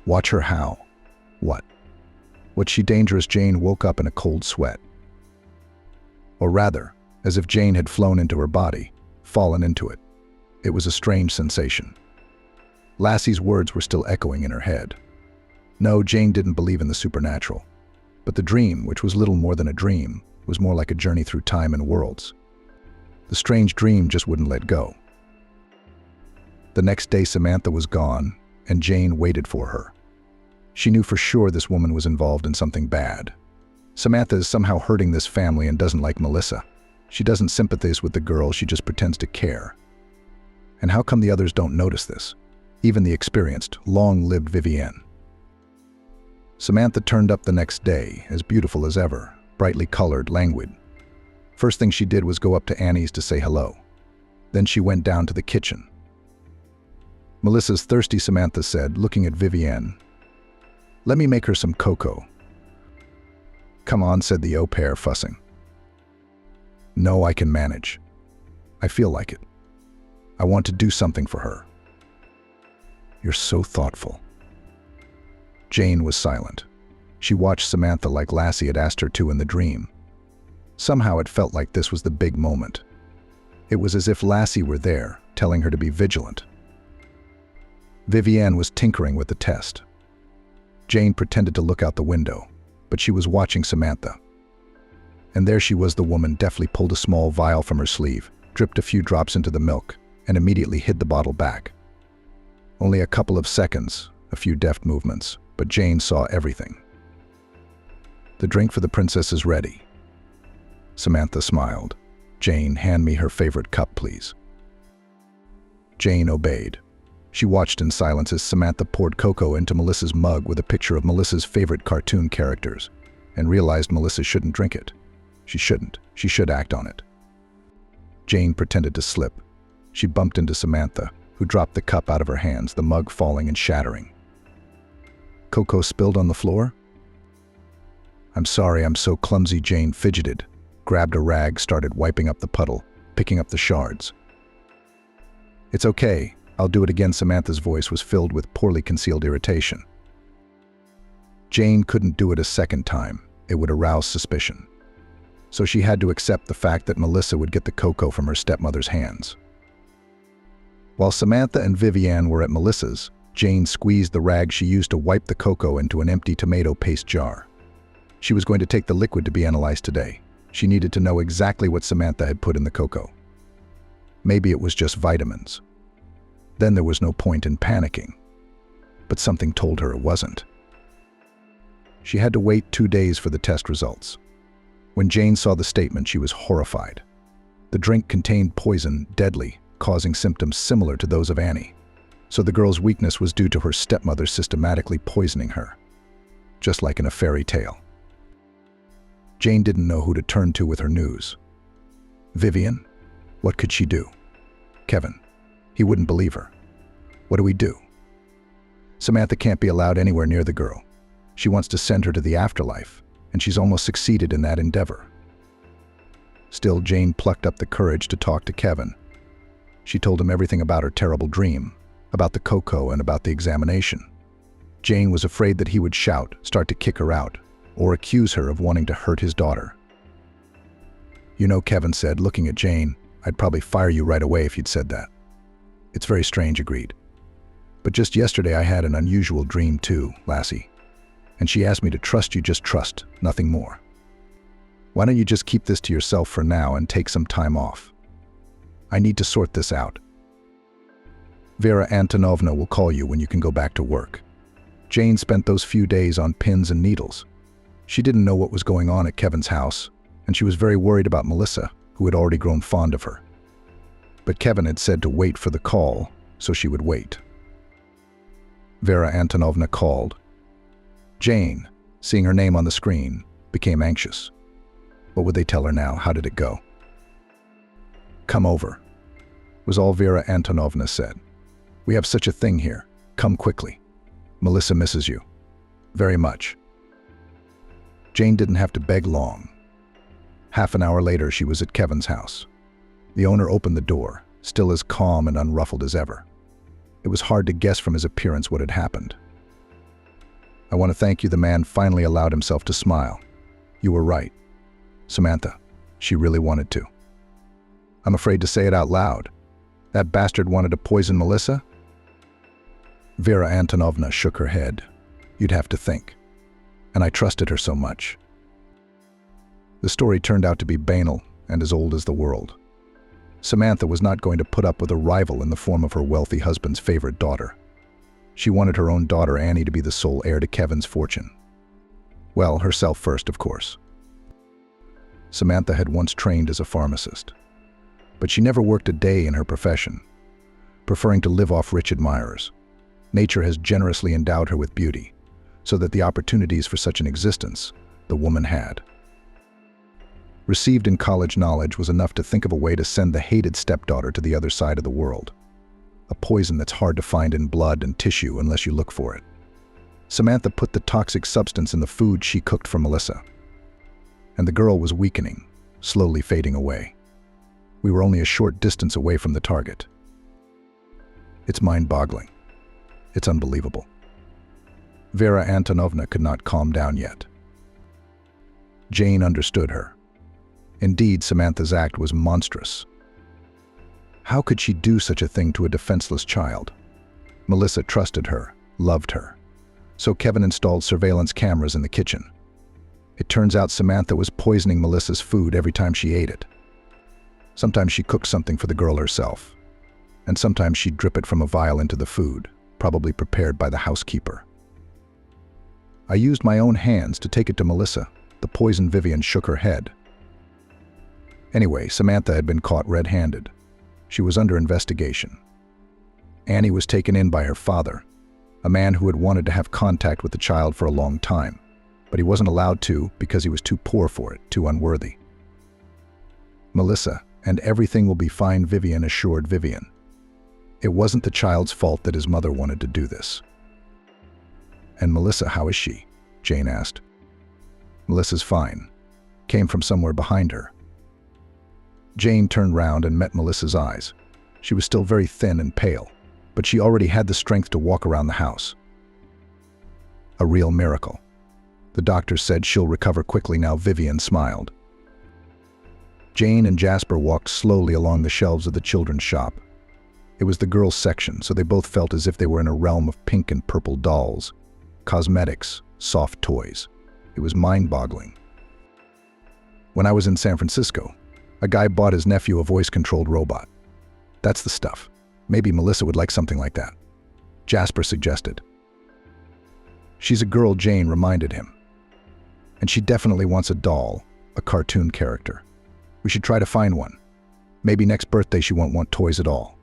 Watch her how? What? Was she dangerous? Jane woke up in a cold sweat. Or rather, as if Jane had flown into her body, fallen into it. It was a strange sensation. Lassie's words were still echoing in her head. No, Jane didn't believe in the supernatural. But the dream, which was little more than a dream, was more like a journey through time and worlds. The strange dream just wouldn't let go. The next day Samantha was gone, and Jane waited for her. She knew for sure this woman was involved in something bad. Samantha is somehow hurting this family and doesn't like Melissa. She doesn't sympathize with the girl, she just pretends to care. And how come the others don't notice this? Even the experienced, long-lived Vivienne. Samantha turned up the next day, as beautiful as ever, brightly colored, languid. First thing she did was go up to Annie's to say hello. Then she went down to the kitchen. "Melissa's thirsty," Samantha said, looking at Vivienne. "Let me make her some cocoa." "Come on," said the au pair, fussing. "No, I can manage. I feel like it. I want to do something for her." "You're so thoughtful." Jane was silent. She watched Samantha like Lassie had asked her to in the dream. Somehow it felt like this was the big moment. It was as if Lassie were there, telling her to be vigilant. Vivienne was tinkering with the test. Jane pretended to look out the window, but she was watching Samantha. And there she was, the woman deftly pulled a small vial from her sleeve, dripped a few drops into the milk, and immediately hid the bottle back. Only a couple of seconds, a few deft movements, but Jane saw everything. "The drink for the princess is ready." Samantha smiled. "Jane, hand me her favorite cup, please." Jane obeyed. She watched in silence as Samantha poured cocoa into Melissa's mug with a picture of Melissa's favorite cartoon characters, and realized Melissa shouldn't drink it. She shouldn't. She should act on it. Jane pretended to slip. She bumped into Samantha, who dropped the cup out of her hands, the mug falling and shattering. "Cocoa spilled on the floor?" "I'm sorry, I'm so clumsy." Jane fidgeted, grabbed a rag, started wiping up the puddle, picking up the shards. "It's okay, I'll do it again." Samantha's voice was filled with poorly concealed irritation. Jane couldn't do it a second time. It would arouse suspicion. So she had to accept the fact that Melissa would get the cocoa from her stepmother's hands. While Samantha and Vivian were at Melissa's, Jane squeezed the rag she used to wipe the cocoa into an empty tomato paste jar. She was going to take the liquid to be analyzed today. She needed to know exactly what Samantha had put in the cocoa. Maybe it was just vitamins. Then there was no point in panicking. But something told her it wasn't. She had to wait 2 days for the test results. When Jane saw the statement, she was horrified. The drink contained poison, deadly, causing symptoms similar to those of Annie. So the girl's weakness was due to her stepmother systematically poisoning her. Just like in a fairy tale. Jane didn't know who to turn to with her news. Vivian? What could she do? Kevin? He wouldn't believe her. What do we do? Samantha can't be allowed anywhere near the girl. She wants to send her to the afterlife, and she's almost succeeded in that endeavor. Still, Jane plucked up the courage to talk to Kevin. She told him everything about her terrible dream, about the cocoa, and about the examination. Jane was afraid that he would shout, start to kick her out, or accuse her of wanting to hurt his daughter. "You know," Kevin said, looking at Jane, "I'd probably fire you right away if you'd said that." "It's very strange," agreed. "But just yesterday I had an unusual dream too, lassie. And she asked me to trust you, just trust, nothing more. Why don't you just keep this to yourself for now and take some time off? I need to sort this out. Vera Antonovna will call you when you can go back to work." Jane spent those few days on pins and needles. She didn't know what was going on at Kevin's house, and she was very worried about Melissa, who had already grown fond of her. But Kevin had said to wait for the call, so she would wait. Vera Antonovna called. Jane, seeing her name on the screen, became anxious. What would they tell her now? How did it go? "Come over," was all Vera Antonovna said. "We have such a thing here. Come quickly. Melissa misses you. Very much." Jane didn't have to beg long. Half an hour later, she was at Kevin's house. The owner opened the door, still as calm and unruffled as ever. It was hard to guess from his appearance what had happened. "I want to thank you." The man finally allowed himself to smile. "You were right. Samantha, she really wanted to. I'm afraid to say it out loud. That bastard wanted to poison Melissa?" Vera Antonovna shook her head. "You'd have to think. And I trusted her so much." The story turned out to be banal and as old as the world. Samantha was not going to put up with a rival in the form of her wealthy husband's favorite daughter. She wanted her own daughter Annie to be the sole heir to Kevin's fortune. Well, herself first, of course. Samantha had once trained as a pharmacist, but she never worked a day in her profession, preferring to live off rich admirers. Nature has generously endowed her with beauty, so that the opportunities for such an existence the woman had. Received in college knowledge was enough to think of a way to send the hated stepdaughter to the other side of the world. A poison that's hard to find in blood and tissue unless you look for it. Samantha put the toxic substance in the food she cooked for Melissa. And the girl was weakening, slowly fading away. We were only a short distance away from the target. It's mind-boggling. It's unbelievable. Vera Antonovna could not calm down yet. Jane understood her. Indeed, Samantha's act was monstrous. How could she do such a thing to a defenseless child? Melissa trusted her, loved her. So Kevin installed surveillance cameras in the kitchen. It turns out Samantha was poisoning Melissa's food every time she ate it. Sometimes she cooked something for the girl herself, and sometimes she'd drip it from a vial into the food, probably prepared by the housekeeper. "I used my own hands to take it to Melissa." The poisoned Vivian shook her head. Anyway, Samantha had been caught red-handed. She was under investigation. Annie was taken in by her father, a man who had wanted to have contact with the child for a long time, but he wasn't allowed to because he was too poor for it, too unworthy. "Melissa, and everything will be fine," Vivian assured Vivian. It wasn't the child's fault that his mother wanted to do this. "And Melissa, how is she?" Jane asked. "Melissa's fine. Came from somewhere behind her." Jane turned round and met Melissa's eyes. She was still very thin and pale, but she already had the strength to walk around the house. A real miracle. The doctor said she'll recover quickly now. Vivian smiled. Jane and Jasper walked slowly along the shelves of the children's shop. It was the girls' section, so they both felt as if they were in a realm of pink and purple dolls, cosmetics, soft toys. It was mind-boggling. When I was in San Francisco, a guy bought his nephew a voice-controlled robot. That's the stuff. Maybe Melissa would like something like that, Jasper suggested. She's a girl, Jane reminded him. And she definitely wants a doll, a cartoon character. We should try to find one. Maybe next birthday she won't want toys at all.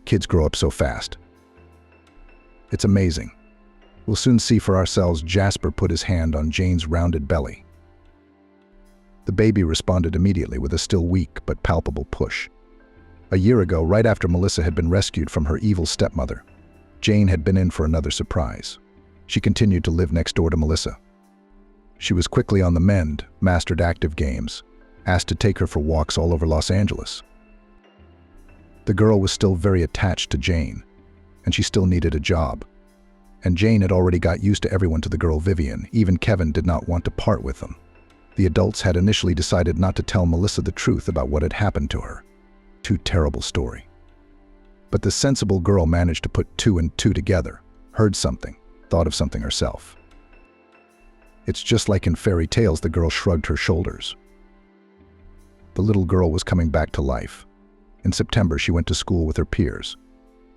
Kids grow up so fast. It's amazing. We'll soon see for ourselves. Jasper put his hand on Jane's rounded belly. The baby responded immediately with a still weak but palpable push. A year ago, right after Melissa had been rescued from her evil stepmother, Jane had been in for another surprise. She continued to live next door to Melissa. She was quickly on the mend, mastered active games, asked to take her for walks all over Los Angeles. The girl was still very attached to Jane, and she still needed a job. And Jane had already got used to everyone to the girl Vivian. Even Kevin did not want to part with them. The adults had initially decided not to tell Melissa the truth about what had happened to her. Too terrible story. But the sensible girl managed to put two and two together, heard something, thought of something herself. It's just like in fairy tales. The girl shrugged her shoulders. The little girl was coming back to life. In September, she went to school with her peers,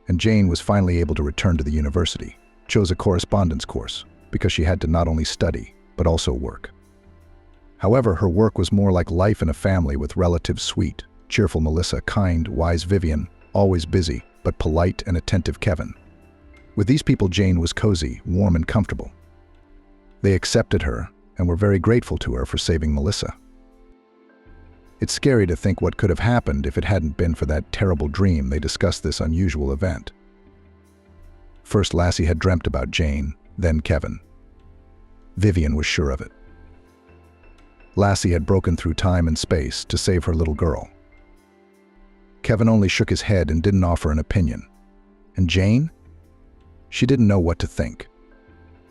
and Jane was finally able to return to the university, chose a correspondence course because she had to not only study, but also work. However, her work was more like life in a family with relatives: sweet, cheerful Melissa, kind, wise Vivian, always busy, but polite and attentive Kevin. With these people, Jane was cozy, warm, and comfortable. They accepted her and were very grateful to her for saving Melissa. It's scary to think what could have happened if it hadn't been for that terrible dream. They discussed this unusual event. First, Lassie had dreamt about Jane, then Kevin. Vivian was sure of it. Lassie had broken through time and space to save her little girl. Kevin only shook his head and didn't offer an opinion. And Jane? She didn't know what to think.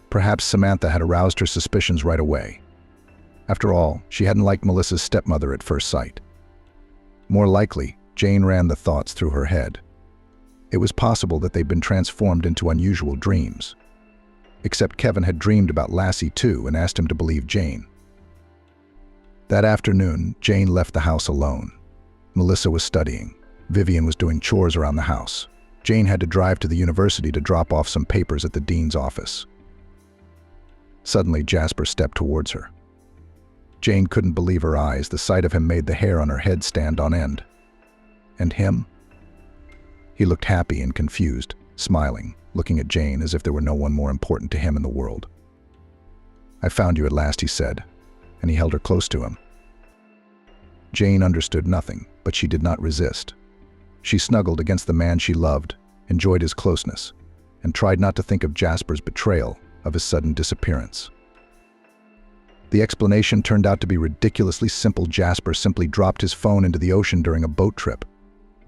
Perhaps Samantha had aroused her suspicions right away. After all, she hadn't liked Melissa's stepmother at first sight. More likely, Jane ran the thoughts through her head. It was possible that they'd been transformed into unusual dreams. Except Kevin had dreamed about Lassie too and asked him to believe Jane. That afternoon, Jane left the house alone. Melissa was studying. Vivian was doing chores around the house. Jane had to drive to the university to drop off some papers at the dean's office. Suddenly, Jasper stepped towards her. Jane couldn't believe her eyes. The sight of him made the hair on her head stand on end. And him? He looked happy and confused, smiling, looking at Jane as if there were no one more important to him in the world. "I found you at last," he said, and he held her close to him. Jane understood nothing, but she did not resist. She snuggled against the man she loved, enjoyed his closeness, and tried not to think of Jasper's betrayal, of his sudden disappearance. The explanation turned out to be ridiculously simple. Jasper simply dropped his phone into the ocean during a boat trip.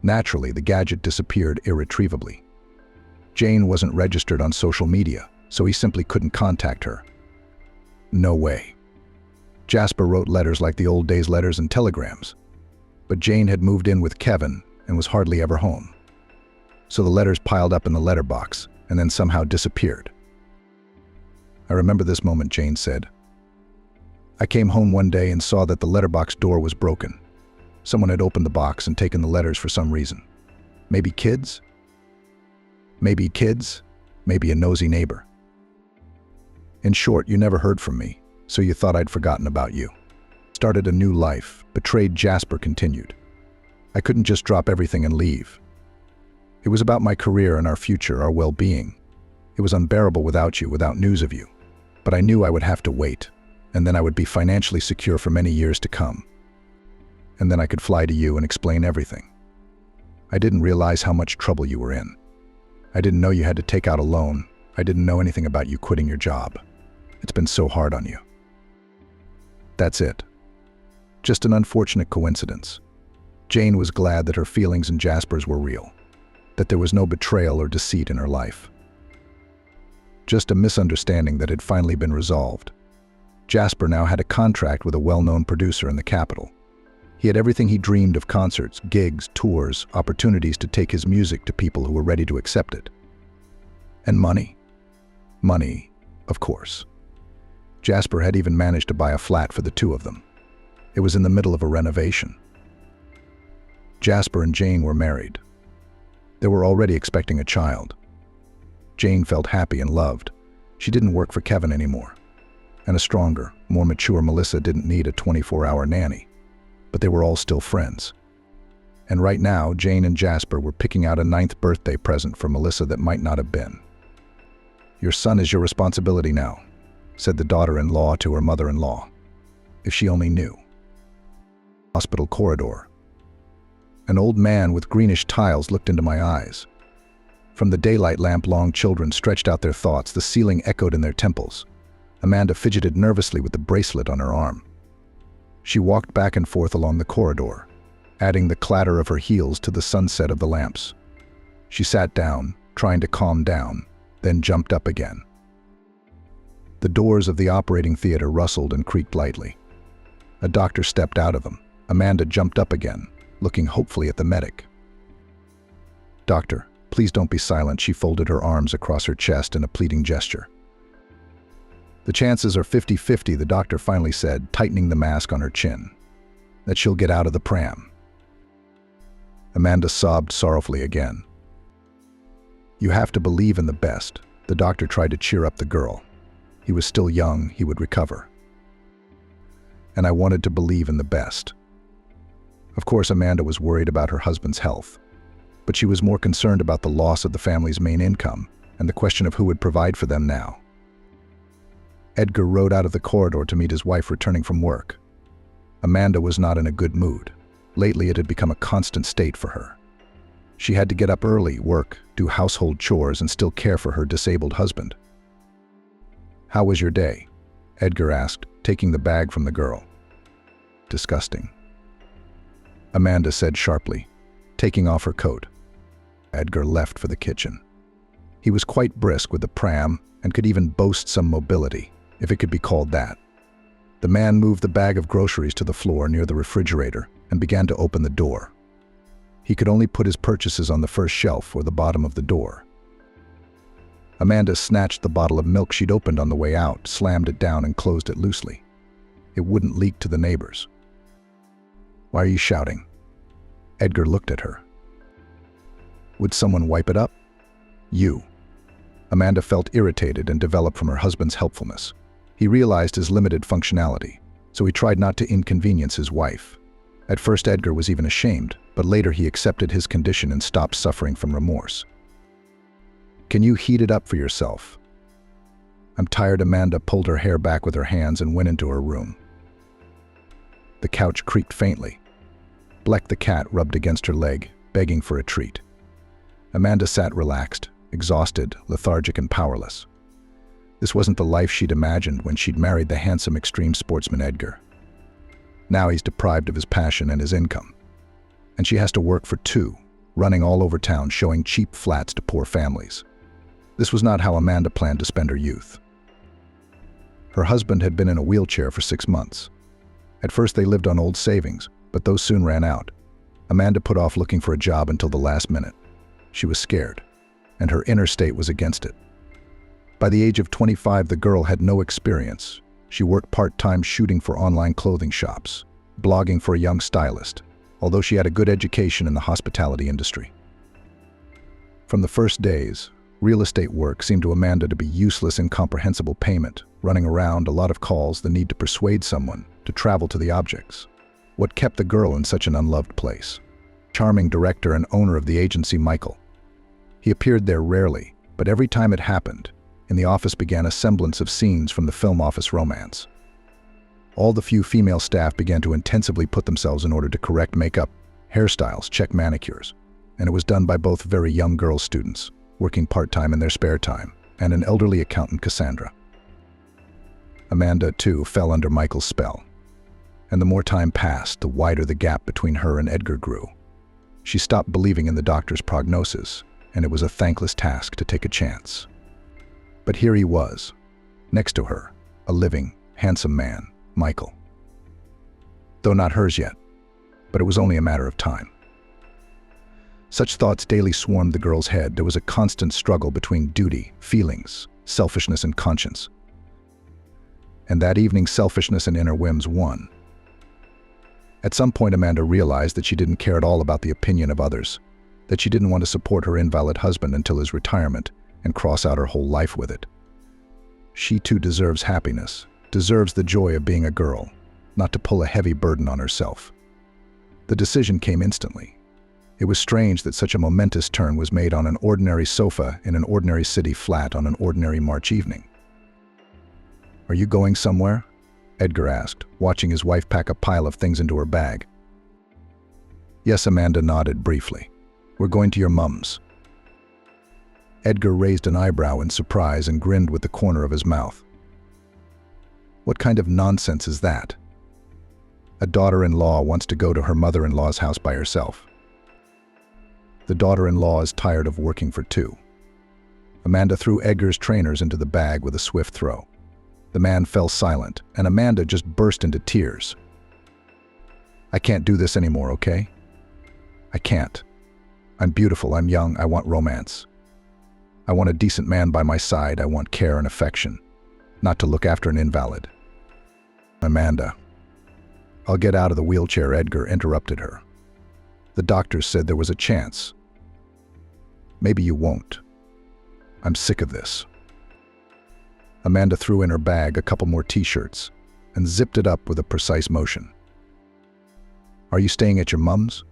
Naturally, the gadget disappeared irretrievably. Jane wasn't registered on social media, so he simply couldn't contact her. No way. Jasper wrote letters like the old days, letters and telegrams. But Jane had moved in with Kevin and was hardly ever home. So the letters piled up in the letterbox and then somehow disappeared. "I remember this moment," Jane said. "I came home one day and saw that the letterbox door was broken. Someone had opened the box and taken the letters for some reason. Maybe kids? Maybe a nosy neighbor. In short, you never heard from me, so you thought I'd forgotten about you. Started a new life," betrayed Jasper continued. "I couldn't just drop everything and leave. It was about my career and our future, our well-being. It was unbearable without you, without news of you. But I knew I would have to wait, and then I would be financially secure for many years to come. And then I could fly to you and explain everything. I didn't realize how much trouble you were in. I didn't know you had to take out a loan. I didn't know anything about you quitting your job. It's been so hard on you. That's it. Just an unfortunate coincidence. Jane was glad that her feelings and Jasper's were real, that there was no betrayal or deceit in her life. Just a misunderstanding that had finally been resolved. Jasper now had a contract with a well-known producer in the capital. He had everything he dreamed of: concerts, gigs, tours, opportunities to take his music to people who were ready to accept it. And money. Money, of course. Jasper had even managed to buy a flat for the two of them. It was in the middle of a renovation. Jasper and Jane were married. They were already expecting a child. Jane felt happy and loved. She didn't work for Kevin anymore. And a stronger, more mature Melissa didn't need a 24-hour nanny. But they were all still friends. And right now, Jane and Jasper were picking out a 9th birthday present for Melissa that might not have been. "Your son is your responsibility now," said the daughter-in-law to her mother-in-law. If she only knew. Hospital corridor. An old man with greenish tiles looked into my eyes. From the daylight lamp, long children stretched out their thoughts. The ceiling echoed in their temples. Amanda fidgeted nervously with the bracelet on her arm. She walked back and forth along the corridor, adding the clatter of her heels to the sunset of the lamps. She sat down, trying to calm down, then jumped up again. The doors of the operating theater rustled and creaked lightly. A doctor stepped out of them. Amanda jumped up again, looking hopefully at the medic. "Doctor, please don't be silent." She folded her arms across her chest in a pleading gesture. "The chances are 50-50, the doctor finally said, tightening the mask on her chin. "That she'll get out of the pram." Amanda sobbed sorrowfully again. "You have to believe in the best." The doctor tried to cheer up the girl. He was still young, he would recover. And I wanted to believe in the best. Of course, Amanda was worried about her husband's health, but she was more concerned about the loss of the family's main income and the question of who would provide for them now. Edgar rode out of the corridor to meet his wife returning from work. Amanda was not in a good mood. Lately, it had become a constant state for her. She had to get up early, work, do household chores, and still care for her disabled husband. "How was your day?" Edgar asked, taking the bag from the girl. "Disgusting," Amanda said sharply, taking off her coat. Edgar left for the kitchen. He was quite brisk with the pram and could even boast some mobility, if it could be called that. The man moved the bag of groceries to the floor near the refrigerator and began to open the door. He could only put his purchases on the first shelf or the bottom of the door. Amanda snatched the bottle of milk she'd opened on the way out, slammed it down, and closed it loosely. It wouldn't leak to the neighbors. "Why are you shouting?" Edgar looked at her. "Would someone wipe it up?" "You." Amanda felt irritated and developed from her husband's helpfulness. He realized his limited functionality, so he tried not to inconvenience his wife. At first, Edgar was even ashamed, but later he accepted his condition and stopped suffering from remorse. "Can you heat it up for yourself?" "I'm tired." Amanda pulled her hair back with her hands and went into her room. The couch creaked faintly. Bleck the cat rubbed against her leg, begging for a treat. Amanda sat relaxed, exhausted, lethargic, and powerless. This wasn't the life she'd imagined when she'd married the handsome extreme sportsman Edgar. Now he's deprived of his passion and his income. And she has to work for two, running all over town showing cheap flats to poor families. This was not how Amanda planned to spend her youth. Her husband had been in a wheelchair for 6 months. At first they lived on old savings, but those soon ran out. Amanda put off looking for a job until the last minute. She was scared, and her inner state was against it. By the age of 25, the girl had no experience. She worked part-time shooting for online clothing shops, blogging for a young stylist, although she had a good education in the hospitality industry. From the first days, real estate work seemed to Amanda to be useless, incomprehensible payment, running around, a lot of calls, the need to persuade someone to travel to the objects. What kept the girl in such an unloved place? Charming director and owner of the agency, Michael. He appeared there rarely, but every time it happened, in the office began a semblance of scenes from the film office romance. All the few female staff began to intensively put themselves in order to correct makeup, hairstyles, check manicures, and it was done by both very young girl students, working part-time in their spare time, and an elderly accountant, Cassandra. Amanda, too, fell under Michael's spell. And the more time passed, the wider the gap between her and Edgar grew. She stopped believing in the doctor's prognosis, and it was a thankless task to take a chance. But here he was, next to her, a living, handsome man, Michael. Though not hers yet, but it was only a matter of time. Such thoughts daily swarmed the girl's head. There was a constant struggle between duty, feelings, selfishness, and conscience. And that evening, selfishness and inner whims won. At some point, Amanda realized that she didn't care at all about the opinion of others, that she didn't want to support her invalid husband until his retirement and cross out her whole life with it. She too deserves happiness, deserves the joy of being a girl, not to pull a heavy burden on herself. The decision came instantly. It was strange that such a momentous turn was made on an ordinary sofa in an ordinary city flat on an ordinary March evening. "Are you going somewhere?" Edgar asked, watching his wife pack a pile of things into her bag. "Yes," Amanda nodded briefly. "We're going to your mum's." Edgar raised an eyebrow in surprise and grinned with the corner of his mouth. "What kind of nonsense is that? A daughter-in-law wants to go to her mother-in-law's house by herself. The daughter-in-law is tired of working for two." Amanda threw Edgar's trainers into the bag with a swift throw. The man fell silent, and Amanda just burst into tears. "I can't do this anymore, okay? I can't. I'm beautiful, I'm young, I want romance. I want a decent man by my side, I want care and affection, not to look after an invalid." "Amanda." "I'll get out of the wheelchair," Edgar interrupted her. "The doctors said there was a chance." "Maybe you won't. I'm sick of this." Amanda threw in her bag a couple more t-shirts and zipped it up with a precise motion. "Are you staying at your mum's?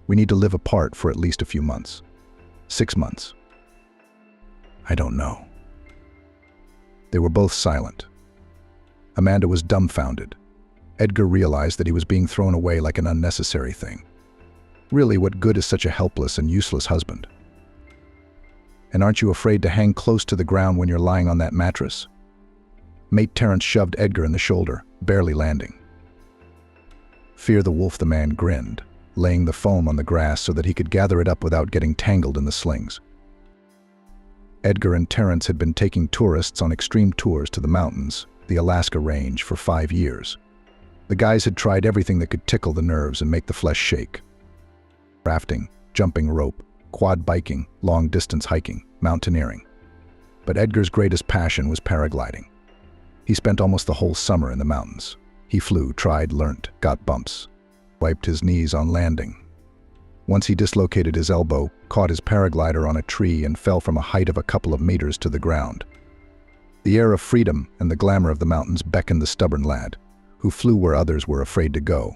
We need to live apart for at least a few months. 6 months." "I don't know." They were both silent. Amanda was dumbfounded. Edgar realized that he was being thrown away like an unnecessary thing. Really, what good is such a helpless and useless husband? "And aren't you afraid to hang close to the ground when you're lying on that mattress?" Mate Terrence shoved Edgar in the shoulder, barely landing. "Fear the wolf," the man grinned, laying the foam on the grass so that he could gather it up without getting tangled in the slings. Edgar and Terrence had been taking tourists on extreme tours to the mountains, the Alaska range, for 5 years. The guys had tried everything that could tickle the nerves and make the flesh shake. Rafting, jumping rope, quad biking, long-distance hiking, mountaineering. But Edgar's greatest passion was paragliding. He spent almost the whole summer in the mountains. He flew, tried, learnt, got bumps, wiped his knees on landing. Once he dislocated his elbow, caught his paraglider on a tree, and fell from a height of a couple of meters to the ground. The air of freedom and the glamour of the mountains beckoned the stubborn lad, who flew where others were afraid to go,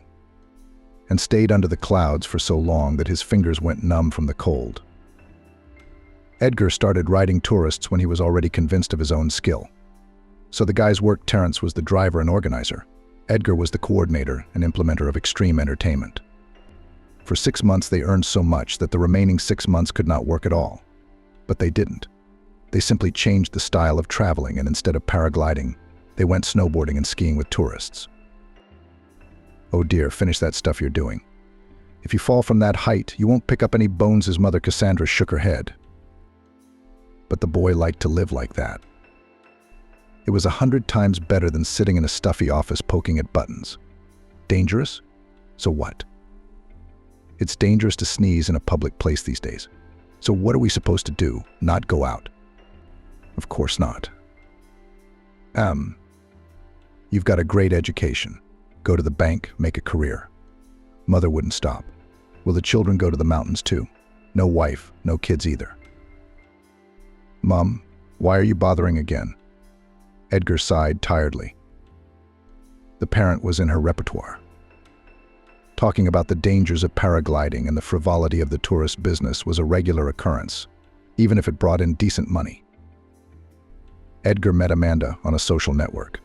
and stayed under the clouds for so long that his fingers went numb from the cold. Edgar started riding tourists when he was already convinced of his own skill. So the guys worked. Terrence was the driver and organizer. Edgar was the coordinator and implementer of extreme entertainment. For 6 months they earned so much that the remaining 6 months could not work at all. But they didn't. They simply changed the style of traveling, and instead of paragliding, they went snowboarding and skiing with tourists. "Oh dear, finish that stuff you're doing. If you fall from that height, you won't pick up any bones." His mother Cassandra shook her head. But the boy liked to live like that. It was 100 times better than sitting in a stuffy office poking at buttons. Dangerous? So what? It's dangerous to sneeze in a public place these days. So what are we supposed to do? Not go out? Of course not. You've got a great education. Go to the bank, make a career. Mother wouldn't stop. Will the children go to the mountains too? No wife, no kids either. Mom, why are you bothering again? Edgar sighed tiredly. The parent was in her repertoire. Talking about the dangers of paragliding and the frivolity of the tourist business was a regular occurrence, even if it brought in decent money. Edgar met Amanda on a social network.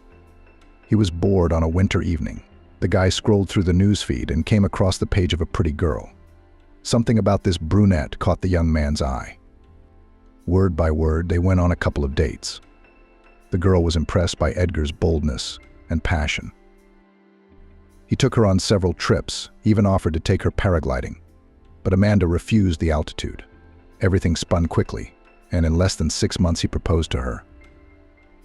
He was bored on a winter evening. The guy scrolled through the newsfeed and came across the page of a pretty girl. Something about this brunette caught the young man's eye. Word by word, they went on a couple of dates. The girl was impressed by Edgar's boldness and passion. He took her on several trips, even offered to take her paragliding. But Amanda refused the altitude. Everything spun quickly, and in less than 6 months he proposed to her.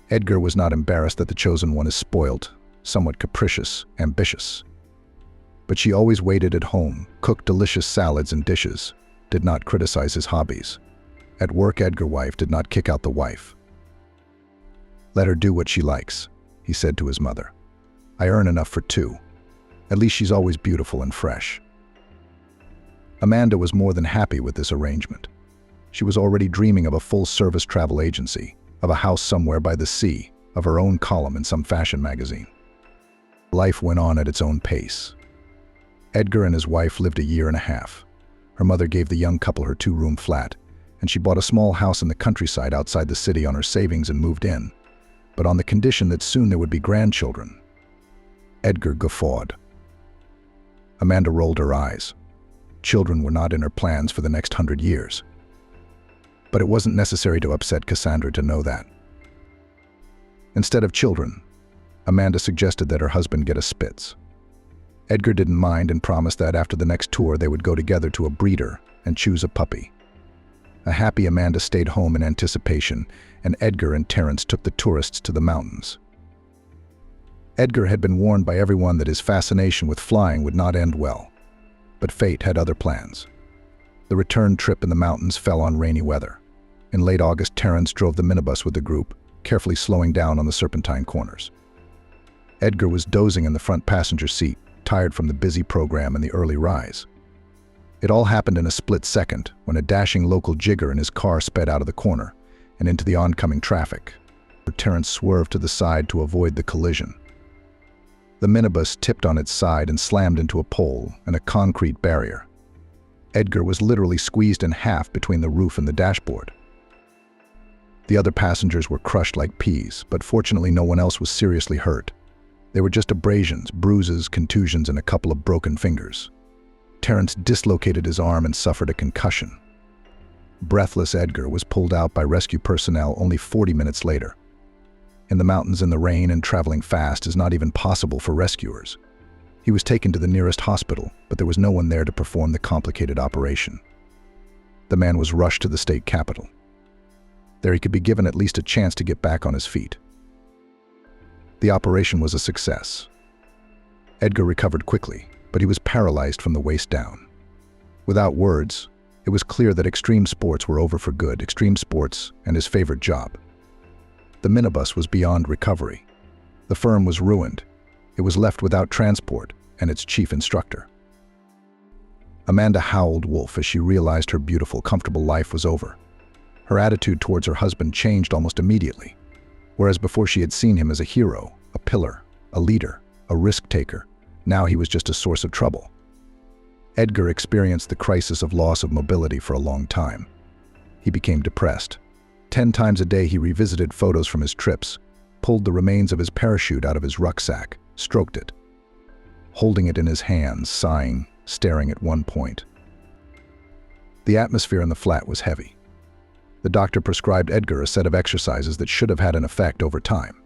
Edgar was not embarrassed that the chosen one is spoilt, somewhat capricious, ambitious. But she always waited at home, cooked delicious salads and dishes, did not criticize his hobbies. At work, Edgar's wife did not kick out the wife. "Let her do what she likes," he said to his mother. "I earn enough for two. At least she's always beautiful and fresh." Amanda was more than happy with this arrangement. She was already dreaming of a full-service travel agency, of a house somewhere by the sea, of her own column in some fashion magazine. Life went on at its own pace. Edgar and his wife lived a year and a half. Her mother gave the young couple her 2-room flat, and she bought a small house in the countryside outside the city on her savings and moved in, but on the condition that soon there would be grandchildren. Edgar guffawed. Amanda rolled her eyes. Children were not in her plans for the next 100 years. But it wasn't necessary to upset Cassandra to know that. Instead of children, Amanda suggested that her husband get a Spitz. Edgar didn't mind and promised that after the next tour they would go together to a breeder and choose a puppy. A happy Amanda stayed home in anticipation, and Edgar and Terence took the tourists to the mountains. Edgar had been warned by everyone that his fascination with flying would not end well, but fate had other plans. The return trip in the mountains fell on rainy weather. In late August, Terence drove the minibus with the group, carefully slowing down on the serpentine corners. Edgar was dozing in the front passenger seat, tired from the busy program and the early rise. It all happened in a split second when a dashing local jigger in his car sped out of the corner and into the oncoming traffic. Terence swerved to the side to avoid the collision. The minibus tipped on its side and slammed into a pole and a concrete barrier. Edgar was literally squeezed in half between the roof and the dashboard. The other passengers were crushed like peas, but fortunately no one else was seriously hurt. They were just abrasions, bruises, contusions, and a couple of broken fingers. Terence dislocated his arm and suffered a concussion. Breathless Edgar was pulled out by rescue personnel only 40 minutes later. In the mountains in the rain and traveling fast is not even possible for rescuers. He was taken to the nearest hospital, but there was no one there to perform the complicated operation. The man was rushed to the state capital. There he could be given at least a chance to get back on his feet. The operation was a success. Edgar recovered quickly, but he was paralyzed from the waist down. Without words, it was clear that extreme sports were over for good, extreme sports and his favorite job. The minibus was beyond recovery. The firm was ruined. It was left without transport and its chief instructor. Amanda howled wolf as she realized her beautiful, comfortable life was over. Her attitude towards her husband changed almost immediately. Whereas before she had seen him as a hero, a pillar, a leader, a risk-taker, now he was just a source of trouble. Edgar experienced the crisis of loss of mobility for a long time. He became depressed. 10 times a day he revisited photos from his trips, pulled the remains of his parachute out of his rucksack, stroked it, holding it in his hands, sighing, staring at one point. The atmosphere in the flat was heavy. The doctor prescribed Edgar a set of exercises that should have had an effect over time.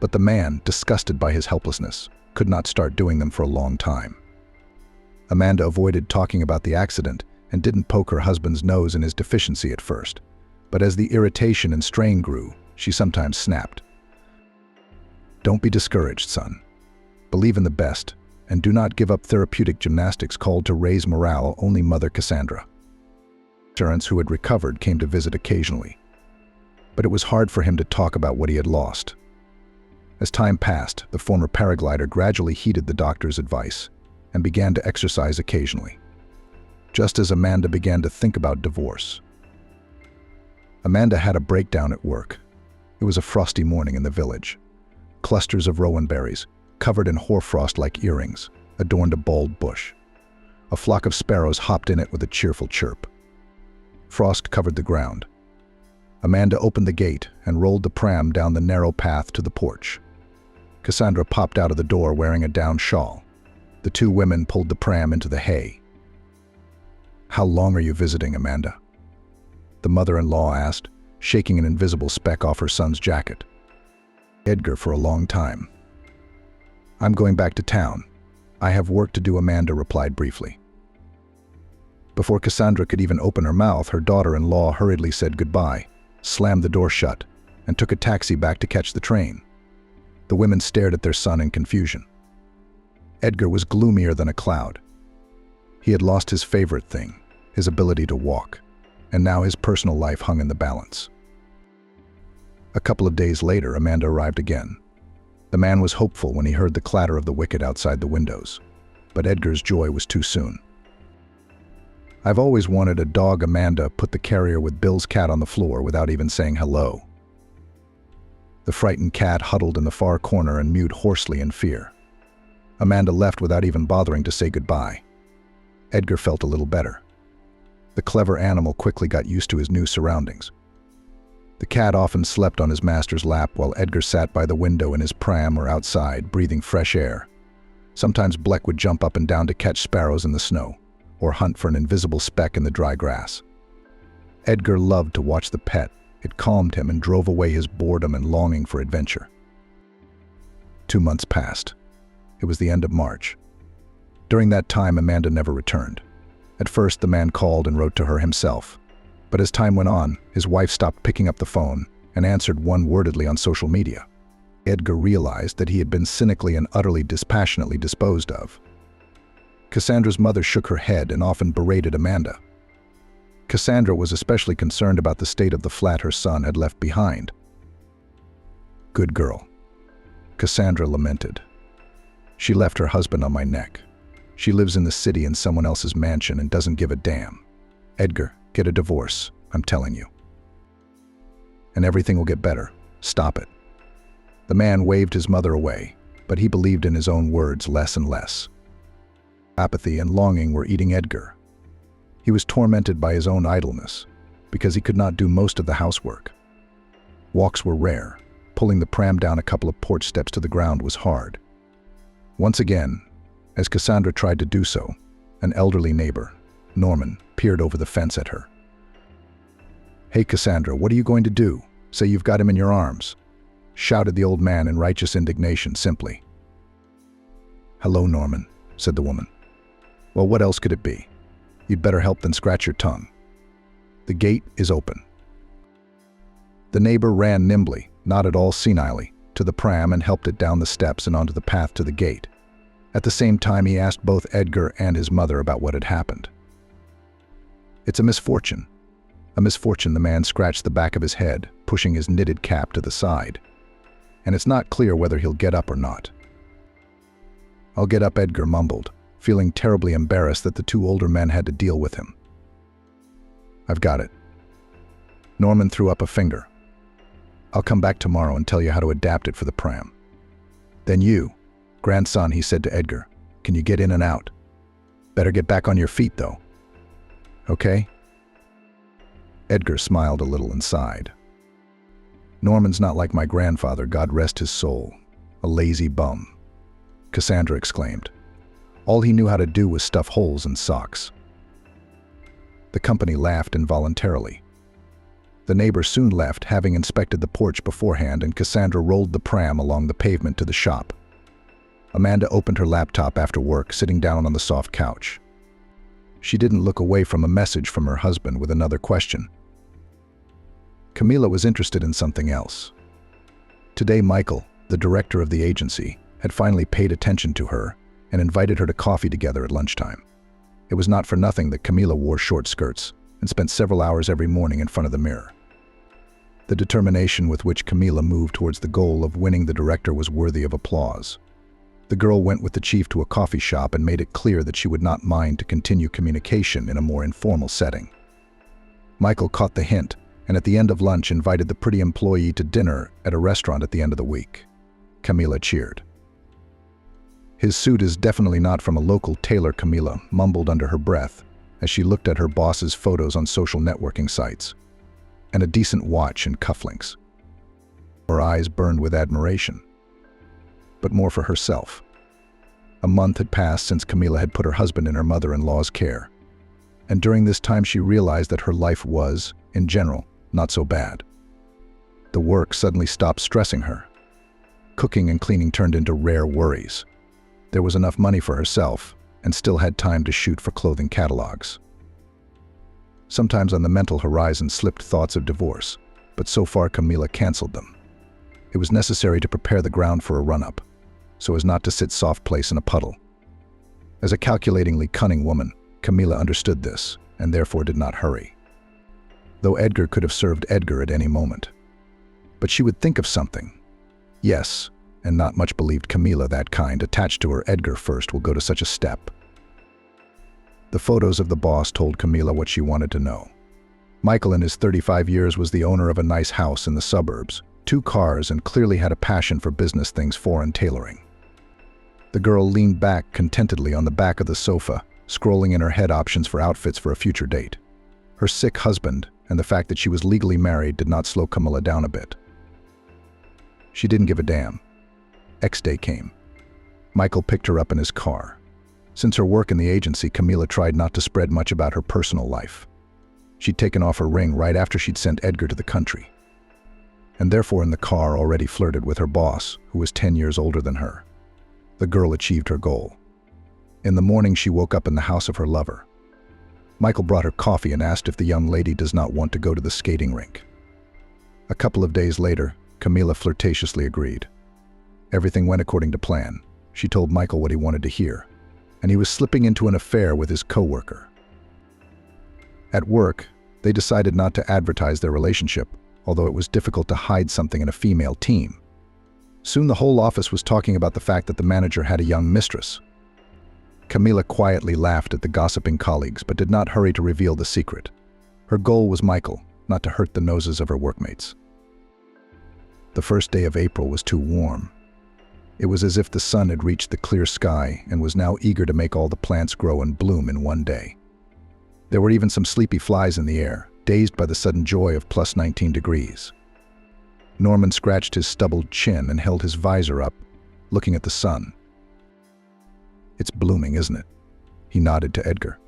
But the man, disgusted by his helplessness, could not start doing them for a long time. Amanda avoided talking about the accident and didn't poke her husband's nose in his deficiency at first. But as the irritation and strain grew, she sometimes snapped. "Don't be discouraged, son. Believe in the best, and do not give up therapeutic gymnastics called to raise morale only Mother Cassandra." Terence, who had recovered, came to visit occasionally. But it was hard for him to talk about what he had lost. As time passed, the former paraglider gradually heeded the doctor's advice and began to exercise occasionally. Just as Amanda began to think about divorce. Amanda had a breakdown at work. It was a frosty morning in the village. Clusters of rowan berries, covered in hoarfrost like earrings, adorned a bald bush. A flock of sparrows hopped in it with a cheerful chirp. Frost covered the ground. Amanda opened the gate and rolled the pram down the narrow path to the porch. Cassandra popped out of the door wearing a down shawl. The two women pulled the pram into the hay. "How long are you visiting, Amanda?" the mother-in-law asked, shaking an invisible speck off her son's jacket. "Edgar, for a long time. I'm going back to town. "I have work to do," Amanda replied briefly. Before Cassandra could even open her mouth, her daughter-in-law hurriedly said goodbye, slammed the door shut, and took a taxi back to catch the train. The women stared at their son in confusion. Edgar was gloomier than a cloud. He had lost his favorite thing, his ability to walk, and now his personal life hung in the balance. A couple of days later, Amanda arrived again. The man was hopeful when he heard the clatter of the wicket outside the windows, but Edgar's joy was too soon. "I've always wanted a dog," Amanda put the carrier with Bill's cat on the floor without even saying hello. The frightened cat huddled in the far corner and mewed hoarsely in fear. Amanda left without even bothering to say goodbye. Edgar felt a little better. The clever animal quickly got used to his new surroundings. The cat often slept on his master's lap while Edgar sat by the window in his pram or outside, breathing fresh air. Sometimes Bleck would jump up and down to catch sparrows in the snow, or hunt for an invisible speck in the dry grass. Edgar loved to watch the pet. It calmed him and drove away his boredom and longing for adventure. 2 months passed. It was the end of March. During that time, Amanda never returned. At first, the man called and wrote to her himself. But as time went on, his wife stopped picking up the phone and answered one-wordedly on social media. Edgar realized that he had been cynically and utterly dispassionately disposed of. Cassandra's mother shook her head and often berated Amanda. Cassandra was especially concerned about the state of the flat her son had left behind. "Good girl," Cassandra lamented. "She left her husband on my neck. She lives in the city in someone else's mansion and doesn't give a damn. Edgar, get a divorce, I'm telling you. And everything will get better. Stop it." The man waved his mother away, but he believed in his own words less and less. Apathy and longing were eating Edgar. He was tormented by his own idleness, because he could not do most of the housework. Walks were rare. Pulling the pram down a couple of porch steps to the ground was hard. Once again, as Cassandra tried to do so, an elderly neighbor, Norman, peered over the fence at her. "Hey Cassandra, what are you going to do? Say you've got him in your arms," shouted the old man in righteous indignation simply. "Hello, Norman," said the woman. "Well, what else could it be? You'd better help than scratch your tongue. The gate is open." The neighbor ran nimbly, not at all senilely, to the pram and helped it down the steps and onto the path to the gate. At the same time, he asked both Edgar and his mother about what had happened. "It's a misfortune." "A misfortune," the man scratched the back of his head, pushing his knitted cap to the side. "And it's not clear whether he'll get up or not." "I'll get up," Edgar mumbled, feeling terribly embarrassed that the two older men had to deal with him. "I've got it." Norman threw up a finger. "I'll come back tomorrow and tell you how to adapt it for the pram. Then you, grandson," he said to Edgar, "can you get in and out? Better get back on your feet, though. Okay?" Edgar smiled a little and sighed. "Norman's not like my grandfather, God rest his soul. A lazy bum," Cassandra exclaimed. "All he knew how to do was stuff holes in socks." The company laughed involuntarily. The neighbor soon left, having inspected the porch beforehand, and Cassandra rolled the pram along the pavement to the shop. Amanda opened her laptop after work, sitting down on the soft couch. She didn't look away from a message from her husband with another question. Camila was interested in something else. Today, Michael, the director of the agency, had finally paid attention to her and invited her to coffee together at lunchtime. It was not for nothing that Camila wore short skirts and spent several hours every morning in front of the mirror. The determination with which Camila moved towards the goal of winning the director was worthy of applause. The girl went with the chief to a coffee shop and made it clear that she would not mind to continue communication in a more informal setting. Michael caught the hint, and at the end of lunch invited the pretty employee to dinner at a restaurant at the end of the week. Camila cheered. "His suit is definitely not from a local tailor," Camila mumbled under her breath as she looked at her boss's photos on social networking sites. "And a decent watch and cufflinks." Her eyes burned with admiration, but more for herself. A month had passed since Camila had put her husband in her mother-in-law's care, and during this time she realized that her life was, in general, not so bad. The work suddenly stopped stressing her. Cooking and cleaning turned into rare worries. There was enough money for herself, and still had time to shoot for clothing catalogs. Sometimes on the mental horizon slipped thoughts of divorce, but so far Camila canceled them. It was necessary to prepare the ground for a run-up, so as not to sit soft place in a puddle. As a calculatingly cunning woman, Camila understood this, and therefore did not hurry. Though Edgar could have served Edgar at any moment. But she would think of something. Yes, and not much believed Camila that kind attached to her Edgar first will go to such a step. The photos of the boss told Camila what she wanted to know. Michael in his 35 years was the owner of a nice house in the suburbs, 2 cars, and clearly had a passion for business things, foreign tailoring. The girl leaned back contentedly on the back of the sofa, scrolling in her head options for outfits for a future date. Her sick husband and the fact that she was legally married did not slow Camila down a bit. She didn't give a damn. X-Day came. Michael picked her up in his car. Since her work in the agency, Camila tried not to spread much about her personal life. She'd taken off her ring right after she'd sent Edgar to the country, and therefore in the car already flirted with her boss, who was 10 years older than her. The girl achieved her goal. In the morning, she woke up in the house of her lover. Michael brought her coffee and asked if the young lady does not want to go to the skating rink. A couple of days later, Camila flirtatiously agreed. Everything went according to plan. She told Michael what he wanted to hear, and he was slipping into an affair with his co-worker. At work, they decided not to advertise their relationship, although it was difficult to hide something in a female team. Soon the whole office was talking about the fact that the manager had a young mistress. Camila quietly laughed at the gossiping colleagues, but did not hurry to reveal the secret. Her goal was Michael, not to hurt the noses of her workmates. The first day of April was too warm. It was as if the sun had reached the clear sky and was now eager to make all the plants grow and bloom in one day. There were even some sleepy flies in the air, dazed by the sudden joy of plus 19 degrees. Norman scratched his stubbled chin and held his visor up, looking at the sun. "It's blooming, isn't it?" He nodded to Edgar.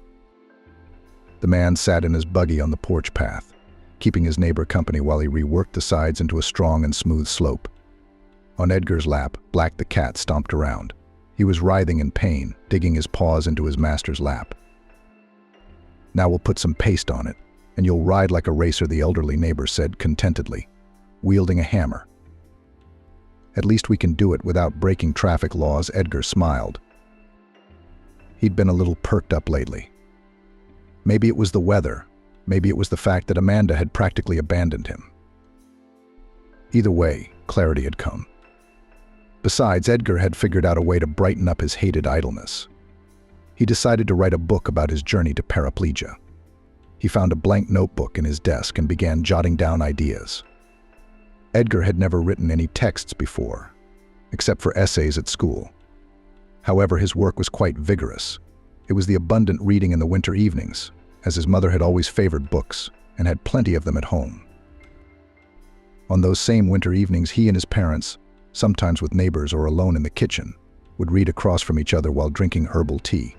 The man sat in his buggy on the porch path, keeping his neighbor company while he reworked the sides into a strong and smooth slope. On Edgar's lap, Black the cat stomped around. He was writhing in pain, digging his paws into his master's lap. "Now we'll put some paste on it, and you'll ride like a racer," the elderly neighbor said contentedly, wielding a hammer. "At least we can do it without breaking traffic laws," Edgar smiled. He'd been a little perked up lately. Maybe it was the weather, maybe it was the fact that Amanda had practically abandoned him. Either way, clarity had come. Besides, Edgar had figured out a way to brighten up his hated idleness. He decided to write a book about his journey to paraplegia. He found a blank notebook in his desk and began jotting down ideas. Edgar had never written any texts before, except for essays at school. However, his work was quite vigorous. It was the abundant reading in the winter evenings, as his mother had always favored books and had plenty of them at home. On those same winter evenings, he and his parents, sometimes with neighbors or alone in the kitchen, would read across from each other while drinking herbal tea.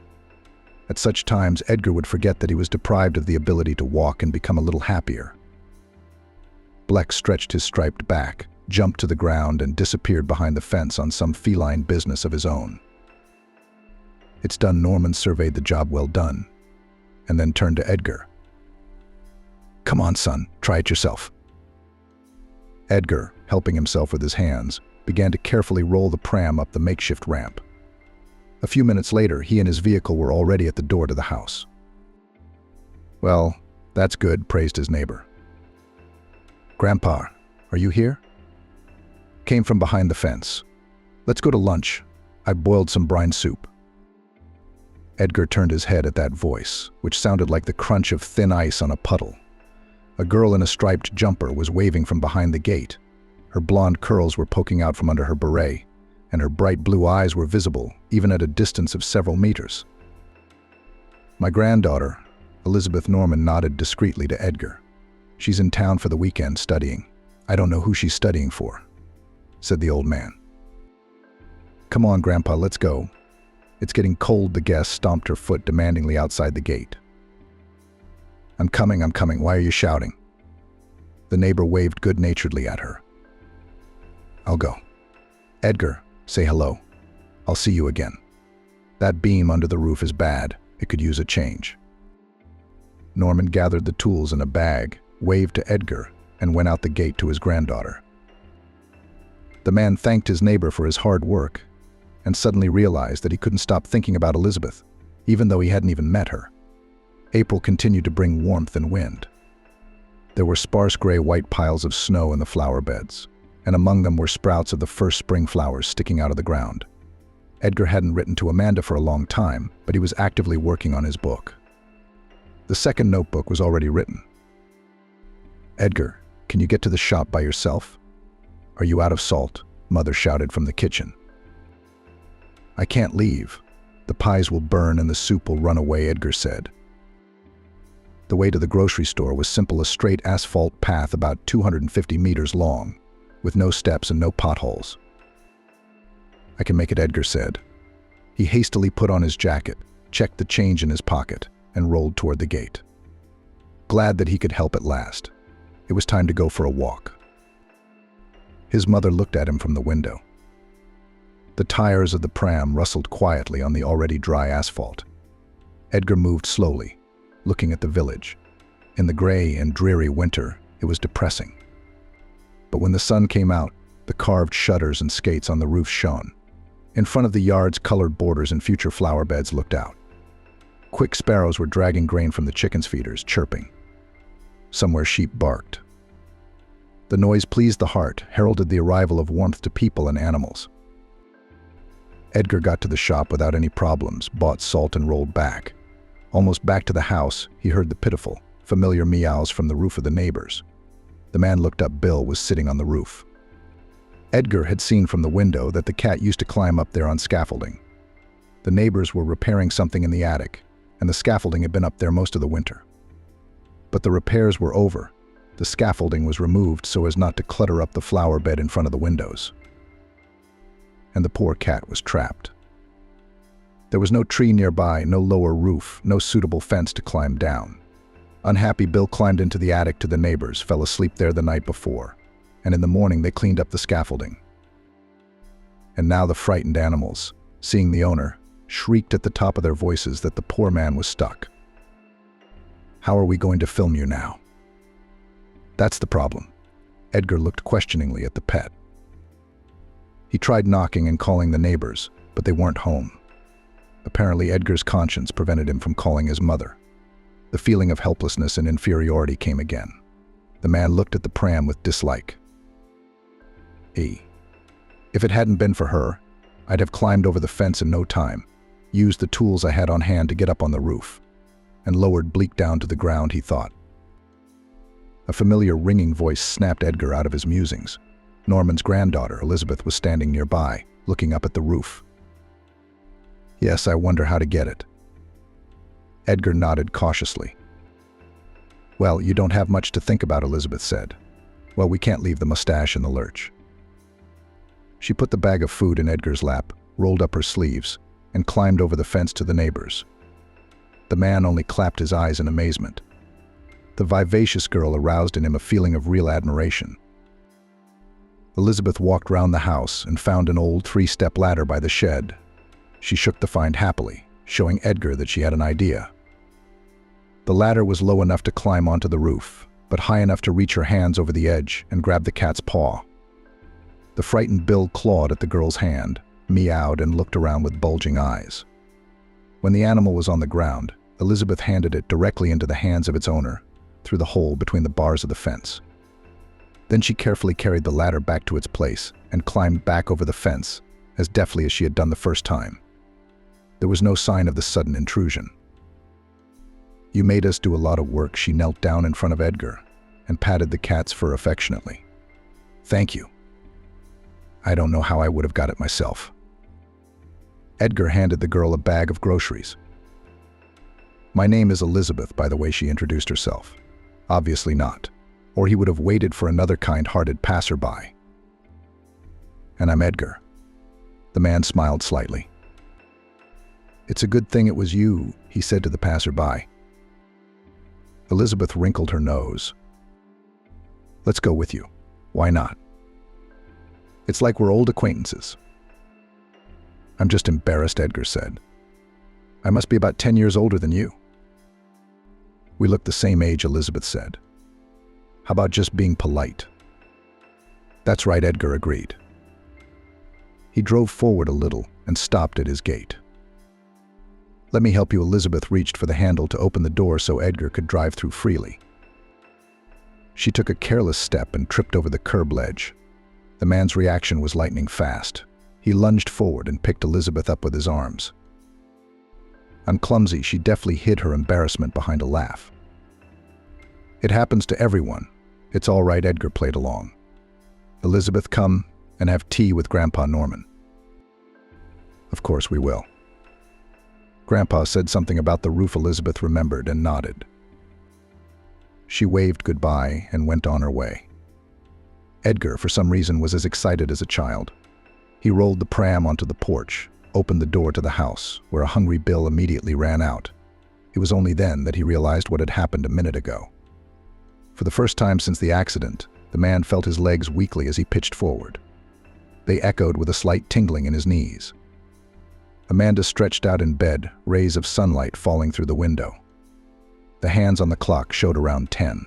At such times, Edgar would forget that he was deprived of the ability to walk and become a little happier. Bleck stretched his striped back, jumped to the ground, and disappeared behind the fence on some feline business of his own. "It's done." Norman surveyed the job well done, and then turned to Edgar. "Come on, son, try it yourself." Edgar, helping himself with his hands, began to carefully roll the pram up the makeshift ramp. A few minutes later, he and his vehicle were already at the door to the house. "Well, that's good," praised his neighbor. "Grandpa, are you here?" Came from behind the fence. "Let's go to lunch. I boiled some brine soup." Edgar turned his head at that voice, which sounded like the crunch of thin ice on a puddle. A girl in a striped jumper was waving from behind the gate. Her blonde curls were poking out from under her beret, and her bright blue eyes were visible, even at a distance of several meters. "My granddaughter," Elizabeth Norman nodded discreetly to Edgar. "She's in town for the weekend studying. I don't know who she's studying for," said the old man. "Come on, Grandpa, let's go. It's getting cold." The guest stomped her foot demandingly outside the gate. I'm coming. Why are you shouting?" The neighbor waved good-naturedly at her. "I'll go." "Edgar, say hello. I'll see you again." That beam under the roof is bad. It could use a change. Norman gathered the tools in a bag, waved to Edgar, and went out the gate to his granddaughter. The man thanked his neighbor for his hard work and suddenly realized that he couldn't stop thinking about Elizabeth, even though he hadn't even met her. April continued to bring warmth and wind. There were sparse gray-white piles of snow in the flower beds, and among them were sprouts of the first spring flowers sticking out of the ground. Edgar hadn't written to Amanda for a long time, but he was actively working on his book. The second notebook was already written. "Edgar, can you get to the shop by yourself? Are you out of salt?" Mother shouted from the kitchen. "I can't leave. The pies will burn and the soup will run away," Edgar said. The way to the grocery store was simple, a straight asphalt path about 250 meters long, with no steps and no potholes. "I can make it," Edgar said. He hastily put on his jacket, checked the change in his pocket, and rolled toward the gate. Glad that he could help at last, it was time to go for a walk. His mother looked at him from the window. The tires of the pram rustled quietly on the already dry asphalt. Edgar moved slowly, looking at the village. In the gray and dreary winter, it was depressing. But when the sun came out, the carved shutters and skates on the roof shone. In front of the yard's colored borders and future flower beds looked out. Quick sparrows were dragging grain from the chickens' feeders, chirping. Somewhere sheep barked. The noise pleased the heart, heralded the arrival of warmth to people and animals. Edgar got to the shop without any problems, bought salt and rolled back. Almost back to the house, he heard the pitiful, familiar meows from the roof of the neighbors. The man looked up. Bill was sitting on the roof. Edgar had seen from the window that the cat used to climb up there on scaffolding. The neighbors were repairing something in the attic, and the scaffolding had been up there most of the winter. But the repairs were over. The scaffolding was removed so as not to clutter up the flower bed in front of the windows. And the poor cat was trapped. There was no tree nearby, no lower roof, no suitable fence to climb down. Unhappy, Bill climbed into the attic to the neighbors, fell asleep there the night before, and in the morning they cleaned up the scaffolding. And now the frightened animals, seeing the owner, shrieked at the top of their voices that the poor man was stuck. "How are we going to film you now?" "That's the problem." Edgar looked questioningly at the pet. He tried knocking and calling the neighbors, but they weren't home. Apparently, Edgar's conscience prevented him from calling his mother. The feeling of helplessness and inferiority came again. The man looked at the pram with dislike. If it hadn't been for her, I'd have climbed over the fence in no time, used the tools I had on hand to get up on the roof, and lowered Bleak down to the ground," he thought. A familiar ringing voice snapped Edgar out of his musings. Norman's granddaughter, Elizabeth, was standing nearby, looking up at the roof. "Yes, I wonder how to get it." Edgar nodded cautiously. "Well, you don't have much to think about," Elizabeth said. "Well, we can't leave the mustache in the lurch." She put the bag of food in Edgar's lap, rolled up her sleeves, and climbed over the fence to the neighbors. The man only clapped his eyes in amazement. The vivacious girl aroused in him a feeling of real admiration. Elizabeth walked round the house and found an old 3-step ladder by the shed. She shook the find happily, showing Edgar that she had an idea. The ladder was low enough to climb onto the roof, but high enough to reach her hands over the edge and grab the cat's paw. The frightened Bill clawed at the girl's hand, meowed, and looked around with bulging eyes. When the animal was on the ground, Elizabeth handed it directly into the hands of its owner, through the hole between the bars of the fence. Then she carefully carried the ladder back to its place and climbed back over the fence, as deftly as she had done the first time. There was no sign of the sudden intrusion. "You made us do a lot of work." She knelt down in front of Edgar and patted the cat's fur affectionately. "Thank you. I don't know how I would have got it myself." Edgar handed the girl a bag of groceries. "My name is Elizabeth," by the way she introduced herself. Obviously not, or he would have waited for another kind-hearted passerby. "And I'm Edgar." The man smiled slightly. "It's a good thing it was you," he said to the passerby. Elizabeth wrinkled her nose. "Let's go with you. Why not? It's like we're old acquaintances." "I'm just embarrassed," Edgar said. I must be about 10 years older than you." "We look the same age," Elizabeth said. "How about just being polite?" "That's right," Edgar agreed. He drove forward a little and stopped at his gate. "Let me help you." Elizabeth reached for the handle to open the door so Edgar could drive through freely. She took a careless step and tripped over the curb ledge. The man's reaction was lightning fast. He lunged forward and picked Elizabeth up with his arms. "I'm clumsy," she deftly hid her embarrassment behind a laugh. "It happens to everyone. It's all right," Edgar played along. "Elizabeth, come and have tea with Grandpa Norman." "Of course we will." Grandpa said something about the roof. Elizabeth remembered and nodded. She waved goodbye and went on her way. Edgar, for some reason, was as excited as a child. He rolled the pram onto the porch, opened the door to the house, where a hungry Bill immediately ran out. It was only then that he realized what had happened a minute ago. For the first time since the accident, the man felt his legs weakly as he pitched forward. They echoed with a slight tingling in his knees. Amanda stretched out in bed, rays of sunlight falling through the window. The hands on the clock showed around 10.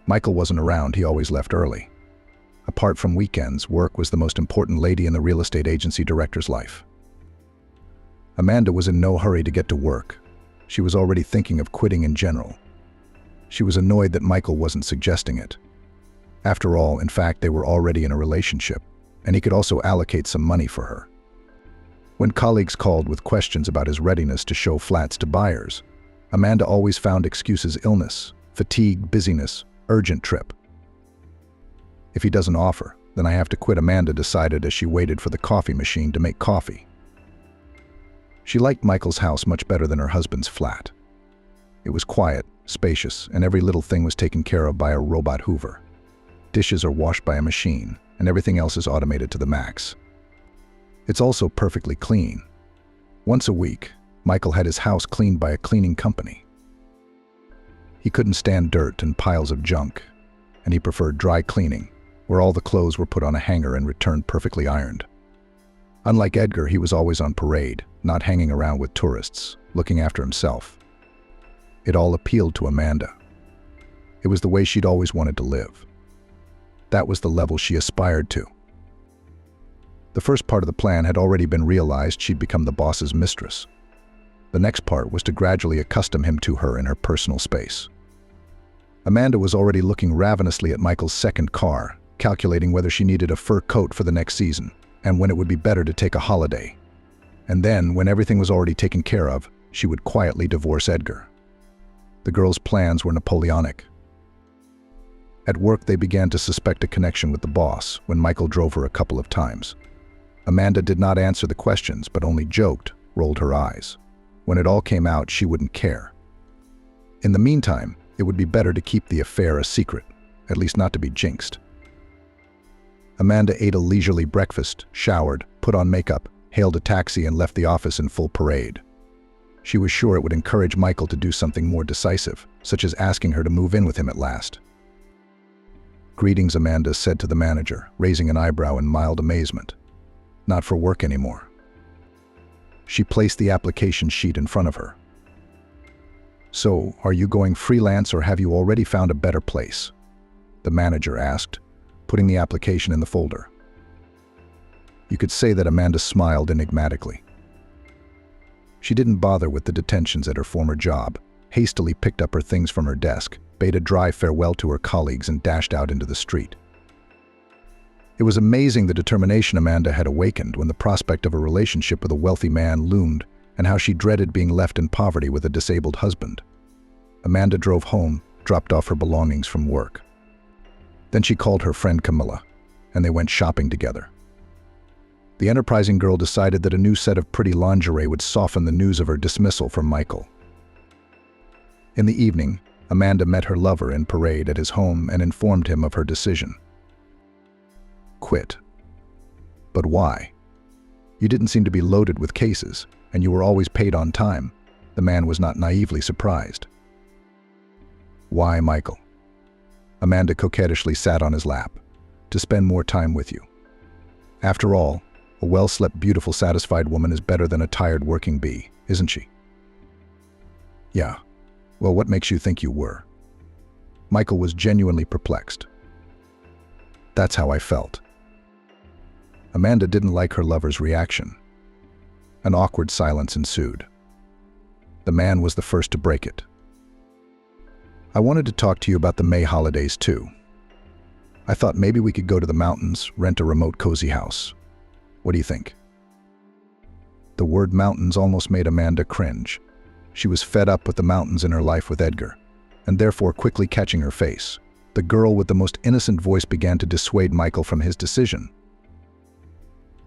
Michael wasn't around. He always left early. Apart from weekends, work was the most important lady in the real estate agency director's life. Amanda was in no hurry to get to work. She was already thinking of quitting in general. She was annoyed that Michael wasn't suggesting it. After all, in fact, they were already in a relationship, and he could also allocate some money for her. When colleagues called with questions about his readiness to show flats to buyers, Amanda always found excuses: illness, fatigue, busyness, urgent trip. "If he doesn't offer, then I have to quit," Amanda decided as she waited for the coffee machine to make coffee. She liked Michael's house much better than her husband's flat. It was quiet, spacious, and every little thing was taken care of by a robot Hoover. Dishes are washed by a machine, and everything else is automated to the max. It's also perfectly clean. Once a week, Michael had his house cleaned by a cleaning company. He couldn't stand dirt and piles of junk, and he preferred dry cleaning, where all the clothes were put on a hanger and returned perfectly ironed. Unlike Edgar, he was always on parade, not hanging around with tourists, looking after himself. It all appealed to Amanda. It was the way she'd always wanted to live. That was the level she aspired to. The first part of the plan had already been realized. She'd become the boss's mistress. The next part was to gradually accustom him to her in her personal space. Amanda was already looking ravenously at Michael's second car, calculating whether she needed a fur coat for the next season, and when it would be better to take a holiday. And then, when everything was already taken care of, she would quietly divorce Edgar. The girl's plans were Napoleonic. At work, they began to suspect a connection with the boss when Michael drove her a couple of times. Amanda did not answer the questions, but only joked, rolled her eyes. When it all came out, she wouldn't care. In the meantime, it would be better to keep the affair a secret, at least not to be jinxed. Amanda ate a leisurely breakfast, showered, put on makeup, hailed a taxi, and left the office in full parade. She was sure it would encourage Michael to do something more decisive, such as asking her to move in with him at last. "Greetings," Amanda said to the manager, raising an eyebrow in mild amazement. "Not for work anymore." She placed the application sheet in front of her. "So, are you going freelance or have you already found a better place?" the manager asked, putting the application in the folder. You could say that Amanda smiled enigmatically. She didn't bother with the detentions at her former job, hastily picked up her things from her desk, bade a dry farewell to her colleagues, and dashed out into the street. It was amazing the determination Amanda had awakened when the prospect of a relationship with a wealthy man loomed, and how she dreaded being left in poverty with a disabled husband. Amanda drove home, dropped off her belongings from work. Then she called her friend Camilla, and they went shopping together. The enterprising girl decided that a new set of pretty lingerie would soften the news of her dismissal from Michael. In the evening, Amanda met her lover in parade at his home and informed him of her decision. "Quit." "But why? You didn't seem to be loaded with cases, and you were always paid on time." The man was not naively surprised. "Why, Michael?" Amanda coquettishly sat on his lap. "To spend more time with you. After all, a well-slept, beautiful, satisfied woman is better than a tired working bee, isn't she?" Yeah. Well, what makes you think you were? Michael was genuinely perplexed. That's how I felt. Amanda didn't like her lover's reaction. An awkward silence ensued. The man was the first to break it. I wanted to talk to you about the May holidays too. I thought maybe we could go to the mountains, rent a remote cozy house. What do you think? The word mountains almost made Amanda cringe. She was fed up with the mountains in her life with Edgar, and therefore quickly catching her face, the girl with the most innocent voice began to dissuade Michael from his decision.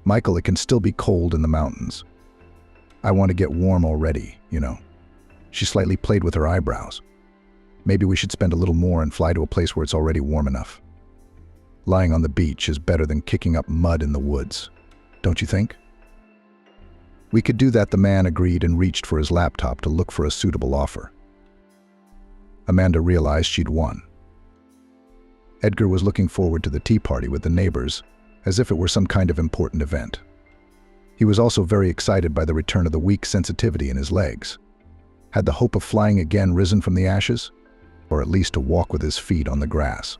Michael, it can still be cold in the mountains. I want to get warm already, you know. She slightly played with her eyebrows. Maybe we should spend a little more and fly to a place where it's already warm enough. Lying on the beach is better than kicking up mud in the woods, don't you think? We could do that, the man agreed and reached for his laptop to look for a suitable offer. Amanda realized she'd won. Edgar was looking forward to the tea party with the neighbors, as if it were some kind of important event. He was also very excited by the return of the weak sensitivity in his legs. Had the hope of flying again risen from the ashes? Or at least to walk with his feet on the grass?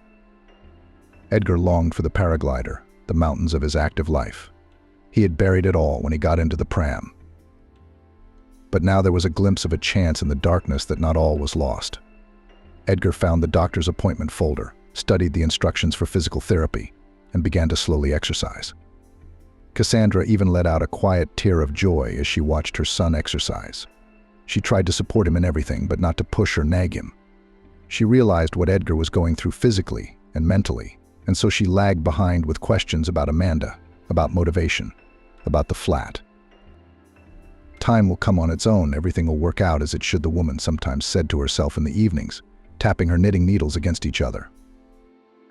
Edgar longed for the paraglider, the mountains of his active life. He had buried it all when he got into the pram. But now there was a glimpse of a chance in the darkness that not all was lost. Edgar found the doctor's appointment folder, studied the instructions for physical therapy, and began to slowly exercise. Cassandra even let out a quiet tear of joy as she watched her son exercise. She tried to support him in everything, but not to push or nag him. She realized what Edgar was going through physically and mentally, and so she lagged behind with questions about Amanda, about motivation, about the flat. Time will come on its own, everything will work out as it should, the woman sometimes said to herself in the evenings, tapping her knitting needles against each other.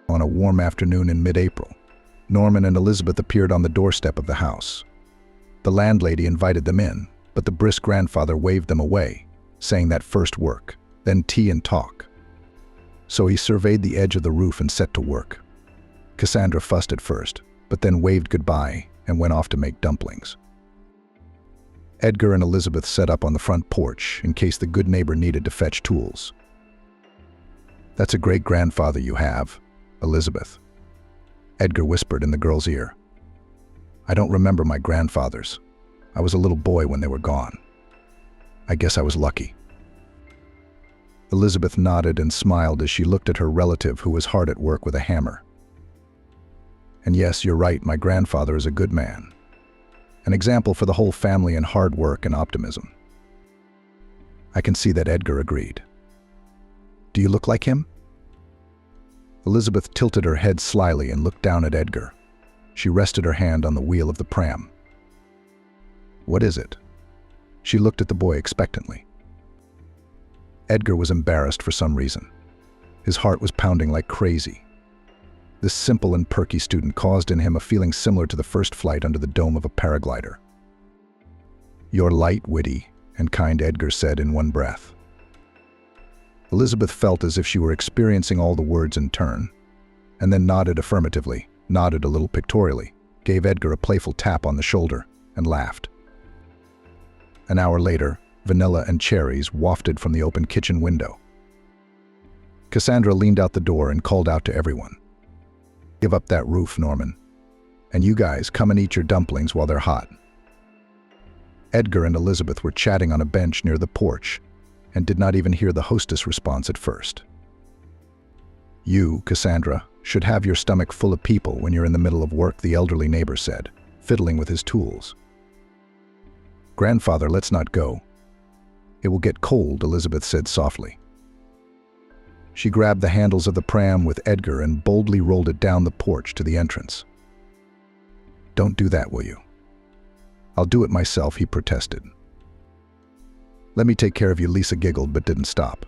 On a warm afternoon in mid-April, Norman and Elizabeth appeared on the doorstep of the house. The landlady invited them in, but the brisk grandfather waved them away, saying that first work, then tea and talk. So he surveyed the edge of the roof and set to work. Cassandra fussed at first, but then waved goodbye and went off to make dumplings. Edgar and Elizabeth set up on the front porch in case the good neighbor needed to fetch tools. "That's a great-grandfather you have, Elizabeth," Edgar whispered in the girl's ear. "I don't remember my grandfathers. I was a little boy when they were gone. I guess I was lucky." Elizabeth nodded and smiled as she looked at her relative who was hard at work with a hammer. "And yes, you're right, my grandfather is a good man. An example for the whole family in hard work and optimism." "I can see that," Edgar agreed. "Do you look like him?" Elizabeth tilted her head slyly and looked down at Edgar. She rested her hand on the wheel of the pram. "What is it?" She looked at the boy expectantly. Edgar was embarrassed for some reason. His heart was pounding like crazy. This simple and perky student caused in him a feeling similar to the first flight under the dome of a paraglider. "You're light, witty, and kind," Edgar said in one breath. Elizabeth felt as if she were experiencing all the words in turn, and then nodded affirmatively, nodded a little pictorially, gave Edgar a playful tap on the shoulder, and laughed. An hour later, vanilla and cherries wafted from the open kitchen window. Cassandra leaned out the door and called out to everyone. "Give up that roof, Norman. And you guys, come and eat your dumplings while they're hot." Edgar and Elizabeth were chatting on a bench near the porch and did not even hear the hostess' response at first. "You, Cassandra, should have your stomach full of people when you're in the middle of work," the elderly neighbor said, fiddling with his tools. "Grandfather, let's not go. It will get cold," Elizabeth said softly. She grabbed the handles of the pram with Edgar and boldly rolled it down the porch to the entrance. "Don't do that, will you?" "I'll do it myself," he protested. "Let me take care of you," Lisa giggled but didn't stop.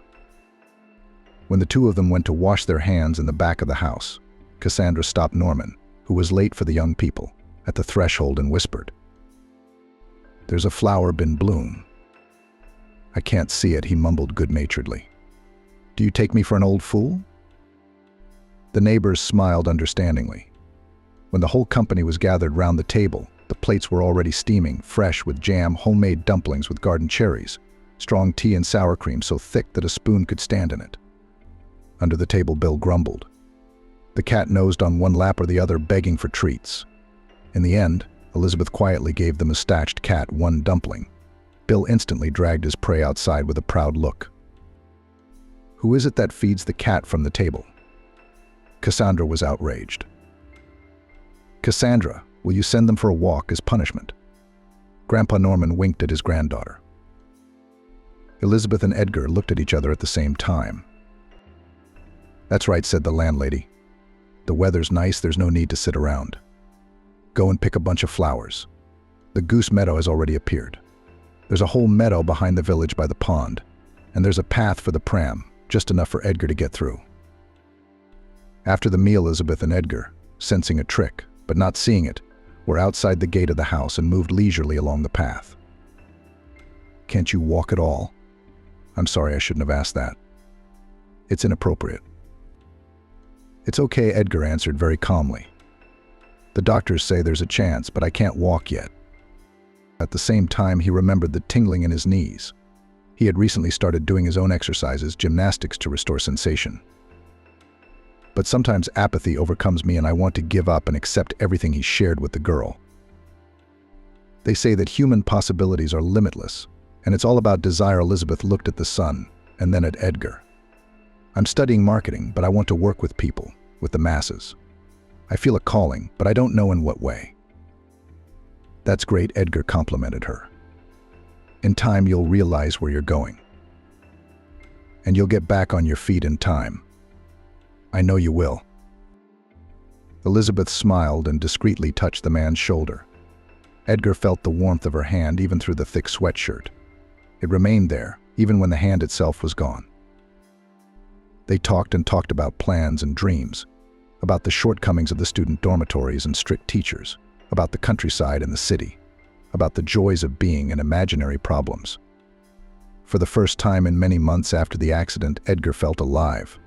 When the two of them went to wash their hands in the back of the house, Cassandra stopped Norman, who was late for the young people, at the threshold and whispered, "There's a flower in bloom." "I can't see it," he mumbled good-naturedly. "Do you take me for an old fool?" The neighbors smiled understandingly. When the whole company was gathered round the table, the plates were already steaming, fresh with jam, homemade dumplings with garden cherries, strong tea and sour cream so thick that a spoon could stand in it. Under the table, Bill grumbled. The cat nosed on one lap or the other, begging for treats. In the end, Elizabeth quietly gave the mustached cat one dumpling. Bill instantly dragged his prey outside with a proud look. "Who is it that feeds the cat from the table?" Cassandra was outraged. "Cassandra, will you send them for a walk as punishment?" Grandpa Norman winked at his granddaughter. Elizabeth and Edgar looked at each other at the same time. "That's right," said the landlady. "The weather's nice, there's no need to sit around. Go and pick a bunch of flowers. The goose meadow has already appeared. There's a whole meadow behind the village by the pond, and there's a path for the pram, just enough for Edgar to get through." After the meal, Elizabeth and Edgar, sensing a trick, but not seeing it, were outside the gate of the house and moved leisurely along the path. "Can't you walk at all?" "I'm sorry, I shouldn't have asked that. It's inappropriate." "It's okay," Edgar answered very calmly. "The doctors say there's a chance, but I can't walk yet." At the same time, he remembered the tingling in his knees. He had recently started doing his own exercises, gymnastics, to restore sensation. "But sometimes apathy overcomes me and I want to give up and accept everything he shared with the girl. They say that human possibilities are limitless, and it's all about desire." Elizabeth looked at the sun and then at Edgar. "I'm studying marketing, but I want to work with people, with the masses. I feel a calling, but I don't know in what way." "That's great," Edgar complimented her. "In time, you'll realize where you're going. And you'll get back on your feet in time. I know you will." Elizabeth smiled and discreetly touched the man's shoulder. Edgar felt the warmth of her hand even through the thick sweatshirt. It remained there, even when the hand itself was gone. They talked and talked about plans and dreams, about the shortcomings of the student dormitories and strict teachers, about the countryside and the city, about the joys of being and imaginary problems. For the first time in many months after the accident, Edgar felt alive.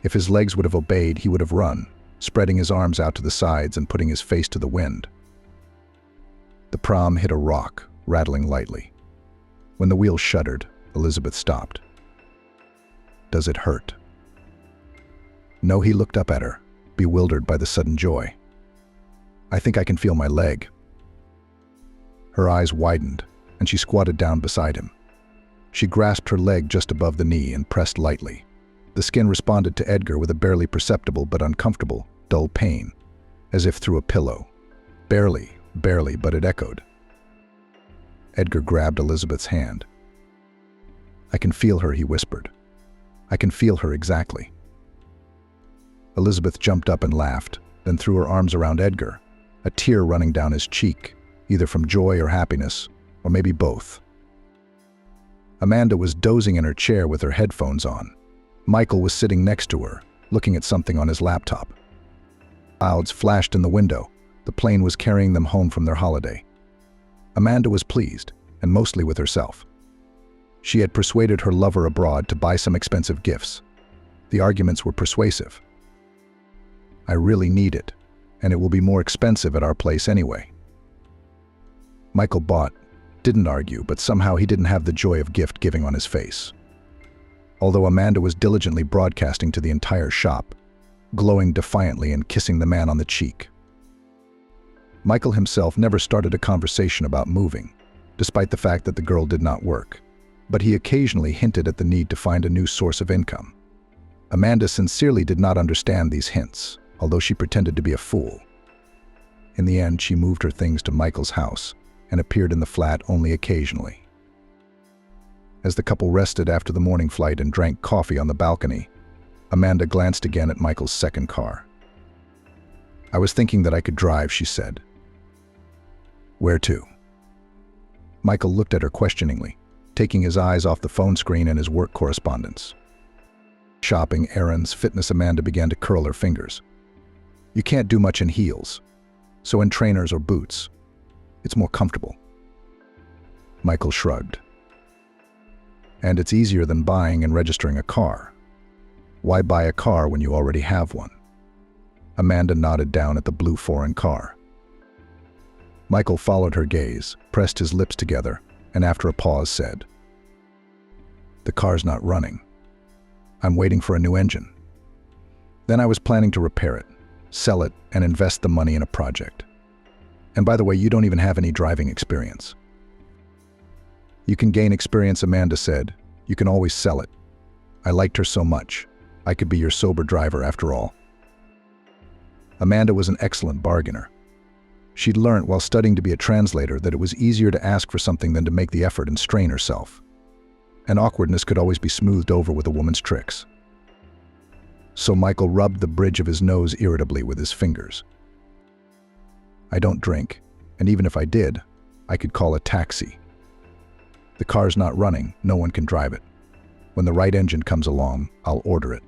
If his legs would have obeyed, he would have run, spreading his arms out to the sides and putting his face to the wind. The pram hit a rock, rattling lightly. When the wheel shuddered, Elizabeth stopped. "Does it hurt?" "No," he looked up at her, bewildered by the sudden joy. "I think I can feel my leg." Her eyes widened, and she squatted down beside him. She grasped her leg just above the knee and pressed lightly. The skin responded to Edgar with a barely perceptible but uncomfortable, dull pain, as if through a pillow. Barely, but it echoed. Edgar grabbed Elizabeth's hand. "I can feel her," he whispered. "I can feel her exactly." Elizabeth jumped up and laughed, then threw her arms around Edgar, a tear running down his cheek, either from joy or happiness, or maybe both. Amanda was dozing in her chair with her headphones on. Michael was sitting next to her, looking at something on his laptop. Clouds flashed in the window. The plane was carrying them home from their holiday. Amanda was pleased, and mostly with herself. She had persuaded her lover abroad to buy some expensive gifts. The arguments were persuasive. "I really need it, and it will be more expensive at our place anyway." Michael didn't argue, but somehow he didn't have the joy of gift-giving on his face. Although Amanda was diligently broadcasting to the entire shop, glowing defiantly and kissing the man on the cheek. Michael himself never started a conversation about moving, despite the fact that the girl did not work, but he occasionally hinted at the need to find a new source of income. Amanda sincerely did not understand these hints, although she pretended to be a fool. In the end, she moved her things to Michael's house and appeared in the flat only occasionally. As the couple rested after the morning flight and drank coffee on the balcony, Amanda glanced again at Michael's second car. "I was thinking that I could drive," she said. "Where to?" Michael looked at her questioningly, taking his eyes off the phone screen and his work correspondence. "Shopping, errands, fitness." Amanda began to curl her fingers. "You can't do much in heels, so in trainers or boots. It's more comfortable." Michael shrugged. "And it's easier than buying and registering a car. Why buy a car when you already have one?" Amanda nodded down at the blue foreign car. Michael followed her gaze, pressed his lips together, and after a pause said, The car's not running. I'm waiting for a new engine. Then I was planning to repair it, sell it, and invest the money in a project. And by the way, you don't even have any driving experience. You can gain experience, Amanda said. You can always sell it. I liked her so much. I could be your sober driver after all. Amanda was an excellent bargainer. She'd learned while studying to be a translator that it was easier to ask for something than to make the effort and strain herself. And awkwardness could always be smoothed over with a woman's tricks. So Michael rubbed the bridge of his nose irritably with his fingers. I don't drink, and even if I did, I could call a taxi. The car's not running, no one can drive it. When the right engine comes along, I'll order it.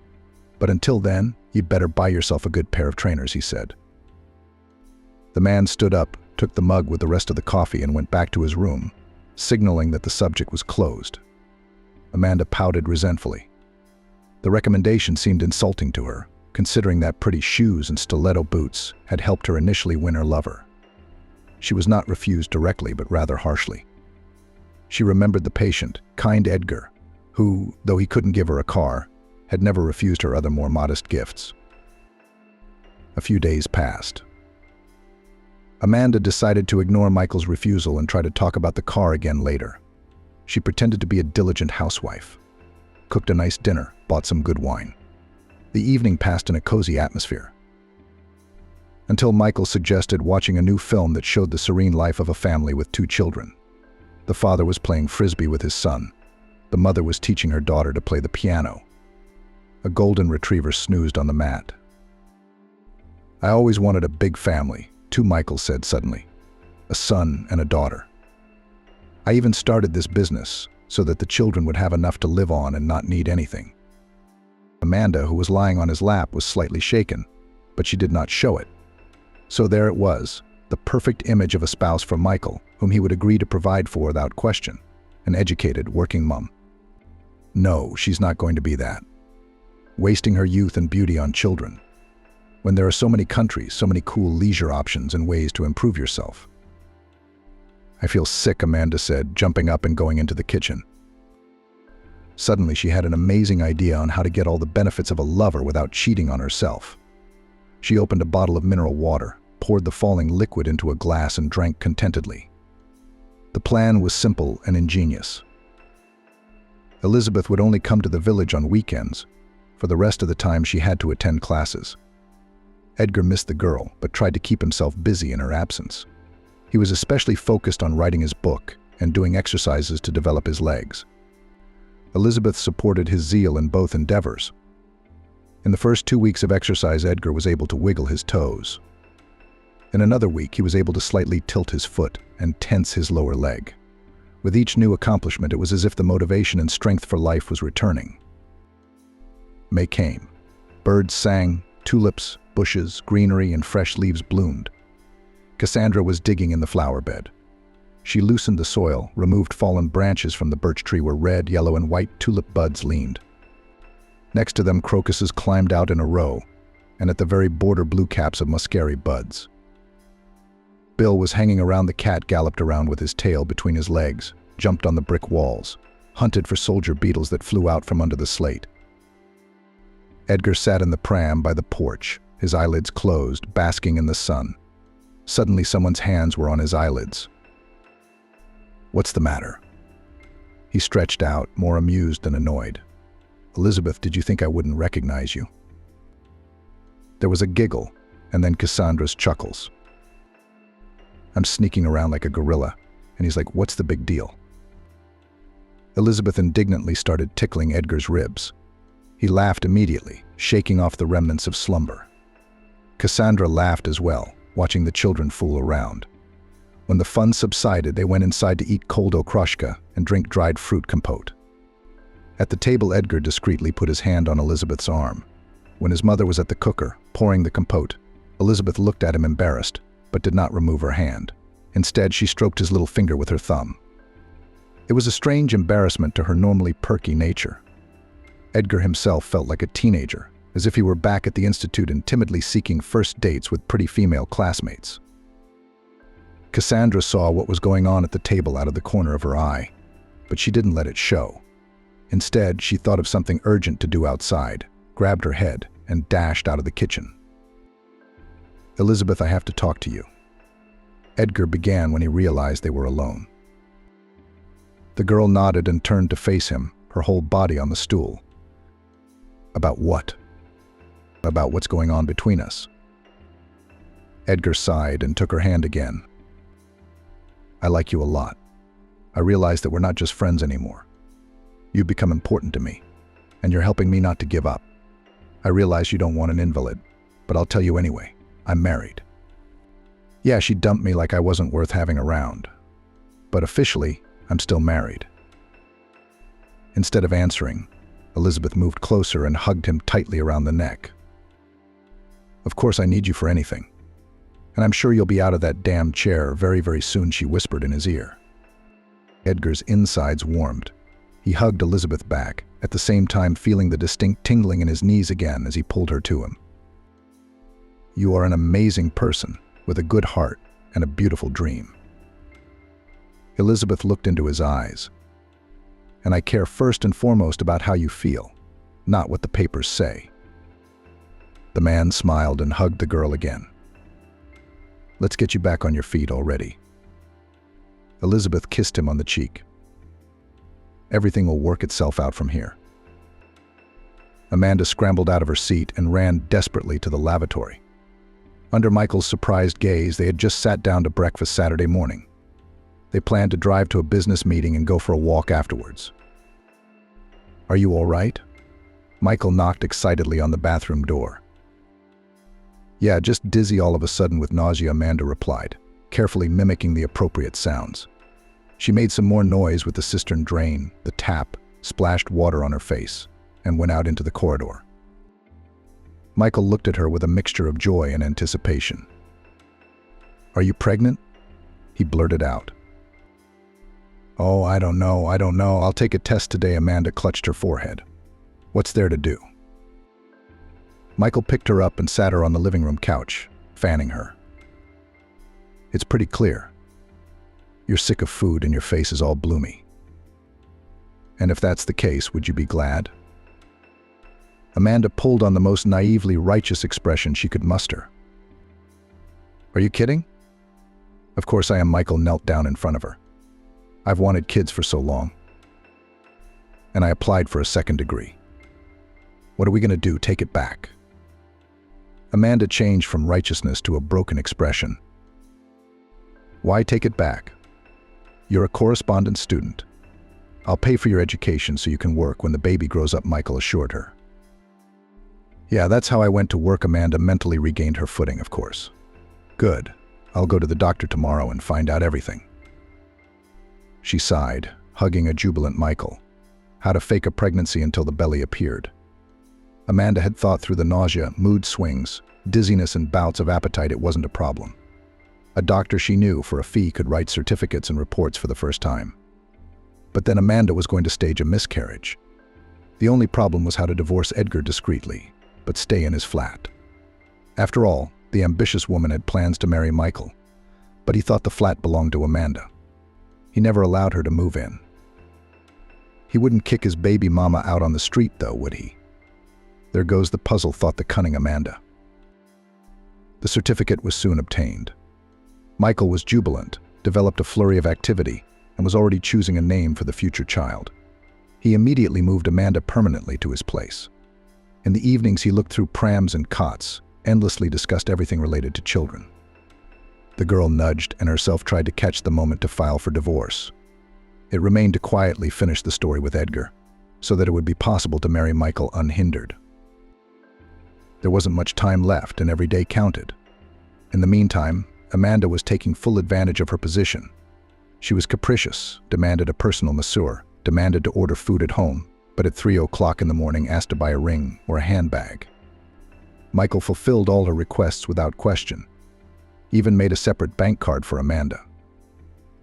But until then, you'd better buy yourself a good pair of trainers, he said. The man stood up, took the mug with the rest of the coffee and went back to his room, signaling that the subject was closed. Amanda pouted resentfully. The recommendation seemed insulting to her, considering that pretty shoes and stiletto boots had helped her initially win her lover. She was not refused directly, but rather harshly. She remembered the patient, kind Edgar, who, though he couldn't give her a car, had never refused her other more modest gifts. A few days passed. Amanda decided to ignore Michael's refusal and try to talk about the car again later. She pretended to be a diligent housewife, cooked a nice dinner, bought some good wine. The evening passed in a cozy atmosphere. Until Michael suggested watching a new film that showed the serene life of a family with 2 children. The father was playing frisbee with his son. The mother was teaching her daughter to play the piano. A golden retriever snoozed on the mat. I always wanted a big family, 2, Michael said suddenly. A son and a daughter. I even started this business so that the children would have enough to live on and not need anything. Amanda, who was lying on his lap, was slightly shaken, but she did not show it. So there it was, the perfect image of a spouse for Michael, whom he would agree to provide for without question, an educated, working mom. No, she's not going to be that. Wasting her youth and beauty on children, when there are so many countries, so many cool leisure options and ways to improve yourself. I feel sick, Amanda said, jumping up and going into the kitchen. Suddenly, she had an amazing idea on how to get all the benefits of a lover without cheating on herself. She opened a bottle of mineral water, poured the falling liquid into a glass and drank contentedly. The plan was simple and ingenious. Elizabeth would only come to the village on weekends. For the rest of the time, she had to attend classes. Edgar missed the girl, but tried to keep himself busy in her absence. He was especially focused on writing his book and doing exercises to develop his legs. Elizabeth supported his zeal in both endeavors. In the first 2 weeks of exercise, Edgar was able to wiggle his toes. In another week, he was able to slightly tilt his foot and tense his lower leg. With each new accomplishment, it was as if the motivation and strength for life was returning. May came. Birds sang, tulips, bushes, greenery, and fresh leaves bloomed. Cassandra was digging in the flower bed. She loosened the soil, removed fallen branches from the birch tree where red, yellow, and white tulip buds leaned. Next to them, crocuses climbed out in a row, and at the very border, blue caps of muscari buds. Bill was hanging around. The cat galloped around with his tail between his legs, jumped on the brick walls, hunted for soldier beetles that flew out from under the slate. Edgar sat in the pram by the porch, his eyelids closed, basking in the sun. Suddenly, someone's hands were on his eyelids. "What's the matter?" He stretched out, more amused than annoyed. "Elizabeth, did you think I wouldn't recognize you?" There was a giggle, and then Cassandra's chuckles. "I'm sneaking around like a gorilla," and he's like, "What's the big deal?" Elizabeth indignantly started tickling Edgar's ribs. He laughed immediately, shaking off the remnants of slumber. Cassandra laughed as well, watching the children fool around. When the fun subsided, they went inside to eat cold okroshka and drink dried fruit compote. At the table, Edgar discreetly put his hand on Elizabeth's arm. When his mother was at the cooker, pouring the compote, Elizabeth looked at him embarrassed, but did not remove her hand. Instead, she stroked his little finger with her thumb. It was a strange embarrassment to her normally perky nature. Edgar himself felt like a teenager, as if he were back at the institute and timidly seeking first dates with pretty female classmates. Cassandra saw what was going on at the table out of the corner of her eye, but she didn't let it show. Instead, she thought of something urgent to do outside, grabbed her head, and dashed out of the kitchen. "Elizabeth, I have to talk to you." Edgar began when he realized they were alone. The girl nodded and turned to face him, her whole body on the stool. "About what?" "About what's going on between us." Edgar sighed and took her hand again. "I like you a lot. I realize that we're not just friends anymore. You've become important to me, and you're helping me not to give up. I realize you don't want an invalid, but I'll tell you anyway, I'm married." Yeah, she dumped me like I wasn't worth having around. But officially, I'm still married. Instead of answering, Elizabeth moved closer and hugged him tightly around the neck. "Of course I need you for anything. And I'm sure you'll be out of that damn chair very, very soon," she whispered in his ear. Edgar's insides warmed. He hugged Elizabeth back, at the same time feeling the distinct tingling in his knees again as he pulled her to him. "You are an amazing person, with a good heart and a beautiful dream." Elizabeth looked into his eyes. "And I care first and foremost about how you feel, not what the papers say." The man smiled and hugged the girl again. "Let's get you back on your feet already." Elizabeth kissed him on the cheek. "Everything will work itself out from here." Amanda scrambled out of her seat and ran desperately to the lavatory. Under Michael's surprised gaze, they had just sat down to breakfast Saturday morning. They planned to drive to a business meeting and go for a walk afterwards. "Are you all right?" Michael knocked excitedly on the bathroom door. "Yeah, just dizzy all of a sudden with nausea," Amanda replied, carefully mimicking the appropriate sounds. She made some more noise with the cistern drain, the tap, splashed water on her face, and went out into the corridor. Michael looked at her with a mixture of joy and anticipation. "Are you pregnant?" he blurted out. "Oh, I don't know. I'll take a test today." Amanda clutched her forehead. "What's there to do?" Michael picked her up and sat her on the living room couch, fanning her. "It's pretty clear. You're sick of food and your face is all bloomy. And if that's the case, would you be glad?" Amanda pulled on the most naively righteous expression she could muster. "Are you kidding?" "Of course I am." Michael knelt down in front of her. "I've wanted kids for so long. And I applied for a second degree. What are we going to do? Take it back?" Amanda changed from righteousness to a broken expression. "Why take it back? You're a correspondence student. I'll pay for your education so you can work when the baby grows up," Michael assured her. "Yeah, that's how I went to work." Amanda mentally regained her footing, of course. "Good. I'll go to the doctor tomorrow and find out everything." She sighed, hugging a jubilant Michael. How to fake a pregnancy until the belly appeared. Amanda had thought through the nausea, mood swings, dizziness, and bouts of appetite. It wasn't a problem. A doctor she knew for a fee could write certificates and reports for the first time. But then Amanda was going to stage a miscarriage. The only problem was how to divorce Edgar discreetly, but stay in his flat. After all, the ambitious woman had plans to marry Michael, but he thought the flat belonged to Amanda. He never allowed her to move in. He wouldn't kick his baby mama out on the street, though, would he? There goes the puzzle, thought the cunning Amanda. The certificate was soon obtained. Michael was jubilant, developed a flurry of activity, and was already choosing a name for the future child. He immediately moved Amanda permanently to his place. In the evenings, he looked through prams and cots, endlessly discussed everything related to children. The girl nudged and herself tried to catch the moment to file for divorce. It remained to quietly finish the story with Edgar, so that it would be possible to marry Michael unhindered. There wasn't much time left, and every day counted. In the meantime, Amanda was taking full advantage of her position. She was capricious, demanded a personal masseur, demanded to order food at home, but at 3 o'clock in the morning asked to buy a ring or a handbag. Michael fulfilled all her requests without question, even made a separate bank card for Amanda.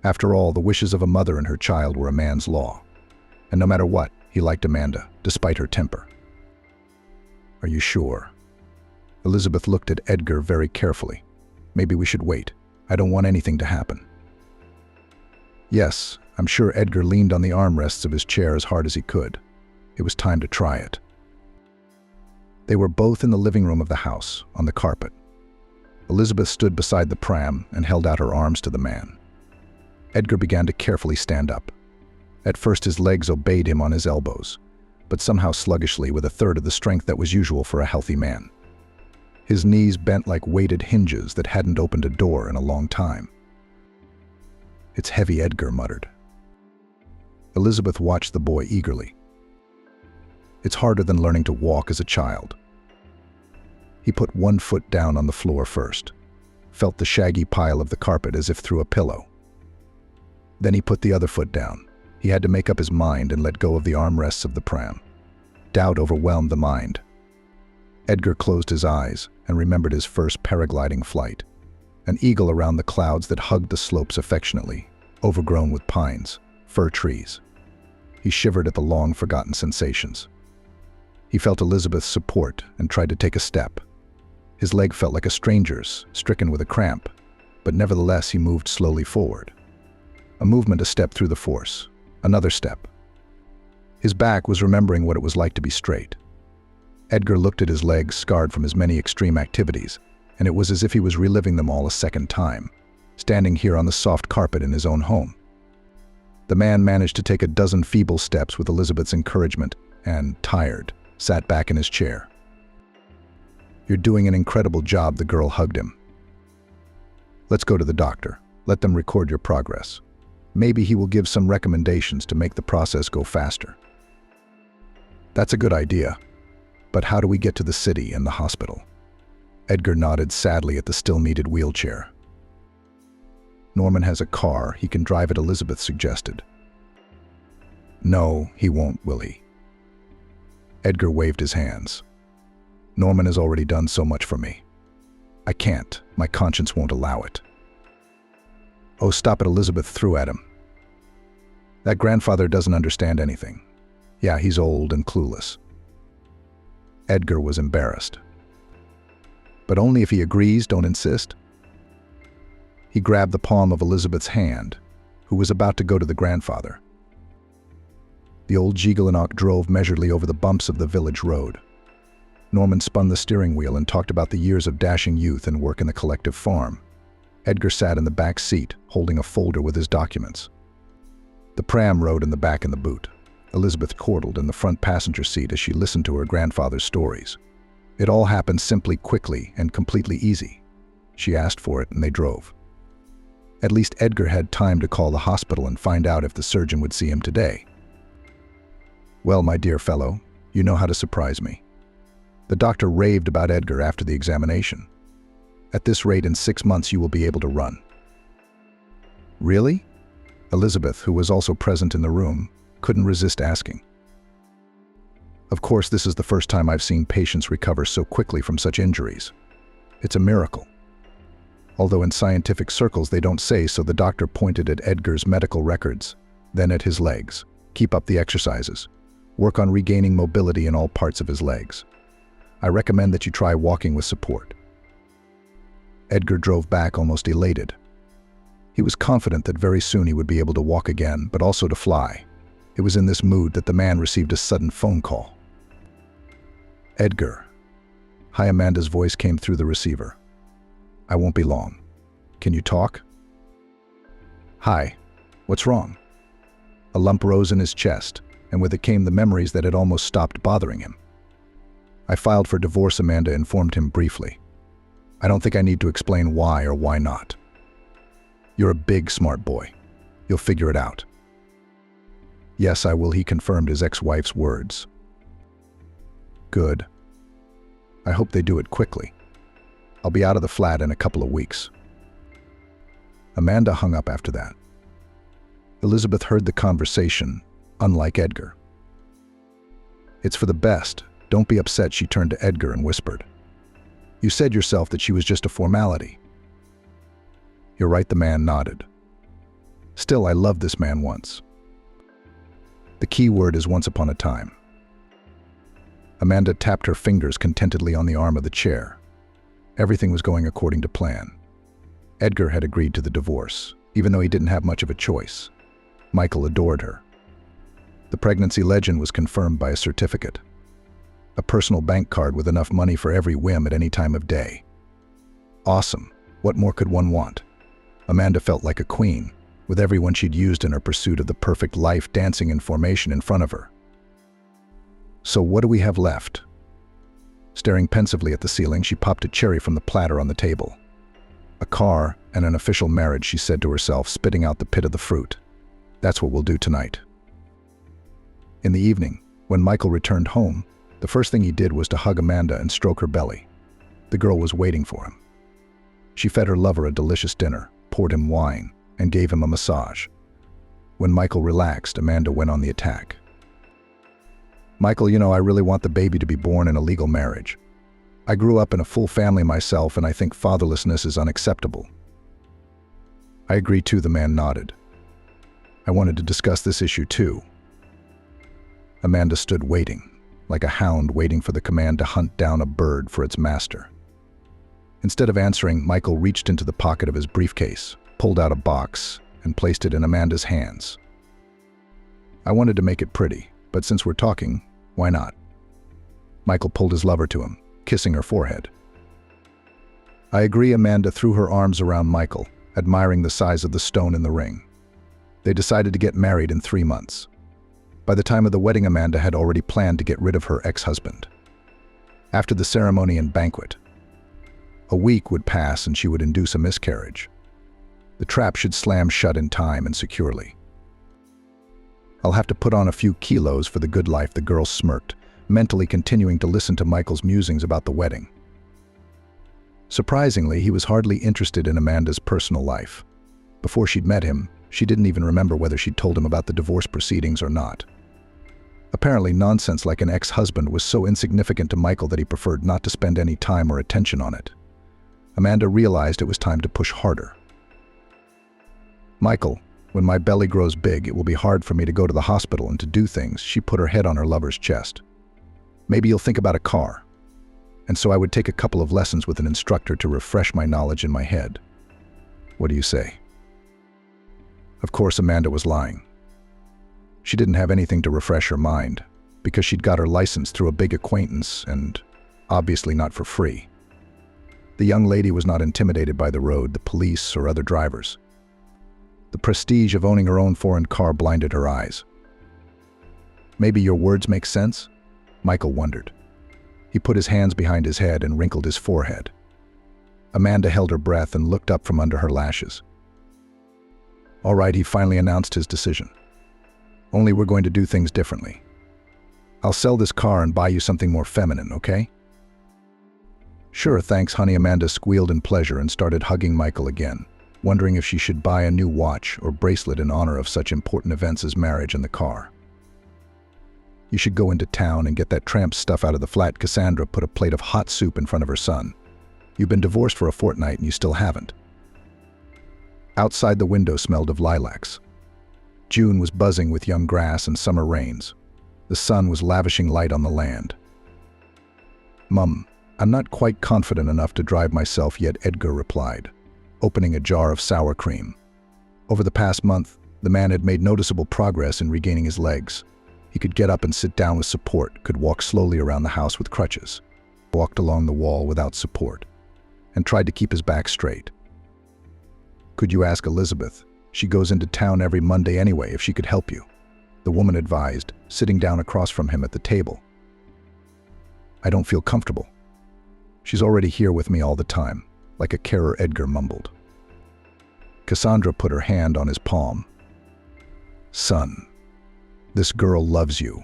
After all, the wishes of a mother and her child were a man's law, and no matter what, he liked Amanda, despite her temper. "Are you sure?" Elizabeth looked at Edgar very carefully. "Maybe we should wait. I don't want anything to happen." "Yes, I'm sure." Edgar leaned on the armrests of his chair as hard as he could. It was time to try it. They were both in the living room of the house, on the carpet. Elizabeth stood beside the pram and held out her arms to the man. Edgar began to carefully stand up. At first his legs obeyed him on his elbows, but somehow sluggishly with a third of the strength that was usual for a healthy man. His knees bent like weighted hinges that hadn't opened a door in a long time. "It's heavy," Edgar muttered. Elizabeth watched the boy eagerly. "It's harder than learning to walk as a child." He put one foot down on the floor first, felt the shaggy pile of the carpet as if through a pillow. Then he put the other foot down. He had to make up his mind and let go of the armrests of the pram. Doubt overwhelmed the mind. Edgar closed his eyes and remembered his first paragliding flight. An eagle around the clouds that hugged the slopes affectionately, overgrown with pines, fir trees. He shivered at the long-forgotten sensations. He felt Elizabeth's support and tried to take a step. His leg felt like a stranger's, stricken with a cramp, but nevertheless he moved slowly forward. A movement, a step through the force. Another step. His back was remembering what it was like to be straight. Edgar looked at his legs, scarred from his many extreme activities, and it was as if he was reliving them all a second time, standing here on the soft carpet in his own home. The man managed to take a dozen feeble steps with Elizabeth's encouragement and, tired, sat back in his chair. "You're doing an incredible job," the girl hugged him. "Let's go to the doctor. Let them record your progress. Maybe he will give some recommendations to make the process go faster." "That's a good idea. But how do we get to the city and the hospital?" Edgar nodded sadly at the still-needed wheelchair. "Norman has a car. He can drive it," Elizabeth suggested. "No, he won't, will he?" Edgar waved his hands. "Norman has already done so much for me. I can't. My conscience won't allow it." "Oh, stop it," Elizabeth threw at him. "That grandfather doesn't understand anything. Yeah, he's old and clueless." Edgar was embarrassed. "But only if he agrees, don't insist." He grabbed the palm of Elizabeth's hand, who was about to go to the grandfather. The old Jigalanok drove measuredly over the bumps of the village road. Norman spun the steering wheel and talked about the years of dashing youth and work in the collective farm. Edgar sat in the back seat, holding a folder with his documents. The pram rode in the back in the boot. Elizabeth chortled in the front passenger seat as she listened to her grandfather's stories. It all happened simply, quickly, and completely easy. She asked for it and they drove. At least Edgar had time to call the hospital and find out if the surgeon would see him today. "Well, my dear fellow, you know how to surprise me." The doctor raved about Edgar after the examination. "At this rate, in 6 months you will be able to run." "Really?" Elizabeth, who was also present in the room, couldn't resist asking. "Of course, this is the first time I've seen patients recover so quickly from such injuries. It's a miracle. Although in scientific circles they don't say so." The doctor pointed at Edgar's medical records, then at his legs. "Keep up the exercises. Work on regaining mobility in all parts of his legs. I recommend that you try walking with support." Edgar drove back almost elated. He was confident that very soon he would be able to walk again, but also to fly. It was in this mood that the man received a sudden phone call. "Edgar." Hi, Amanda's voice came through the receiver. "I won't be long. Can you talk?" "Hi. What's wrong?" A lump rose in his chest, and with it came the memories that had almost stopped bothering him. "I filed for divorce," Amanda informed him briefly. "I don't think I need to explain why or why not. You're a big, smart boy. You'll figure it out." "Yes, I will," he confirmed his ex-wife's words. "Good. I hope they do it quickly. I'll be out of the flat in a couple of weeks." Amanda hung up after that. Elizabeth heard the conversation, unlike Edgar. "It's for the best. Don't be upset," she turned to Edgar and whispered. "You said yourself that she was just a formality." "You're right," the man nodded. "Still, I loved this man once." The key word is once upon a time. Amanda tapped her fingers contentedly on the arm of the chair. Everything was going according to plan. Edgar had agreed to the divorce, even though he didn't have much of a choice. Michael adored her. The pregnancy legend was confirmed by a certificate. A personal bank card with enough money for every whim at any time of day. Awesome. What more could one want? Amanda felt like a queen, with everyone she'd used in her pursuit of the perfect life dancing in formation in front of her. So what do we have left? Staring pensively at the ceiling, she popped a cherry from the platter on the table. A car and an official marriage, she said to herself, spitting out the pit of the fruit. That's what we'll do tonight. In the evening, when Michael returned home, the first thing he did was to hug Amanda and stroke her belly. The girl was waiting for him. She fed her lover a delicious dinner, poured him wine, and gave him a massage. When Michael relaxed, Amanda went on the attack. Michael, I really want the baby to be born in a legal marriage. I grew up in a full family myself, and I think fatherlessness is unacceptable. I agree too, the man nodded. I wanted to discuss this issue too. Amanda stood waiting, like a hound waiting for the command to hunt down a bird for its master. Instead of answering, Michael reached into the pocket of his briefcase, pulled out a box, and placed it in Amanda's hands. I wanted to make it pretty, but since we're talking, why not? Michael pulled his lover to him, kissing her forehead. I agree. Amanda threw her arms around Michael, admiring the size of the stone in the ring. They decided to get married in 3 months. By the time of the wedding, Amanda had already planned to get rid of her ex-husband. After the ceremony and banquet, a week would pass and she would induce a miscarriage. The trap should slam shut in time and securely. I'll have to put on a few kilos for the good life, the girl smirked, mentally continuing to listen to Michael's musings about the wedding. Surprisingly, he was hardly interested in Amanda's personal life. Before she'd met him, she didn't even remember whether she'd told him about the divorce proceedings or not. Apparently, nonsense like an ex-husband was so insignificant to Michael that he preferred not to spend any time or attention on it. Amanda realized it was time to push harder. Michael, when my belly grows big, it will be hard for me to go to the hospital and to do things. She put her head on her lover's chest. Maybe you'll think about a car. And so I would take a couple of lessons with an instructor to refresh my knowledge in my head. What do you say? Of course, Amanda was lying. She didn't have anything to refresh her mind, because she'd got her license through a big acquaintance and obviously not for free. The young lady was not intimidated by the road, the police, or other drivers. The prestige of owning her own foreign car blinded her eyes. Maybe your words make sense? Michael wondered. He put his hands behind his head and wrinkled his forehead. Amanda held her breath and looked up from under her lashes. All right, he finally announced his decision. Only we're going to do things differently. I'll sell this car and buy you something more feminine, okay? Sure, thanks, honey. Amanda squealed in pleasure and started hugging Michael again, wondering if she should buy a new watch or bracelet in honor of such important events as marriage and the car. You should go into town and get that tramp stuff out of the flat. Cassandra put a plate of hot soup in front of her son. You've been divorced for a fortnight and you still haven't. Outside, the window smelled of lilacs. June was buzzing with young grass and summer rains. The sun was lavishing light on the land. Mum, I'm not quite confident enough to drive myself yet, Edgar replied, opening a jar of sour cream. Over the past month, the man had made noticeable progress in regaining his legs. He could get up and sit down with support, could walk slowly around the house with crutches, walked along the wall without support, and tried to keep his back straight. Could you ask Elizabeth? She goes into town every Monday anyway, if she could help you, the woman advised, sitting down across from him at the table. I don't feel comfortable. She's already here with me all the time, like a carer, Edgar mumbled. Cassandra put her hand on his palm. Son, this girl loves you.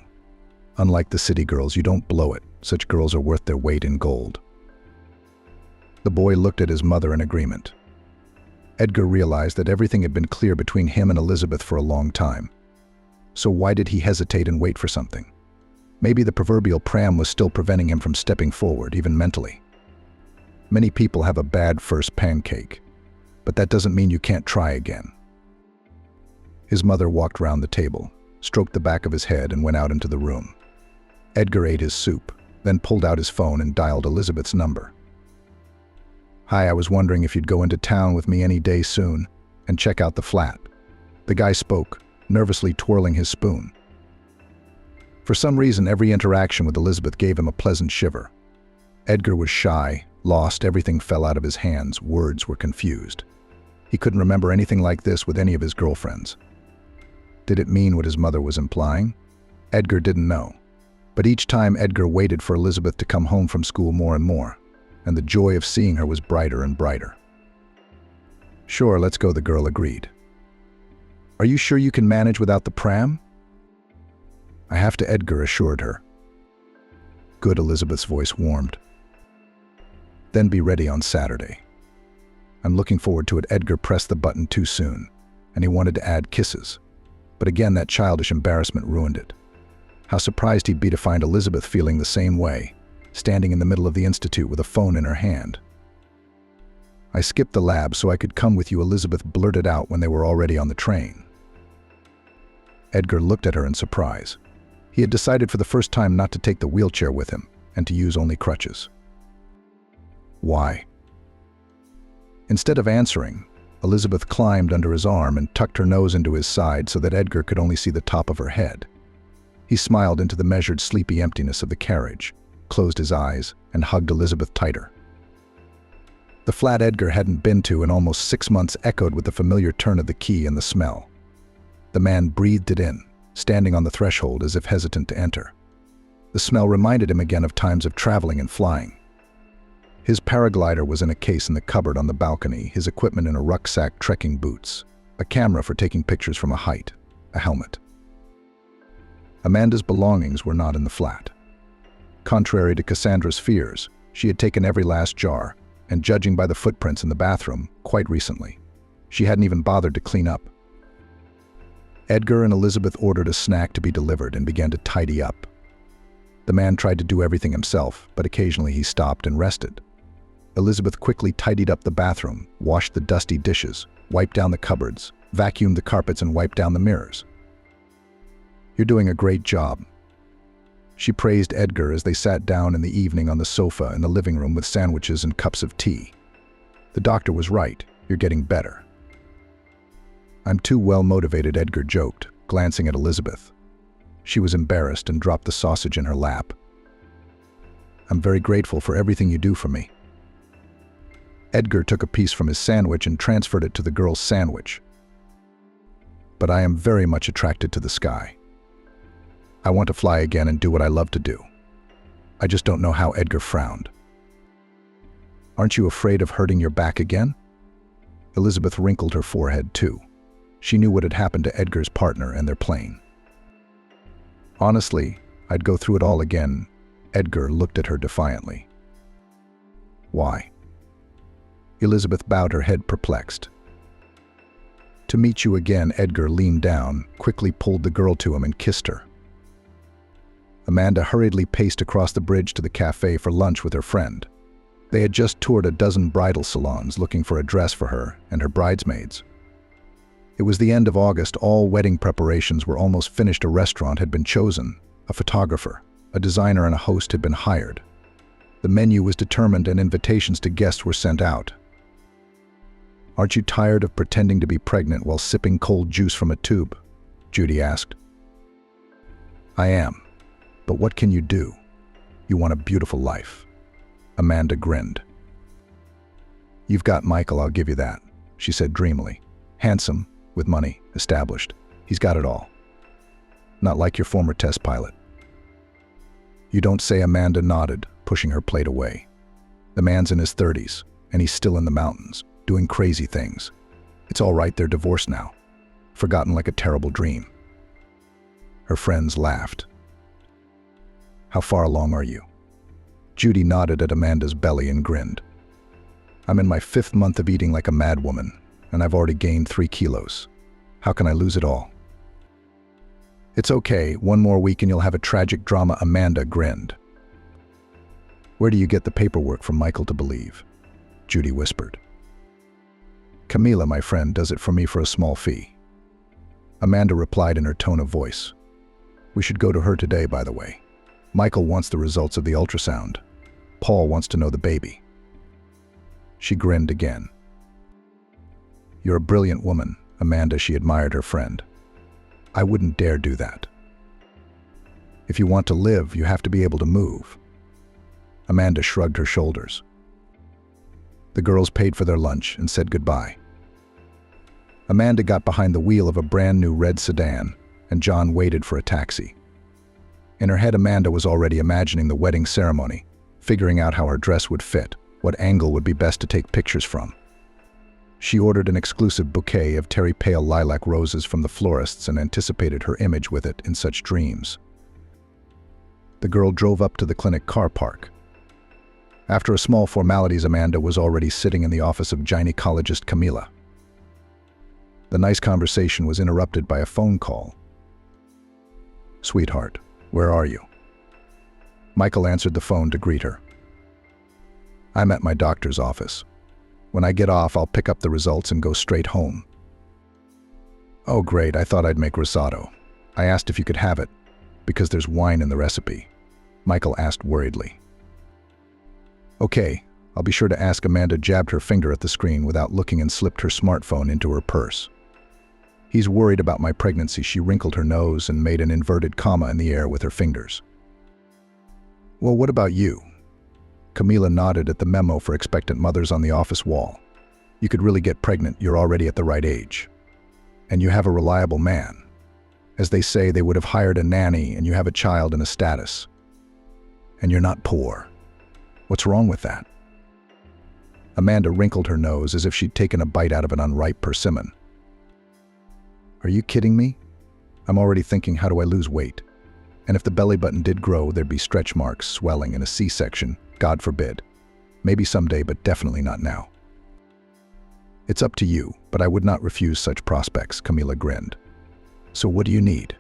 Unlike the city girls, you don't blow it. Such girls are worth their weight in gold. The boy looked at his mother in agreement. Edgar realized that everything had been clear between him and Elizabeth for a long time. So why did he hesitate and wait for something? Maybe the proverbial pram was still preventing him from stepping forward, even mentally. Many people have a bad first pancake, but that doesn't mean you can't try again. His mother walked round the table, stroked the back of his head, and went out into the room. Edgar ate his soup, then pulled out his phone and dialed Elizabeth's number. Hi, I was wondering if you'd go into town with me any day soon and check out the flat. The guy spoke, nervously twirling his spoon. For some reason, every interaction with Elizabeth gave him a pleasant shiver. Edgar was shy, lost, everything fell out of his hands, words were confused. He couldn't remember anything like this with any of his girlfriends. Did it mean what his mother was implying? Edgar didn't know. But each time Edgar waited for Elizabeth to come home from school more and more, and the joy of seeing her was brighter and brighter. "Sure, let's go," the girl agreed. "Are you sure you can manage without the pram?" "I have to," Edgar assured her. "Good," Elizabeth's voice warmed. "Then be ready on Saturday." "I'm looking forward to it." Edgar pressed the button too soon, and he wanted to add kisses. But again, that childish embarrassment ruined it. How surprised he'd be to find Elizabeth feeling the same way, standing in the middle of the institute with a phone in her hand. "I skipped the lab so I could come with you," Elizabeth blurted out when they were already on the train. Edgar looked at her in surprise. He had decided for the first time not to take the wheelchair with him and to use only crutches. "Why?" Instead of answering, Elizabeth climbed under his arm and tucked her nose into his side so that Edgar could only see the top of her head. He smiled into the measured, sleepy emptiness of the carriage, closed his eyes, and hugged Elizabeth tighter. The flat Edgar hadn't been to in almost 6 months echoed with the familiar turn of the key and the smell. The man breathed it in, standing on the threshold as if hesitant to enter. The smell reminded him again of times of traveling and flying. His paraglider was in a case in the cupboard on the balcony, his equipment in a rucksack, trekking boots, a camera for taking pictures from a height, a helmet. Amanda's belongings were not in the flat. Contrary to Cassandra's fears, she had taken every last jar, and judging by the footprints in the bathroom, quite recently. She hadn't even bothered to clean up. Edgar and Elizabeth ordered a snack to be delivered and began to tidy up. The man tried to do everything himself, but occasionally he stopped and rested. Elizabeth quickly tidied up the bathroom, washed the dusty dishes, wiped down the cupboards, vacuumed the carpets, and wiped down the mirrors. "You're doing a great job." She praised Edgar as they sat down in the evening on the sofa in the living room with sandwiches and cups of tea. "The doctor was right. You're getting better." "I'm too well motivated," Edgar joked, glancing at Elizabeth. She was embarrassed and dropped the sausage in her lap. "I'm very grateful for everything you do for me." Edgar took a piece from his sandwich and transferred it to the girl's sandwich. "But I am very much attracted to the sky. I want to fly again and do what I love to do. I just don't know how." Edgar frowned. "Aren't you afraid of hurting your back again?" Elizabeth wrinkled her forehead too. She knew what had happened to Edgar's partner and their plane. "Honestly, I'd go through it all again." Edgar looked at her defiantly. "Why?" Elizabeth bowed her head, perplexed. "To meet you again." Edgar leaned down, quickly pulled the girl to him and kissed her. Amanda hurriedly paced across the bridge to the cafe for lunch with her friend. They had just toured a dozen bridal salons looking for a dress for her and her bridesmaids. It was the end of August, all wedding preparations were almost finished, a restaurant had been chosen, a photographer, a designer and a host had been hired. The menu was determined and invitations to guests were sent out. "Aren't you tired of pretending to be pregnant while sipping cold juice from a tube?" Judy asked. "I am. But what can you do? You want a beautiful life." Amanda grinned. "You've got Michael, I'll give you that," she said dreamily. "Handsome, with money, established. He's got it all. Not like your former test pilot." "You don't say." Amanda nodded, pushing her plate away. "The man's in his 30s, and he's still in the mountains, doing crazy things. It's all right, they're divorced now. Forgotten like a terrible dream." Her friends laughed. "How far along are you?" Judy nodded at Amanda's belly and grinned. "I'm in my 5th month of eating like a madwoman, and I've already gained 3 kilos. How can I lose it all?" "It's okay, 1 more week and you'll have a tragic drama." Amanda grinned. "Where do you get the paperwork from Michael to believe?" Judy whispered. "Camila, my friend, does it for me for a small fee." Amanda replied in her tone of voice. "We should go to her today, by the way. Michael wants the results of the ultrasound. Paul wants to know the baby." She grinned again. "You're a brilliant woman, Amanda," she admired her friend. "I wouldn't dare do that." If you want to live, you have to be able to move. Amanda shrugged her shoulders. The girls paid for their lunch and said goodbye. Amanda got behind the wheel of a brand new red sedan, and John waited for a taxi. In her head, Amanda was already imagining the wedding ceremony, figuring out how her dress would fit, what angle would be best to take pictures from. She ordered an exclusive bouquet of terry pale lilac roses from the florists and anticipated her image with it in such dreams. The girl drove up to the clinic car park. After a small formalities, Amanda was already sitting in the office of gynecologist Camila. The nice conversation was interrupted by a phone call. "Sweetheart, where are you?" Michael answered the phone to greet her. "I'm at my doctor's office. When I get off, I'll pick up the results and go straight home." "Oh, great, I thought I'd make risotto. I asked if you could have it, because there's wine in the recipe," Michael asked worriedly. "Okay, I'll be sure to ask." Amanda jabbed her finger at the screen without looking and slipped her smartphone into her purse. "He's worried about my pregnancy." She wrinkled her nose and made an inverted comma in the air with her fingers. "Well, what about you?" Camila nodded at the memo for expectant mothers on the office wall. "You could really get pregnant. You're already at the right age. And you have a reliable man. As they say, they would have hired a nanny, and you have a child and a status. And you're not poor. What's wrong with that?" Amanda wrinkled her nose as if she'd taken a bite out of an unripe persimmon. "Are you kidding me? I'm already thinking, how do I lose weight? And if the belly button did grow, there'd be stretch marks, swelling, and a C-section. God forbid. Maybe someday, but definitely not now." "It's up to you, but I would not refuse such prospects," Camila grinned. "So what do you need?"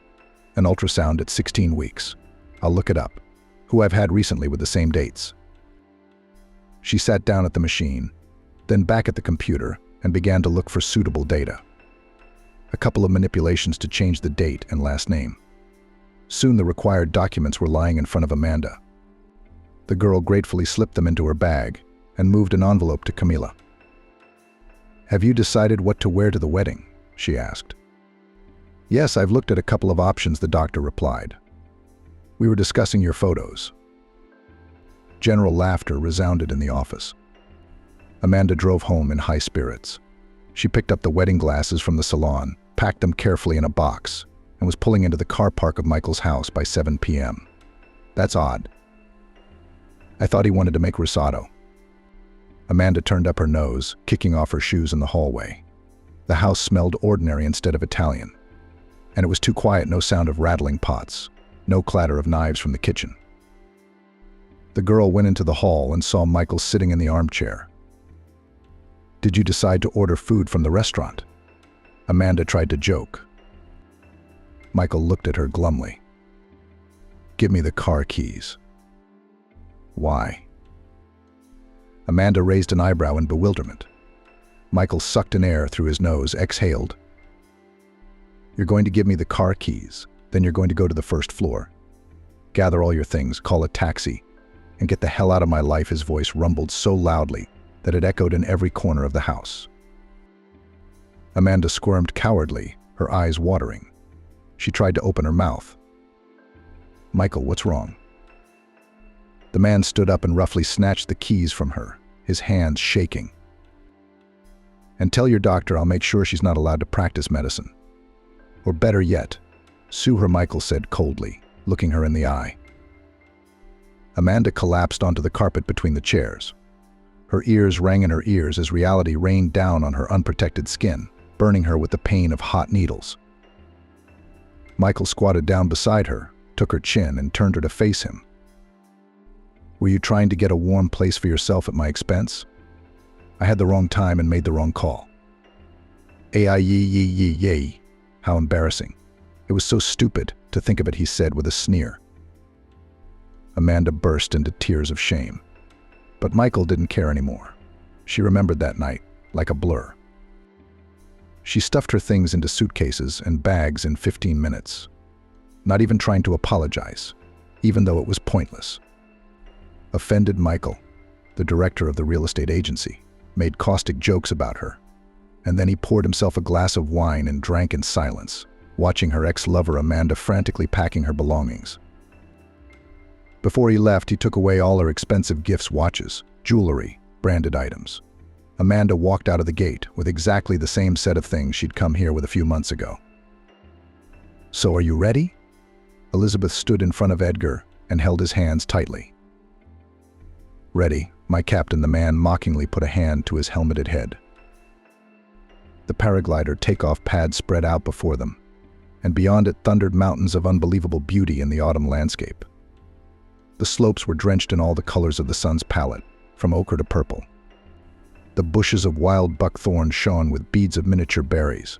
"An ultrasound at 16 weeks. I'll look it up. Who I've had recently with the same dates." She sat down at the machine, then back at the computer, and began to look for suitable data. A couple of manipulations to change the date and last name. Soon the required documents were lying in front of Amanda. The girl gratefully slipped them into her bag and moved an envelope to Camila. "Have you decided what to wear to the wedding?" she asked. "Yes, I've looked at a couple of options," the doctor replied. "We were discussing your photos." General laughter resounded in the office. Amanda drove home in high spirits. She picked up the wedding glasses from the salon, packed them carefully in a box, and was pulling into the car park of Michael's house by 7 p.m. "That's odd. I thought he wanted to make risotto." Amanda turned up her nose, kicking off her shoes in the hallway. The house smelled ordinary instead of Italian, and it was too quiet. No sound of rattling pots, no clatter of knives from the kitchen. The girl went into the hall and saw Michael sitting in the armchair. "Did you decide to order food from the restaurant?" Amanda tried to joke. Michael looked at her glumly. "Give me the car keys." "Why?" Amanda raised an eyebrow in bewilderment. Michael sucked in air through his nose, exhaled. "You're going to give me the car keys, then you're going to go to the first floor. Gather all your things, call a taxi, and get the hell out of my life." His voice rumbled so loudly that it echoed in every corner of the house. Amanda squirmed cowardly, her eyes watering. She tried to open her mouth. "Michael, what's wrong?" The man stood up and roughly snatched the keys from her, his hands shaking. "And tell your doctor I'll make sure she's not allowed to practice medicine. Or better yet, sue her," Michael said coldly, looking her in the eye. Amanda collapsed onto the carpet between the chairs. Her ears rang in her ears as reality rained down on her unprotected skin, burning her with the pain of hot needles. Michael squatted down beside her, took her chin, and turned her to face him. "Were you trying to get a warm place for yourself at my expense? I had the wrong time and made the wrong call." "Yay. How embarrassing. It was so stupid to think of it," he said with a sneer. Amanda burst into tears of shame. But Michael didn't care anymore. She remembered that night like a blur. She stuffed her things into suitcases and bags in 15 minutes, not even trying to apologize, even though it was pointless. Offended Michael, the director of the real estate agency, made caustic jokes about her, and then he poured himself a glass of wine and drank in silence, watching her ex-lover Amanda frantically packing her belongings. Before he left, he took away all her expensive gifts, watches, jewelry, branded items. Amanda walked out of the gate with exactly the same set of things she'd come here with a few months ago. "So are you ready?" Elizabeth stood in front of Edgar and held his hands tightly. "Ready, my captain," the man mockingly put a hand to his helmeted head. The paraglider takeoff pad spread out before them, and beyond it thundered mountains of unbelievable beauty in the autumn landscape. The slopes were drenched in all the colors of the sun's palette, from ochre to purple. The bushes of wild buckthorn shone with beads of miniature berries.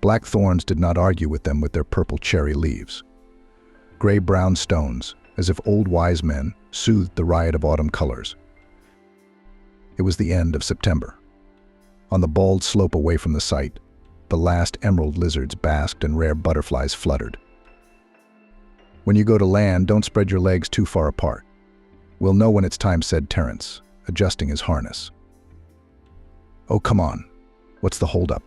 Black thorns did not argue with them with their purple cherry leaves. Gray-brown stones, as if old wise men, soothed the riot of autumn colors. It was the end of September. On the bald slope away from the site, the last emerald lizards basked and rare butterflies fluttered. "When you go to land, don't spread your legs too far apart. We'll know when it's time," said Terence, adjusting his harness. "Oh, come on. What's the holdup?"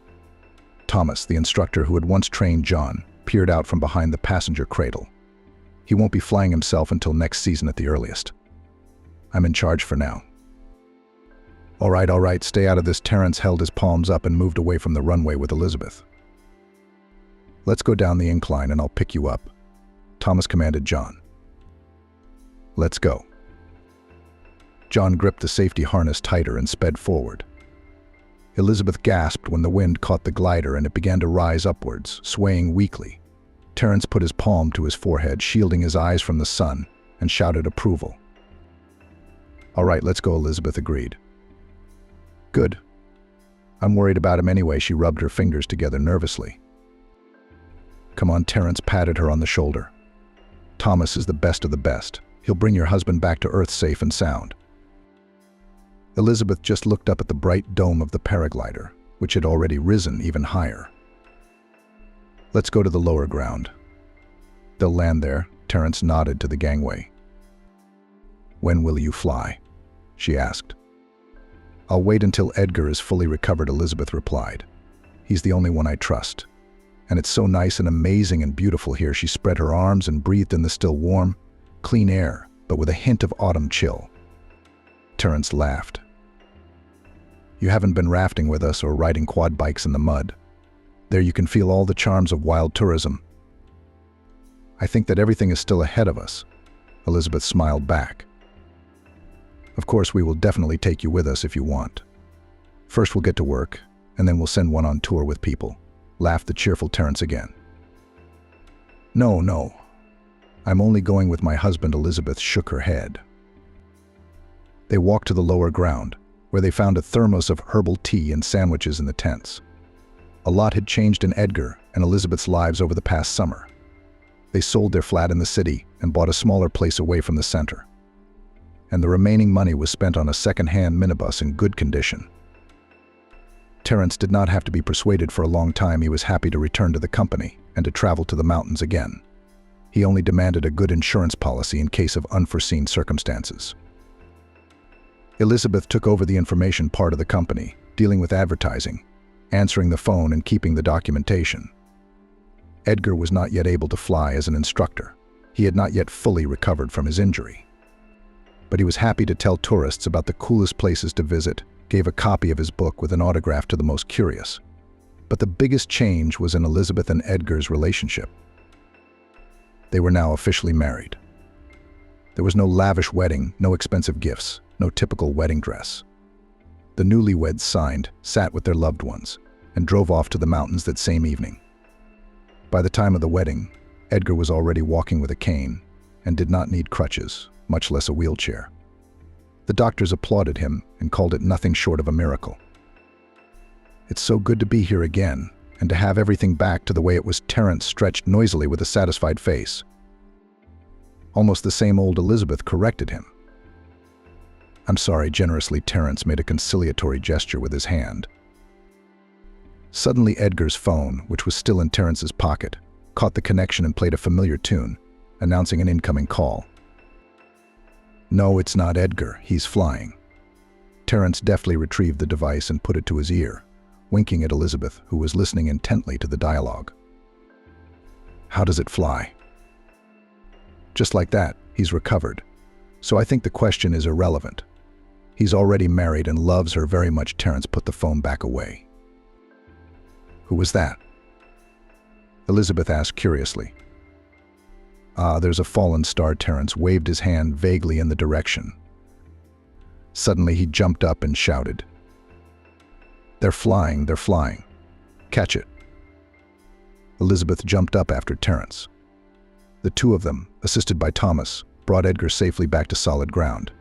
Thomas, the instructor who had once trained John, peered out from behind the passenger cradle. "He won't be flying himself until next season at the earliest. I'm in charge for now." All right, stay out of this." Terence held his palms up and moved away from the runway with Elizabeth. "Let's go down the incline and I'll pick you up," Thomas commanded John. "Let's go." John gripped the safety harness tighter and sped forward. Elizabeth gasped when the wind caught the glider and it began to rise upwards, swaying weakly. Terence put his palm to his forehead, shielding his eyes from the sun, and shouted approval. "All right, let's go," Elizabeth agreed. "Good. I'm worried about him anyway." She rubbed her fingers together nervously. "Come on," Terence patted her on the shoulder. "Thomas is the best of the best. He'll bring your husband back to Earth safe and sound." Elizabeth just looked up at the bright dome of the paraglider, which had already risen even higher. "Let's go to the lower ground." "They'll land there," Terence nodded to the gangway. "When will you fly?" she asked. "I'll wait until Edgar is fully recovered," Elizabeth replied. "He's the only one I trust. And it's so nice and amazing and beautiful here." She spread her arms and breathed in the still warm, clean air, but with a hint of autumn chill. Terence laughed. "You haven't been rafting with us or riding quad bikes in the mud. There you can feel all the charms of wild tourism." "I think that everything is still ahead of us," Elizabeth smiled back. "Of course, we will definitely take you with us if you want. First we'll get to work, and then we'll send one on tour with people," laughed the cheerful Terence again. No. I'm only going with my husband." Elizabeth shook her head. They walked to the lower ground, where they found a thermos of herbal tea and sandwiches in the tents. A lot had changed in Edgar and Elizabeth's lives over the past summer. They sold their flat in the city and bought a smaller place away from the center. And the remaining money was spent on a second-hand minibus in good condition. Terence did not have to be persuaded for a long time. He was happy to return to the company and to travel to the mountains again. He only demanded a good insurance policy in case of unforeseen circumstances. Elizabeth took over the information part of the company, dealing with advertising, answering the phone and keeping the documentation. Edgar was not yet able to fly as an instructor. He had not yet fully recovered from his injury. But he was happy to tell tourists about the coolest places to visit, gave a copy of his book with an autograph to the most curious. But the biggest change was in Elizabeth and Edgar's relationship. They were now officially married. There was no lavish wedding, no expensive gifts, no typical wedding dress. The newlyweds signed, sat with their loved ones, and drove off to the mountains that same evening. By the time of the wedding, Edgar was already walking with a cane and did not need crutches, much less a wheelchair. The doctors applauded him and called it nothing short of a miracle. "It's so good to be here again, and to have everything back to the way it was." Terence stretched noisily with a satisfied face. "Almost the same old," Elizabeth corrected him. "I'm sorry," generously. Terence made a conciliatory gesture with his hand. Suddenly Edgar's phone, which was still in Terence's pocket, caught the connection and played a familiar tune, announcing an incoming call. "No, it's not Edgar. He's flying." Terence deftly retrieved the device and put it to his ear, winking at Elizabeth, who was listening intently to the dialogue. "How does it fly?" "Just like that," He's recovered. So I think the question is irrelevant. He's already married and loves her very much. Terence put the phone back away. Who was that? Elizabeth asked curiously. There's a fallen star. Terence waved his hand vaguely in the direction. Suddenly he jumped up and shouted. They're flying, they're flying. Catch it. Elizabeth jumped up after Terence. The two of them, assisted by Thomas, brought Edgar safely back to solid ground.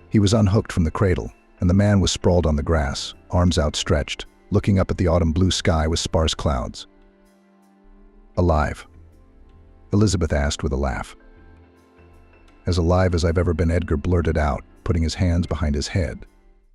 He was unhooked from the cradle, and the man was sprawled on the grass, arms outstretched, looking up at the autumn blue sky with sparse clouds. Alive? Elizabeth asked with a laugh. As alive as I've ever been, Edgar blurted out, putting his hands behind his head.